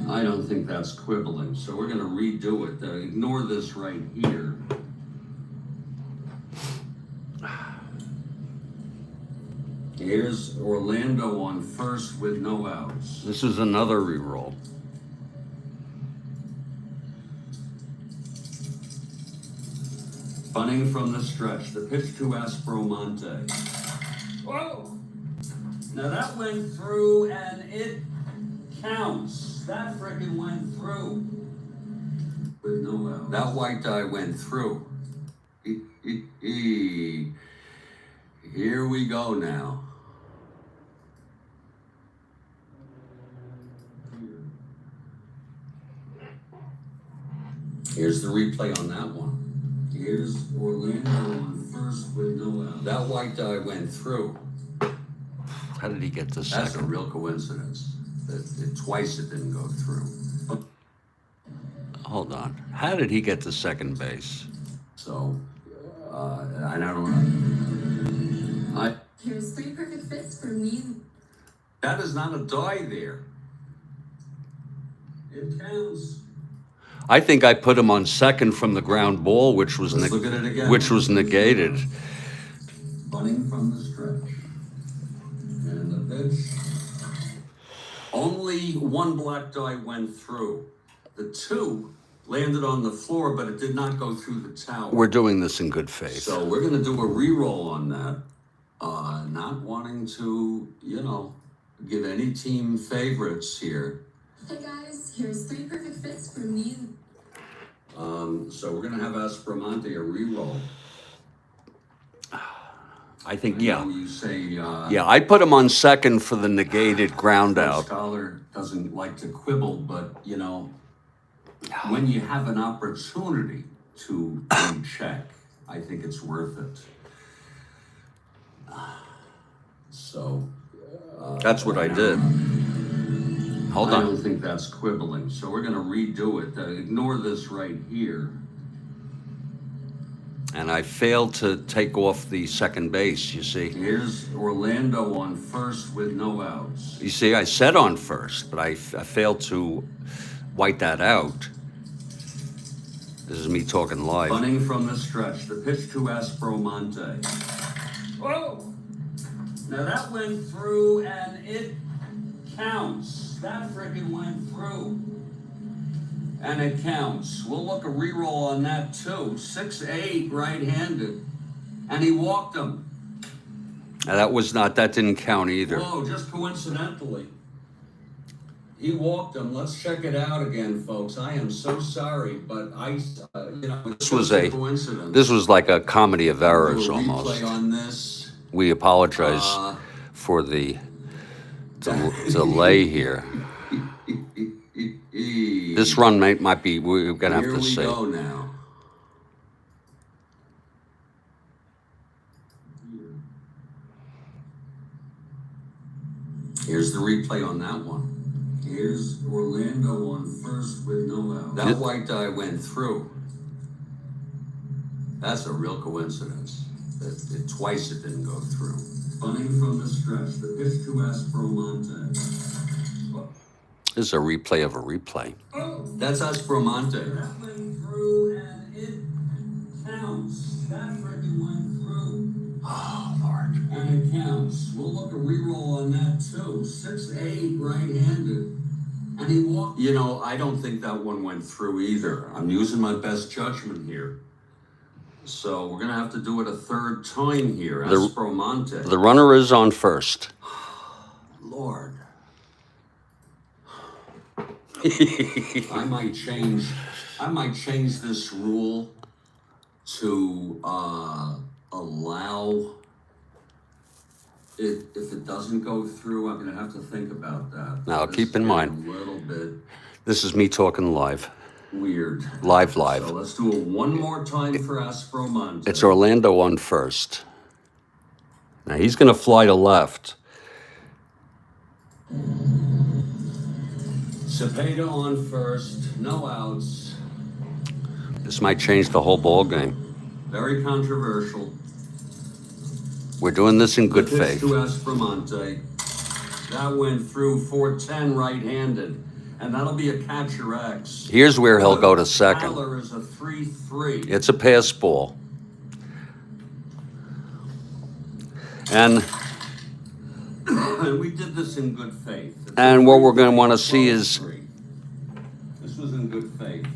I don't think that's quibbling, so we're gonna redo it. Ignore this right here. Here's Orlando on first with no outs. This is another reroll. Bunning from the stretch. The pitch to Aspromonte. Whoa! Now that went through and it counts. That frickin' went through. With no outs. That white die went through. Here we go now. Here's the replay on that one. Here's Orlando on first with no out. That white die went through. How did he get to second? That's a real coincidence. Twice it didn't go through. Hold on. How did he get to second base? So, I don't know.
Here's 3 perfect fits for me.
That is not a die there. It counts. I think I put him on second from the ground ball, which was negated. Bunning from the stretch. And the pitch. Only one black die went through. The 2 landed on the floor, but it did not go through the tower. We're doing this in good faith. So we're going to do a re-roll on that. Not wanting to, give any team favorites here.
Hey guys, here's 3 perfect fits for me.
So we're going to have Aspromonte a re-roll. I think,
I
yeah.
know you say
Yeah, I put him on second for the negated ground
Coach
out.
Scholar doesn't like to quibble, but you know, when you have an opportunity to recheck, I think it's worth it. So
That's what I did. Hold
I
on.
don't think that's quibbling. So we're going to redo it. Ignore this right here.
And I failed to take off the second base, you see.
Here's Orlando on first with no outs.
You see, I said on first, but I failed to white that out. This is me talking live.
Bunting from the stretch. The pitch to Aspromonte. Whoa! Now that went through and it counts. That freaking went through. And it counts. We'll look a reroll on that too. 6'8", right-handed. And he walked him.
Now that didn't count either.
Whoa, just coincidentally. He walked him. Let's check it out again, folks. I am so sorry, but
This was a
coincidence.
This was like a comedy of errors
Do a
almost.
replay on this.
We apologize for the delay here. This run might be, we're going to have to see.
Here we go now. Here's the replay on that one. Here's Orlando on first with no out. That white die went through. That's a real coincidence. Twice it didn't go through. Bunting from the stretch. The pitch to Aspromonte.
This is a replay of a replay.
Oh, that's Aspromonte. That went through and it counts. That freaking went through. Oh, Lord. And it counts. We'll look a reroll on that too. 6'8", right-handed. And he walked. You know, I don't think that one went through either. I'm using my best judgment here. So we're going to have to do it a third time here. Aspromonte.
The runner is on first.
Lord. I might change this rule to allow it. If it doesn't go through, I'm going to have to think about that.
Now, keep in mind,
a little bit
this is me talking live.
Weird.
Live.
So let's do it one more time for Aspromonte.
It's Orlando on first. Now, he's going to fly to left.
Cepeda on first, no outs.
This might change the whole ball game.
Very controversial.
We're doing this in good
The pitch
faith.
to Aspromonte. That went through 410 right-handed, and that'll be a catcher X.
Here's where he'll go to second.
Tyler is a 3-3.
It's a pass ball. And
we did this in good faith.
And what we're going to want to see is,
this was in good faith.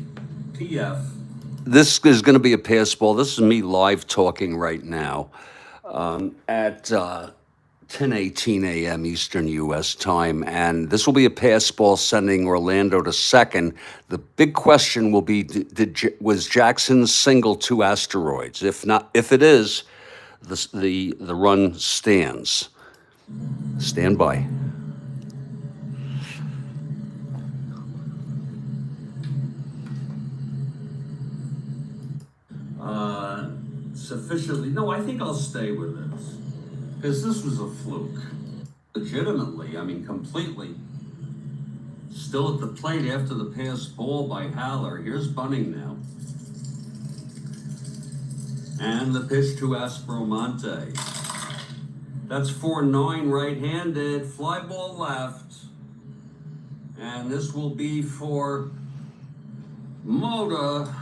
PF.
this is going to be a pass ball. This is me live talking right now at 10:18 a.m. Eastern U.S. time. And this will be a pass ball sending Orlando to second. The big question will be, was Jackson's single 2 asteroids? If not, if it is, the run stands. Stand by.
Sufficiently. No, I think I'll stay with this. Because this was a fluke. Legitimately, I mean, completely. Still at the plate after the pass ball by Haller. Here's Bunting now. And the pitch to Aspromonte. That's 4-9 right-handed. Fly ball left. And this will be for Moda.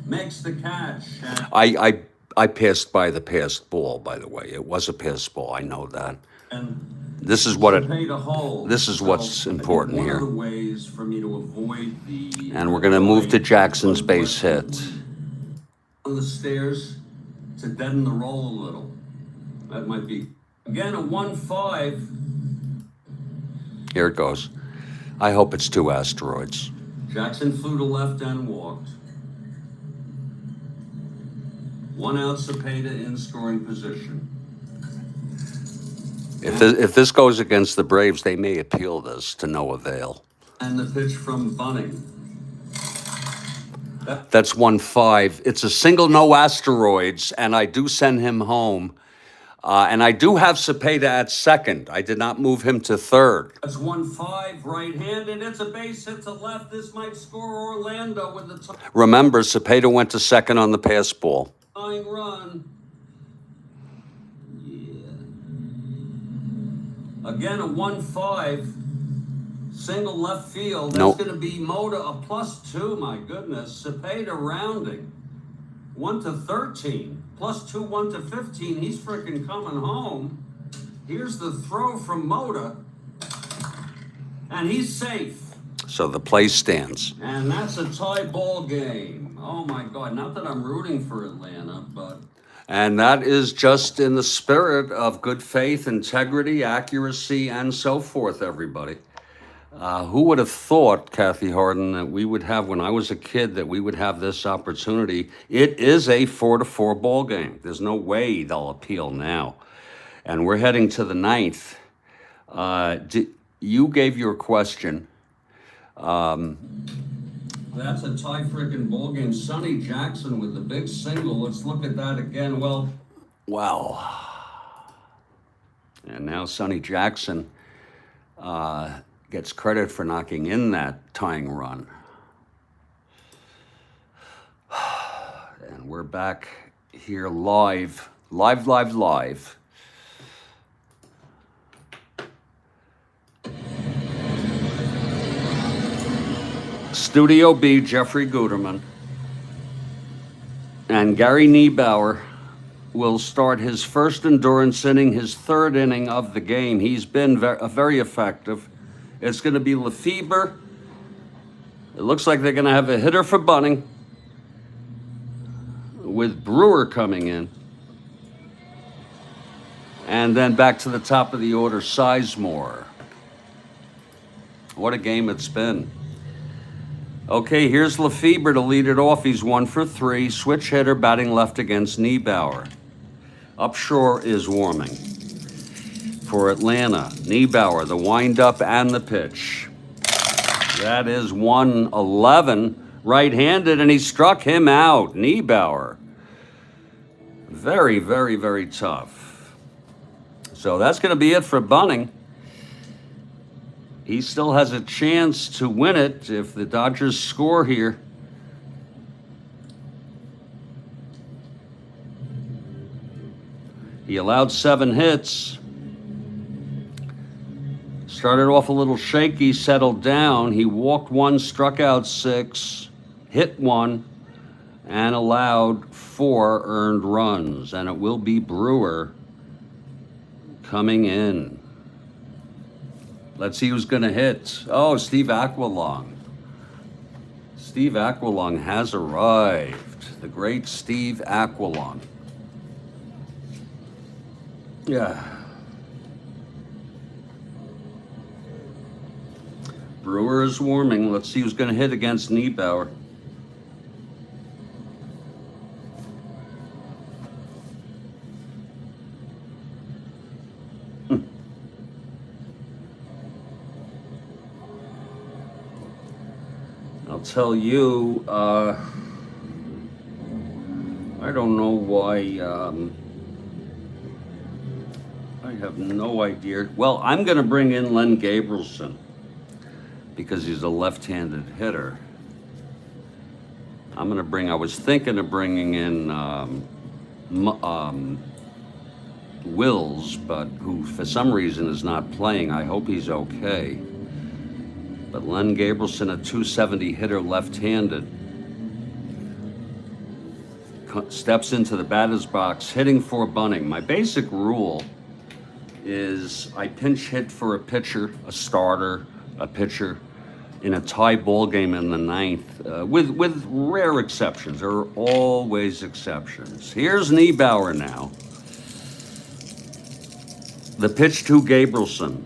Makes the catch.
I passed by the passed ball, by the way. It was a passed ball. I know that.
And
this is what
This
is what's important here.
One of the ways for me to avoid the.
And we're going to move to Jackson's base hit.
On the stairs to deaden the roll a little. That might be again a 1-5.
Here it goes. I hope it's 2 asteroids.
Jackson flew to left and walked. 1 out, Cepeda in scoring position.
If this goes against the Braves, they may appeal this to no avail.
And the pitch from Bunning.
That's 1-5. It's a single, no asteroids, and I do send him home. And I do have Cepeda at second. I did not move him to third.
That's 1-5, right-handed. It's a base hit to left. This might score Orlando with the
Remember, Cepeda went to second on the pass ball.
tying run. Yeah. Again, a 1-5. Single left field. That's
Nope.
going to be Mota a +2. My goodness. Cepeda rounding 1 to 13. +2, 1 to 15. He's freaking coming home. Here's the throw from Mota, and he's safe.
So the play stands.
And that's a tie ball game. Oh my God! Not that I'm rooting for Atlanta, but.
And that is just in the spirit of good faith, integrity, accuracy, and so forth, everybody. Who would have thought, Kathy Harden, that we would have, when I was a kid, that we would have this opportunity? It is a 4-4 ball game. There's no way they'll appeal now. And we're heading to the ninth. You gave your question.
That's a tie freaking ball game. Sonny Jackson with the big single. Let's look at that again. Well,
wow. And now Sonny Jackson gets credit for knocking in that tying run. And we're back here live. Studio B, Jeffrey Guterman, and Gary Niebauer will start his first endurance inning, his third inning of the game. He's been very effective. It's going to be Lefebvre. It looks like they're going to have a hitter for Bunning, with Brewer coming in. And then back to the top of the order, Sizemore. What a game it's been. Okay, here's Lefebvre to lead it off. He's 1 for 3. Switch hitter, batting left against Niebauer. Upshore is warming. For Atlanta, Niebauer, the windup and the pitch. That is 1-11, right-handed, and he struck him out. Niebauer. Very, very, very tough. So that's going to be it for Bunning. He still has a chance to win it if the Dodgers score here. He allowed 7 hits. Started off a little shaky, settled down. He walked 1, struck out 6, hit 1, and allowed 4 earned runs. And it will be Brewer coming in. Let's see who's going to hit. Oh, Steve Aquilong. Steve Aquilong has arrived. The great Steve Aquilong. Yeah. Brewer is warming. Let's see who's going to hit against Niebauer. I'll tell you, I don't know why, I have no idea. Well, I'm going to bring in Len Gabrielson because he's a left-handed hitter. I was thinking of bringing in Wills, but who for some reason is not playing. I hope he's okay. But Len Gabrielson, a .270 hitter, left-handed, steps into the batter's box, hitting for Bunning. My basic rule is I pinch hit for a pitcher, a starter, a pitcher, in a tie ball game in the ninth, with rare exceptions. There are always exceptions. Here's Niebauer now. The pitch to Gabrielson.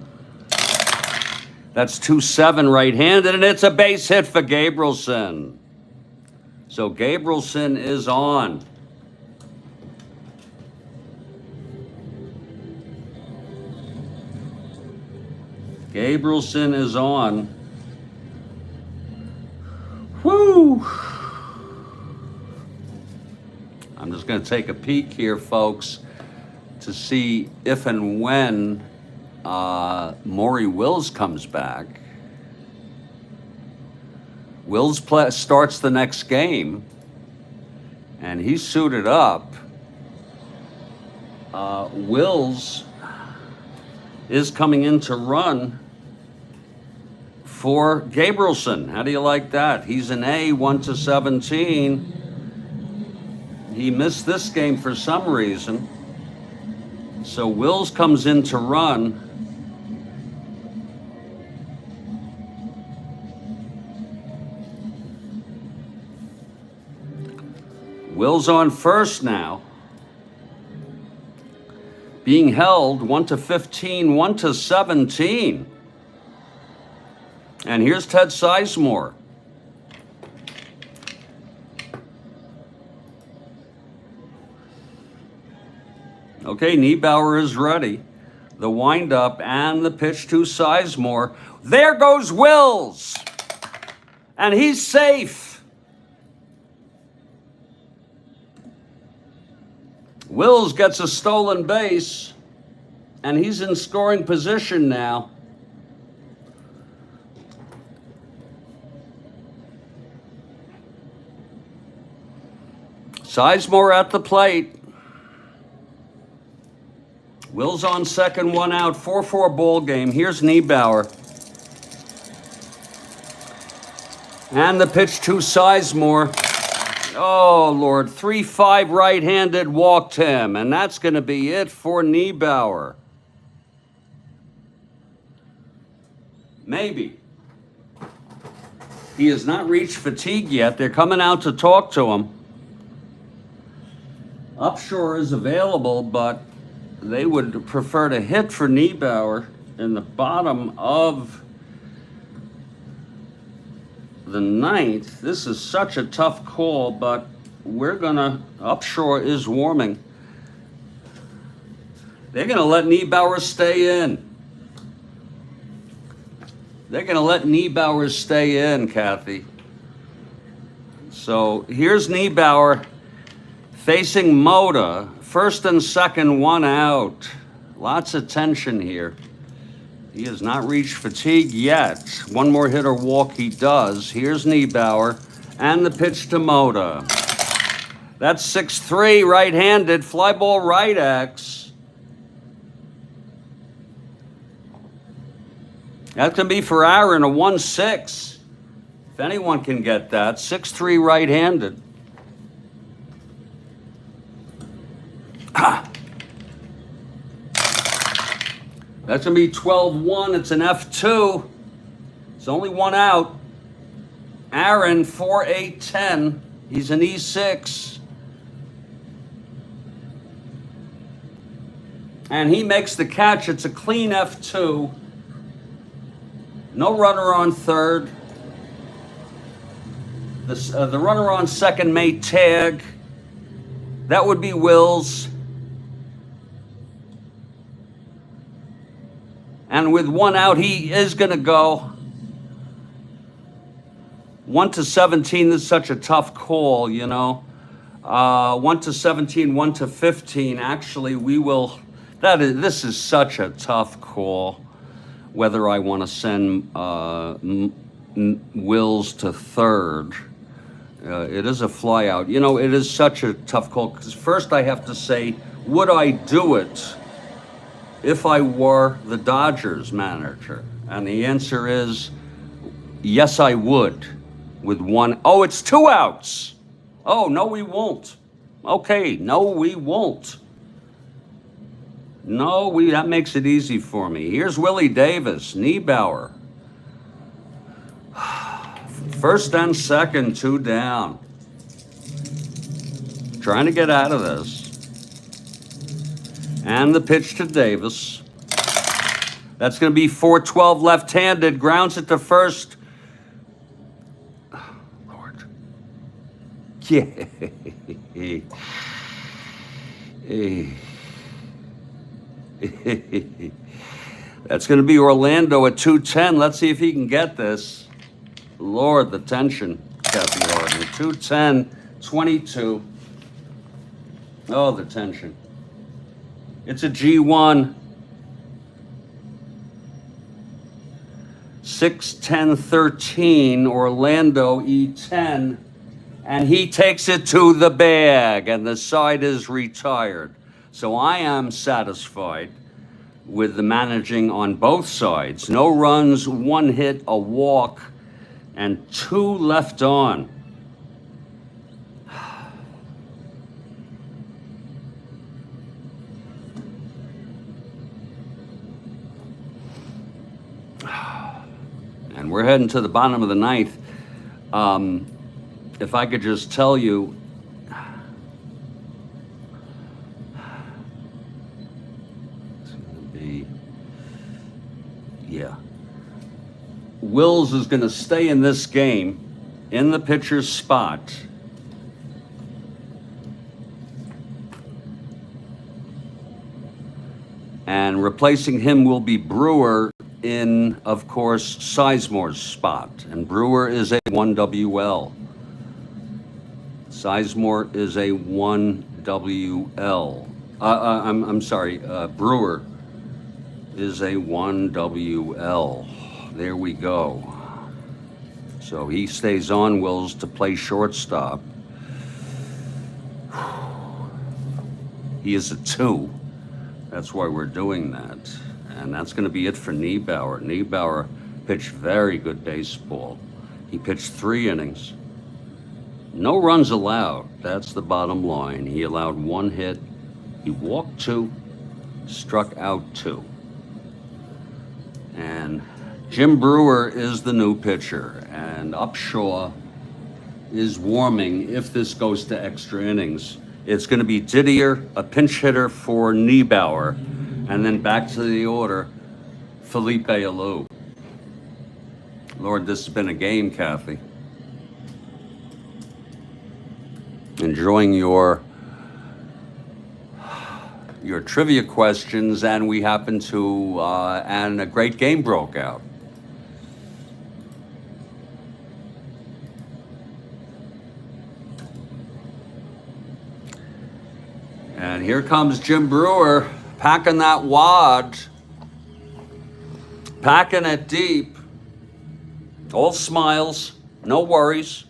That's 2-7 right-handed, and it's a base hit for Gabrielson. So Gabrielson is on. Gabrielson is on. Whoo! I'm just going to take a peek here, folks, to see if and when Maury Wills comes back. Wills starts the next game, and he's suited up. Wills is coming in to run for Gabrielson. How do you like that? He's an A, 1-17. He missed this game for some reason. So Wills comes in to run. Wills on first now. Being held 1-15, 1-17. And here's Ted Sizemore. Okay, Niebauer is ready. The windup and the pitch to Sizemore. There goes Wills. And he's safe. Wills gets a stolen base, and he's in scoring position now. Sizemore at the plate. Wills on second, 1 out, 4-4 ball game. Here's Niebauer. And the pitch to Sizemore. Oh, Lord, 3-5 right-handed walked him, and that's going to be it for Niebauer. Maybe. He has not reached fatigue yet. They're coming out to talk to him. Upshore is available, but they would prefer to hit for Niebauer in the bottom of the ninth. This is such a tough call, but Upshore is warming. They're gonna let Niebauer stay in. They're gonna let Niebauer stay in, Kathy. So here's Niebauer facing Moda. First and second, 1 out. Lots of tension here. He has not reached fatigue yet. One more hit or walk he does. Here's Niebauer and the pitch to Moda. That's 6-3 right-handed, fly ball right X. That can be for Aaron, a 1-6. If anyone can get that, 6-3 right-handed. That's going to be 12-1. It's an F2. It's only 1 out. Aaron, 4-8-10. He's an E6. And he makes the catch. It's a clean F2. No runner on third. The runner on second may tag. That would be Wills. And with 1 out, he is going to go. 1-17 is such a tough call, you know. 1-17, 1-15. Actually, this is such a tough call. Whether I want to send Wills to third. It is a fly out. You know, it is such a tough call. Because first I have to say, would I do it if I were the Dodgers manager? And the answer is, yes, I would. With 1, oh, it's 2 outs. Oh, no, we won't. Okay, no, we won't. No, that makes it easy for me. Here's Willie Davis, Niebauer. First and second, 2 down. Trying to get out of this. And the pitch to Davis. That's going to be 4-12 left-handed. Grounds it to first. Oh, Lord. Yeah. That's going to be Orlando at 210. Let's see if he can get this. Lord, the tension, Kathy Harden. 210, 22. Oh, the tension. It's a G1. 6-10-13, Orlando E10. And he takes it to the bag, and the side is retired. So I am satisfied with the managing on both sides. No runs, 1 hit, a walk, and 2 left on. And we're heading to the bottom of the ninth. If I could just tell you, it's going to be, yeah. Wills is going to stay in this game in the pitcher's spot. And replacing him will be Brewer in, of course, Sizemore's spot. And Brewer is a 1WL. Sizemore is a 1WL. I'm sorry, Brewer is a 1WL. There we go. So he stays on Wills to play shortstop. He is a 2. That's why we're doing that. And that's going to be it for Niebauer. Niebauer pitched very good baseball. He pitched 3 innings. No runs allowed. That's the bottom line. He allowed 1 hit. He walked 2, struck out 2. And Jim Brewer is the new pitcher. And Upshaw is warming if this goes to extra innings. It's going to be Didier, a pinch hitter for Niebauer. And then back to the order, Felipe Alou. Lord, this has been a game, Kathy. Enjoying your trivia questions, and we happen to, and a great game broke out. And here comes Jim Brewer, packing that wad, packing it deep. All smiles, no worries.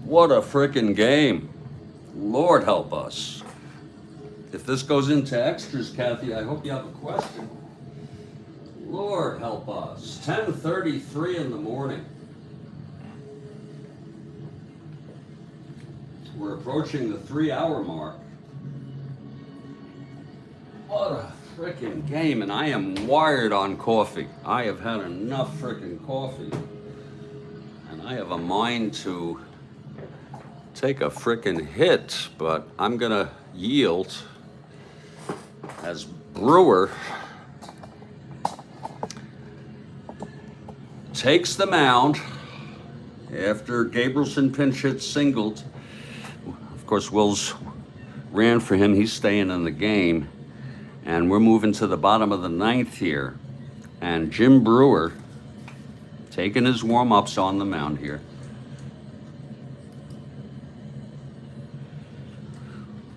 What a frickin' game. Lord help us. If this goes into extras, Kathy, I hope you have a question. Lord help us. 10:33 in the morning. We're approaching the 3-hour mark. What a frickin' game, and I am wired on coffee. I have had enough frickin' coffee. And I have a mind to take a frickin' hit, but I'm gonna yield as Brewer takes the mound after Gabrielson pinch hit singled. Of course, Wills ran for him. He's staying in the game. And we're moving to the bottom of the 9th here. And Jim Brewer taking his warm-ups on the mound here.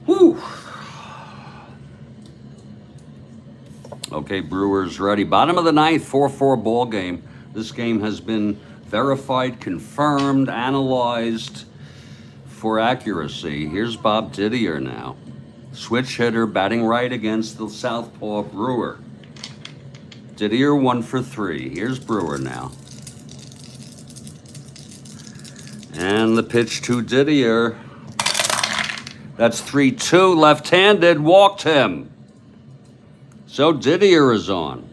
Whew. Okay, Brewers ready. Bottom of the 9th, 4-4 ball game. This game has been verified, confirmed, analyzed for accuracy. Here's Bob Didier now. Switch hitter, batting right against the southpaw Brewer. Didier 1 for 3. Here's Brewer now. And the pitch to Didier. That's 3-2, left-handed, walked him. So Didier is on.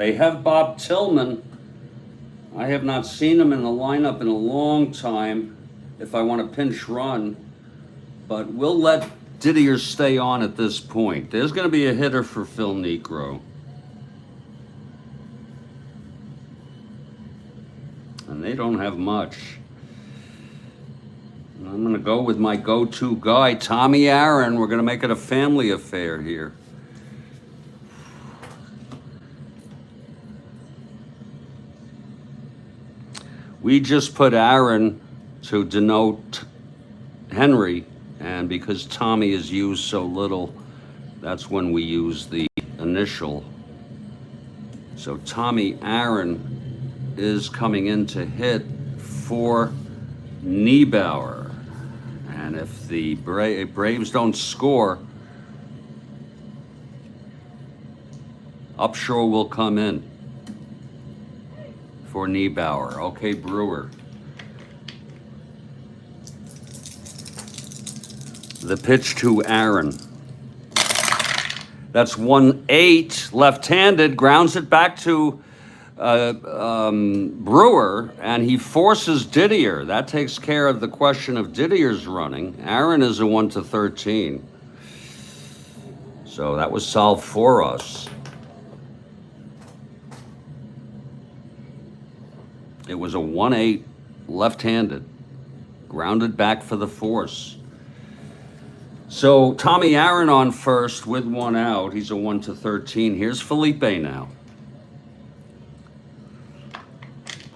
They have Bob Tillman. I have not seen him in the lineup in a long time if I want to pinch run, but we'll let Didier stay on at this point. There's going to be a hitter for Phil Niekro. And they don't have much. I'm going to go with my go-to guy, Tommy Aaron. We're going to make it a family affair here. We just put Aaron to denote Henry, and because Tommy is used so little, that's when we use the initial. So Tommy Aaron is coming in to hit for Niebauer. And if the Braves don't score, Upshaw will come in for Niebauer. Okay, Brewer. The pitch to Aaron. That's 1-8, left-handed, grounds it back to Brewer, and he forces Didier. That takes care of the question of Didier's running. Aaron is a 1-13. So that was solved for us. It was a 1-8, left-handed, grounded back for the force. So Tommy Aaron on first with one out. He's a 1-13. Here's Felipe now.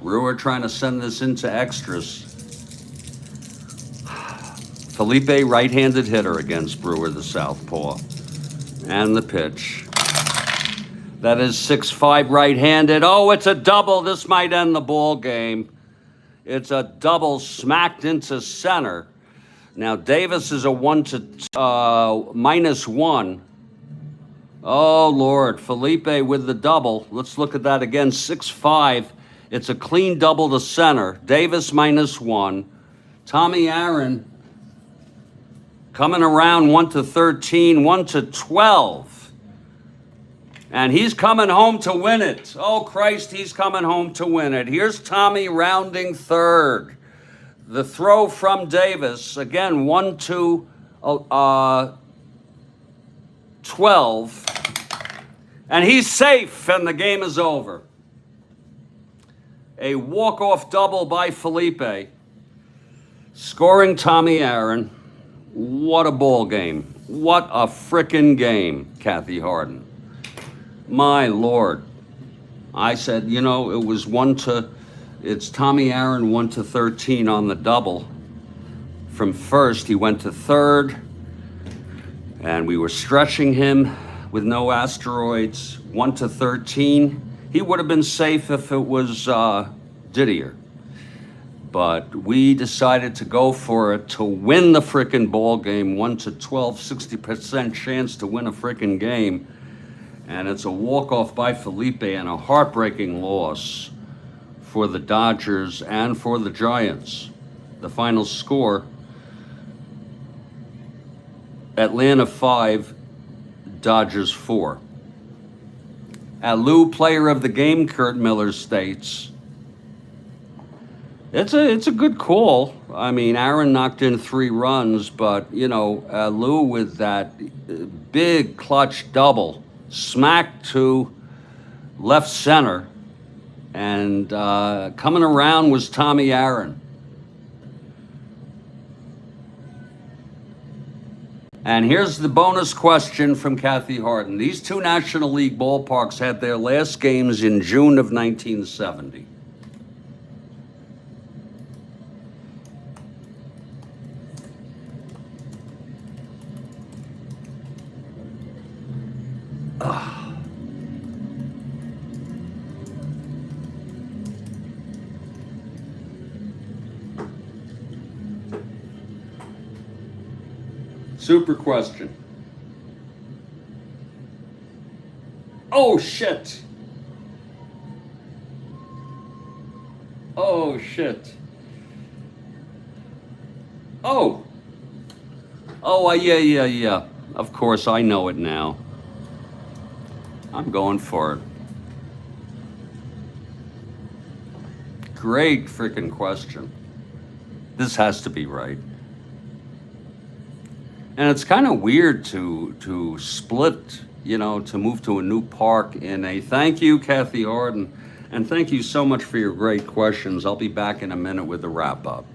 Brewer trying to send this into extras. Felipe, right-handed hitter against Brewer, the southpaw. And the pitch. That is 6-5 right-handed. Oh, it's a double. This might end the ball game. It's a double smacked into center. Now Davis is a -1. Oh Lord, Felipe with the double. Let's look at that again. 6-5. It's a clean double to center. Davis -1. Tommy Aaron coming around 1-13, 1-12. And he's coming home to win it. Oh, Christ, he's coming home to win it. Here's Tommy rounding third. The throw from Davis, again, 1-12. And he's safe, and the game is over. A walk-off double by Felipe. Scoring Tommy Aaron. What a ball game. What a frickin' game, Kathy Harden. My Lord. I said, you know, it was it's Tommy Aaron 1-13 on the double. From first, he went to third, and we were stretching him with no asteroids. 1-13. He would have been safe if it was Didier. But we decided to go for it to win the frickin' ball game. 1-12, 60% chance to win a frickin' game. And it's a walk-off by Felipe and a heartbreaking loss for the Dodgers and for the Giants. The final score, Atlanta 5, Dodgers 4. Alou, player of the game, Kurt Miller states, it's a good call. I mean, Aaron knocked in 3 runs, but, you know, Alou with that big clutch double, smacked to left center, and coming around was Tommy Aaron. And here's the bonus question from Kathy Harden. These two National League ballparks had their last games in June of 1970. Super question. Oh, shit. Oh, shit. Oh. Oh, yeah. Of course, I know it now. I'm going for it. Great freaking question. This has to be right. And it's kind of weird to split, to move to a new park in a. Thank you, Kathy Arden, and thank you so much for your great questions. I'll be back in a minute with the wrap up.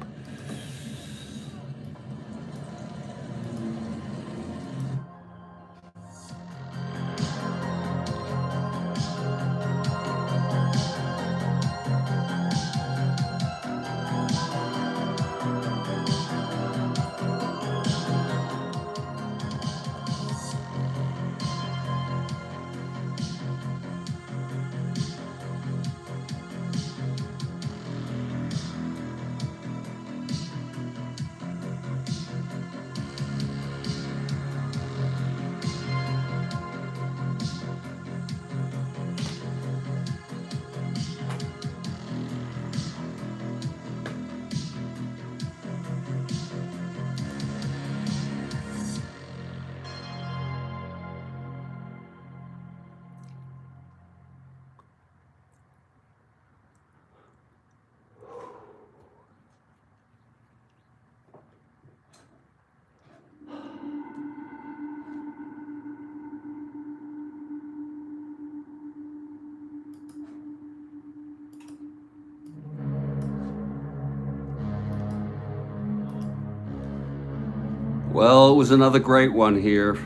Well, it was another great one here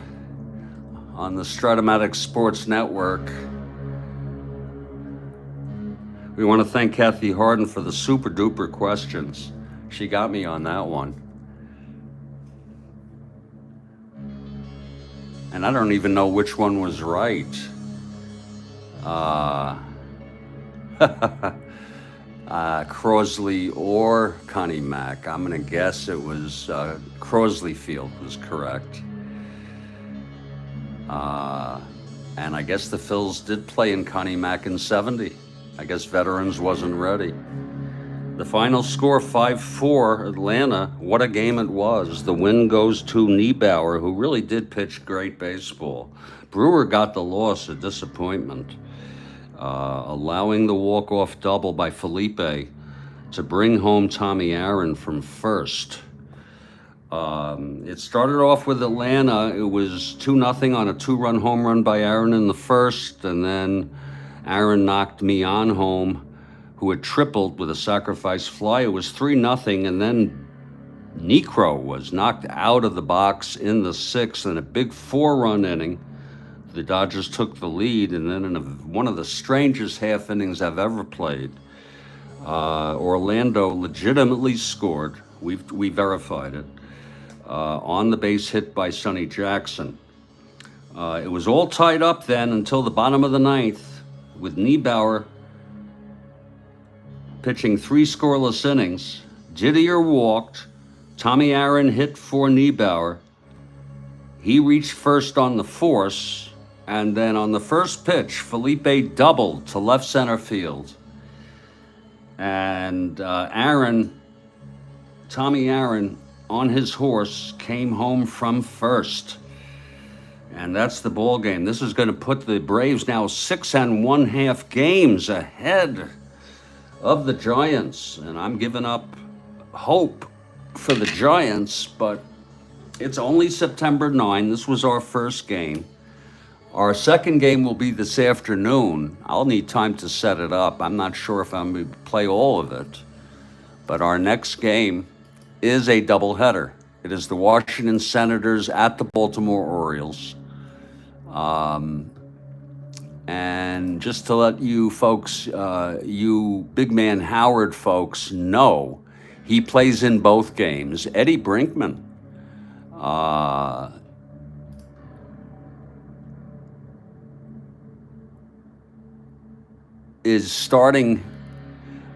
on the Strat-O-Matic Sports Network. We want to thank Kathy Harden for the super duper questions. She got me on that one. And I don't even know which one was right. Crosley or Connie Mack. I'm going to guess it was Crosley Field was correct. And I guess the Phils did play in Connie Mack in 70. I guess Veterans wasn't ready. The final score, 5-4, Atlanta. What a game it was. The win goes to Niebauer, who really did pitch great baseball. Brewer got the loss, a disappointment. Allowing the walk-off double by Felipe to bring home Tommy Aaron from first. It started off with Atlanta. It was 2-0 on a 2-run home run by Aaron in the first, and then Aaron knocked Mian home, who had tripled with a sacrifice fly. It was 3-0, and then Necro was knocked out of the box in the sixth in a big 4-run inning. The Dodgers took the lead, and then in one of the strangest half innings I've ever played, Orlando legitimately scored. We verified it. On the base hit by Sonny Jackson. It was all tied up then until the bottom of the ninth, with Niebauer pitching 3 scoreless innings. Didier walked. Tommy Aaron hit for Niebauer. He reached first on the force, and then on the first pitch, Felipe doubled to left center field. And Tommy Aaron, on his horse, came home from first. And that's the ball game. This is going to put the Braves now 6 1/2 games ahead of the Giants. And I'm giving up hope for the Giants, but it's only September 9. This was our first game. Our second game will be this afternoon. I'll need time to set it up. I'm not sure if I'm going to play all of it. But our next game is a doubleheader. It is the Washington Senators at the Baltimore Orioles. And just to let you folks, you Big Man Howard folks know, he plays in both games. Eddie Brinkman is starting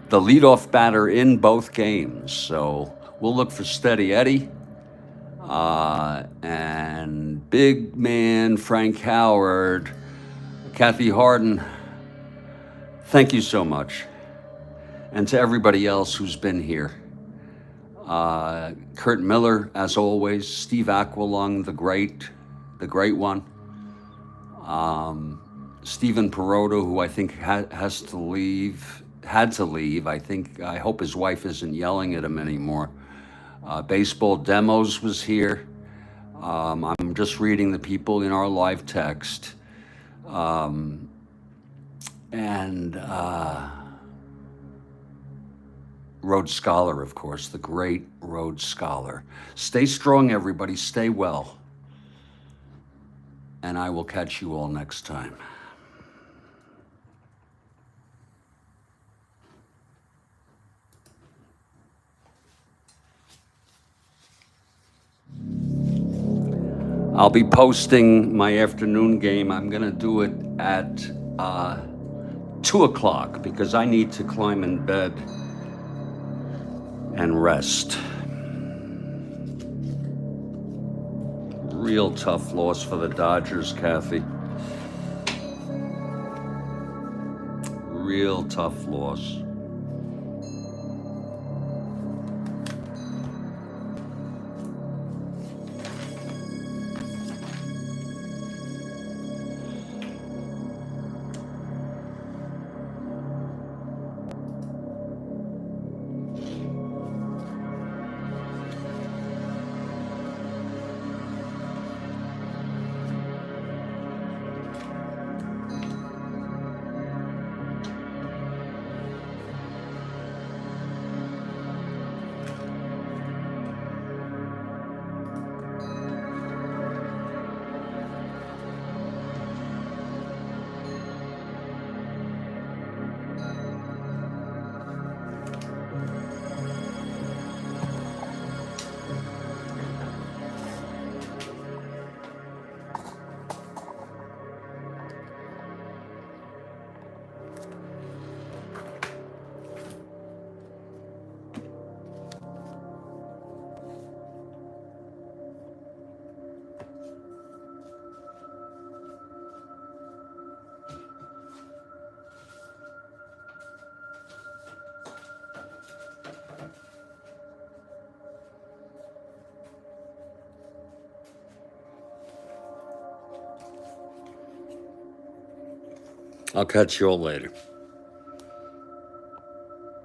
the leadoff batter in both games. So we'll look for Steady Eddie. And Big Man Frank Howard, Kathy Harden, thank you so much. And to everybody else who's been here. Kurt Miller, as always. Steve Aquilung, the great one. Stephen Perotta, who I think has to leave, had to leave. I hope his wife isn't yelling at him anymore. Baseball Demos was here. I'm just reading the people in our live text. And Rhodes Scholar, of course, the great Rhodes Scholar. Stay strong, everybody. Stay well. And I will catch you all next time. I'll be posting my afternoon game. I'm going to do it at 2 o'clock because I need to climb in bed and rest. Real tough loss for the Dodgers, Kathy. Real tough loss. I'll catch you all later.